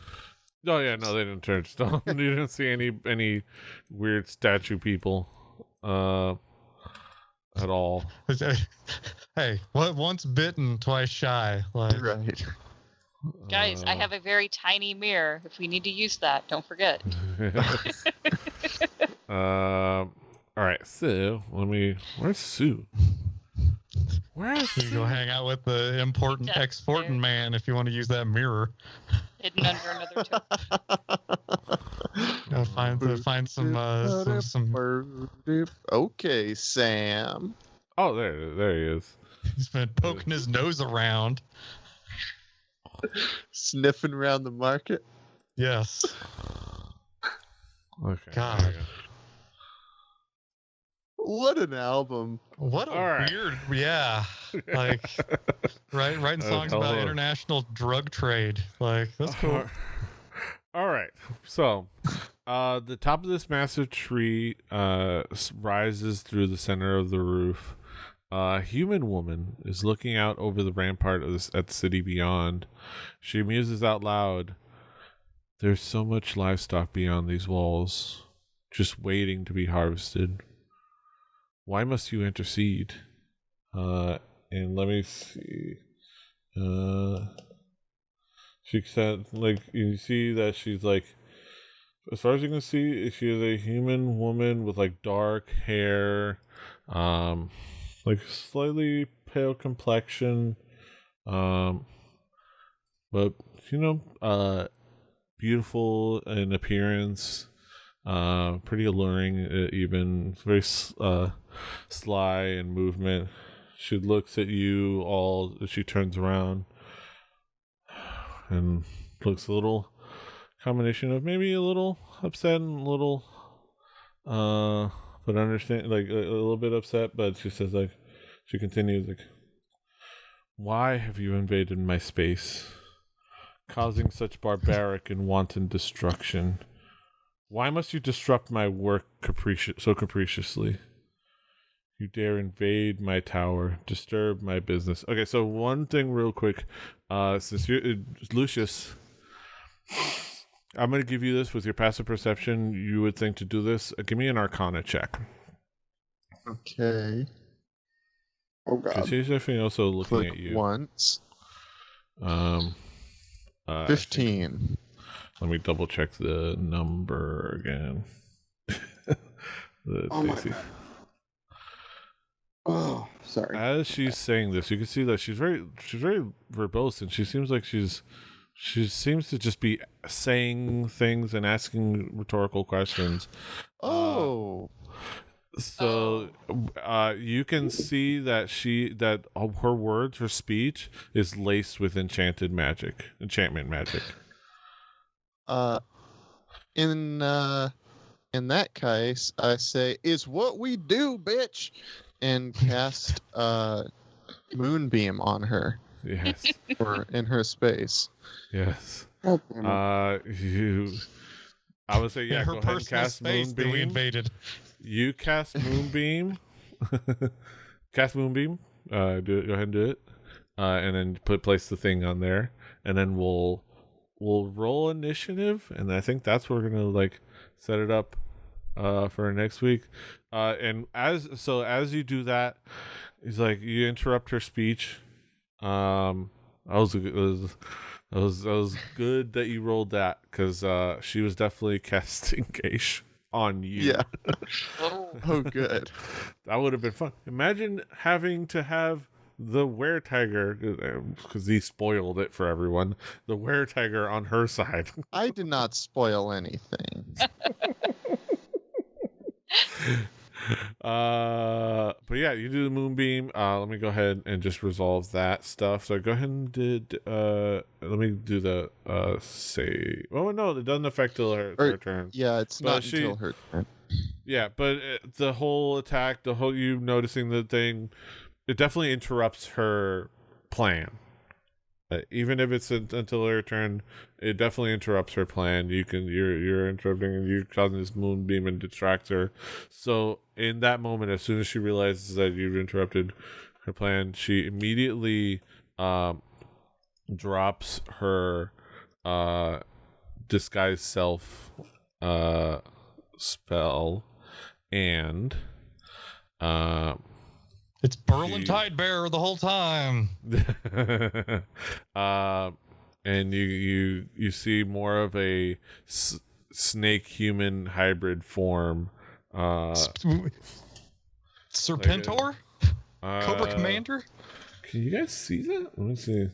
Oh yeah, no, they didn't turn to stone. You didn't see any weird statue people at all. Hey, once bitten, twice shy. Like, right. Guys, I have a very tiny mirror. If we need to use that, don't forget. All right, so where's Sue? Where's you go hang out with the important exporting man if you want to use that mirror. Hidden under another toe. Find some. Okay, Sam. Oh, there he is. He's been poking his nose around, sniffing around the market. Yes. Okay. God. What an album. What a weird, yeah. Like, writing songs about international drug trade. Like, that's cool. All right. So, the top of this massive tree rises through the center of the roof. A human woman is looking out over the rampart at the city beyond. She muses out loud, "There's so much livestock beyond these walls, just waiting to be harvested. Why must you intercede?" And let me see. She said, like, you see that she's like, as far as you can see, she is a human woman with like dark hair, like slightly pale complexion, but beautiful in appearance. Pretty alluring, even very sly in movement. She looks at you all as she turns around and looks a little combination of maybe a little upset and a little but understand, like a little bit upset, but she says, like, she continues, like, "Why have you invaded my space, causing such barbaric and wanton destruction? Why must you disrupt my work so capriciously? You dare invade my tower, disturb my business." Okay, so one thing real quick. Since you're Lucius, I'm going to give you this with your passive perception. You would think to do this. Give me an Arcana check. Okay. Oh, God. She's definitely also looking Click at you. Once. 15. Let me double check the number again. Oh my God. Oh, sorry. As she's saying this, you can see that she's very verbose, and she seems like she seems to just be saying things and asking rhetorical questions. So you can see that her words, her speech is laced with enchantment magic. In that case, I say, "Is what we do, bitch," and cast Moonbeam on her. Yes. Or in her space. Yes. Oh, I would say, yeah, her go ahead and cast Moonbeam. That we invaded. You cast Moonbeam. Cast Moonbeam. Go ahead and do it. And then place the thing on there. And then we'll roll initiative, and I think that's where we're gonna like set it up for next week. And as you do that, he's like, you interrupt her speech. That was good that you rolled that, because she was definitely casting Geish on you. Yeah. Oh, good. That would have been fun. Imagine having to have the were-tiger, because he spoiled it for everyone, the were-tiger on her side. I did not spoil anything. But yeah, you do the Moonbeam. Let me go ahead and just resolve that stuff. So go ahead and let me do the say. Oh no, it doesn't affect till her turn. Yeah, it's not until her turn. Yeah, but the whole attack, you noticing the thing, it definitely interrupts her plan. Even if it's until her turn, it definitely interrupts her plan. You're interrupting, and you're causing this Moonbeam and distracts her. So in that moment, as soon as she realizes that you've interrupted her plan. She immediately drops her disguise self spell, and it's Berlin Tide Bearer the whole time. And you see more of a snake human hybrid form. Serpentor? Cobra Commander? Can you guys see that? Let me see.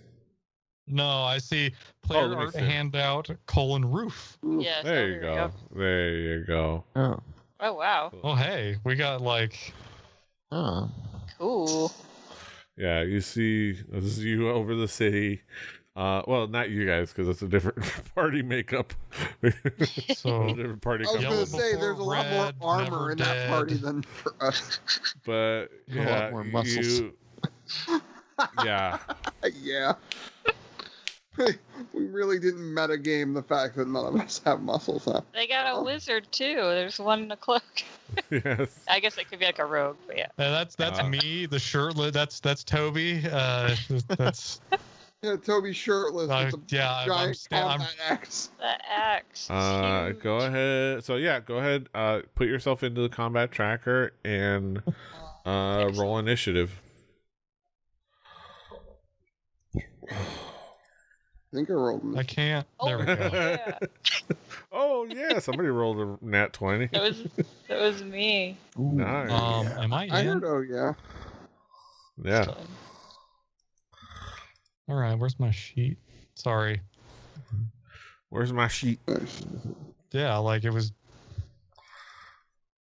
No, I see player art handout : roof. Yeah. There you go. There you go. Oh. Oh wow. Oh hey, we got like. Oh. Cool. Yeah, you see, this is you over the city. Well, not you guys, because it's a different party makeup. So different party. I was company. going to say there's a lot more armor in that party than for us. But A lot more muscles. Yeah. Yeah. We really didn't metagame the fact that none of us have muscles, huh? They got a wizard too. There's one in a cloak. Yes. I guess it could be like a rogue, but yeah. That's me, the shirtless. That's Toby. That's. Yeah, Toby's shirtless with a giant combat axe. The axe. Go ahead. So yeah, go ahead. Put yourself into the combat tracker and roll initiative. I think I rolled I can't. There we go. Yeah. Oh yeah, somebody rolled a nat 20. That was me. Nice. Am I in? I heard, oh yeah. Yeah. All right, where's my sheet? Sorry. Where's my sheet? Yeah, like it was.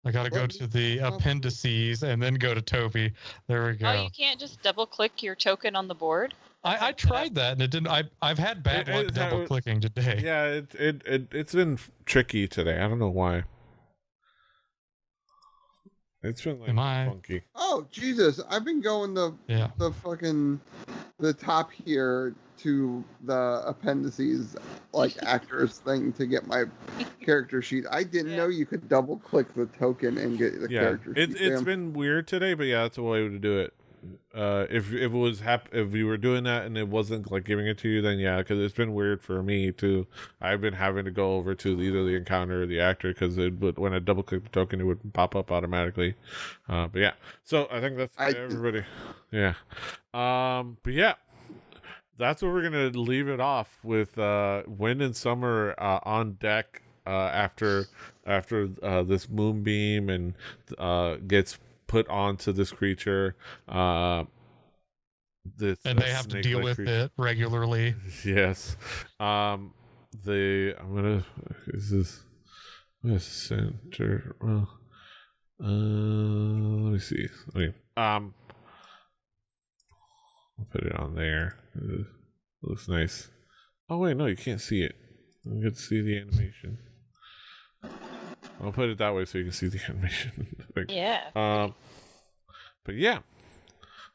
I gotta go to the appendices and then go to Toby. There we go. Oh, you can't just double click your token on the board? I tried that and it didn't. I've had bad luck double clicking today. Yeah, it's been tricky today. I don't know why. It's been like funky. Oh Jesus! I've been going the top here to the appendices like actors thing to get my character sheet. I didn't know you could double click the token and get the character sheet. It's been weird today, but yeah, that's a way to do it. If it was if you were doing that and it wasn't like giving it to you, then yeah, because it's been weird for me too. I've been having to go over to either the encounter or the actor because when I double click the token, it would pop up automatically. But yeah, so I think that's everybody. Yeah. But yeah, that's where we're gonna leave it off with Wind and Summer on deck after this moonbeam and gets put onto this creature. And they have to deal with it regularly. Yes. I'm gonna center. Well, let me see. I'll put it on there. It looks nice. Oh wait, no, you can't see it. You get to see the animation. I'll put it that way so you can see the animation. Yeah. But yeah,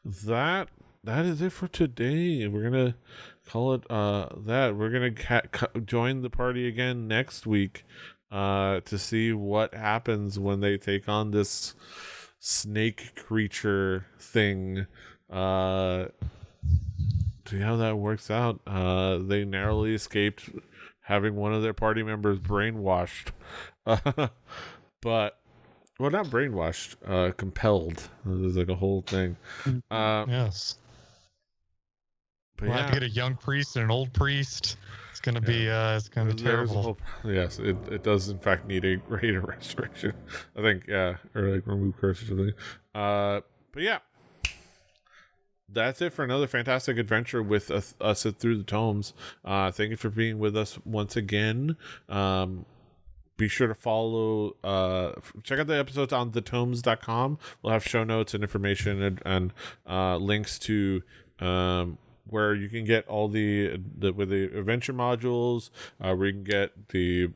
that is it for today. We're gonna call it that. We're gonna join the party again next week to see what happens when they take on this snake creature thing. See how that works out. They narrowly escaped having one of their party members brainwashed. But well, not brainwashed, compelled. There's like a whole thing. Yes. But we'll have to get a young priest and an old priest. It's gonna be terrible. Yes, it does in fact need a greater restoration. I think, or like remove curse or something. But yeah. That's it for another fantastic adventure with us Through the Tomes. Thank you for being with us once again. Be sure to follow, check out the episodes on thetomes.com. We'll have show notes and information and links to where you can get all the adventure modules, where you can get the,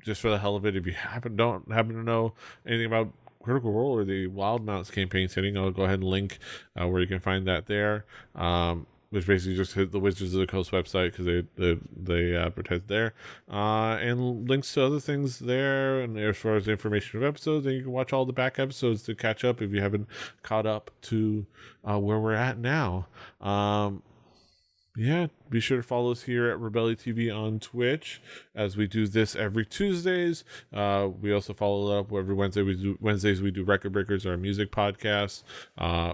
just for the hell of it, if you don't happen to know anything about Critical Role or the Wild Mounts campaign setting, I'll go ahead and link where you can find that there. which basically just hit the Wizards of the Coast website because they advertise there, and links to other things there. And as far as the information of episodes, and you can watch all the back episodes to catch up if you haven't caught up to where we're at now. Yeah, be sure to follow us here at Rebelli TV on Twitch as we do this every Tuesdays. We also follow up every Wednesday. Wednesdays we do Record Breakers, our music podcast.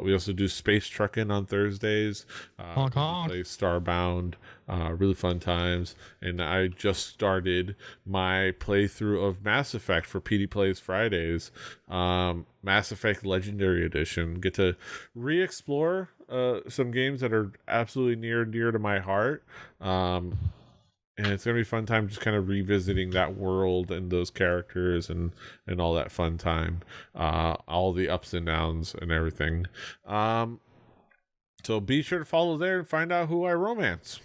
We also do Space Truckin' on Thursdays. We play Starbound. Really fun times. And I just started my playthrough of Mass Effect for PD Plays Fridays. Mass Effect Legendary Edition. Get to re-explore some games that are absolutely near and dear to my heart. And it's gonna be a fun time just kind of revisiting that world and those characters and all that fun time. All the ups and downs and everything. So be sure to follow there and find out who I romance.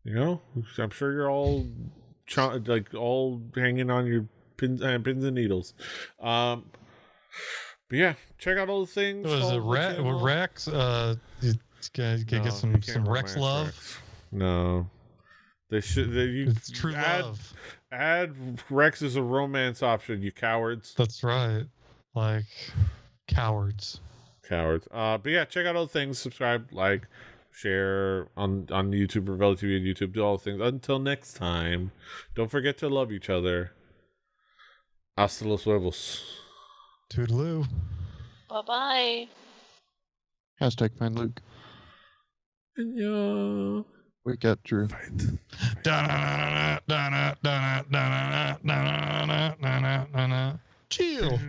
You know, I'm sure you're all all hanging on your pins and needles. But yeah, check out all the things. Was it Rex? Get some Rex love. Rex. No, they should. It's true love. Add Rex as a romance option, you cowards. That's right, like cowards. But yeah, check out all the things. Subscribe, like, share on YouTube, Rebelli TV and YouTube. Do all the things. Until next time, don't forget to love each other. Hasta los huevos. Toodaloo. Bye-bye. Hashtag find Luke. Yeah. Wake up, Drew. Chill.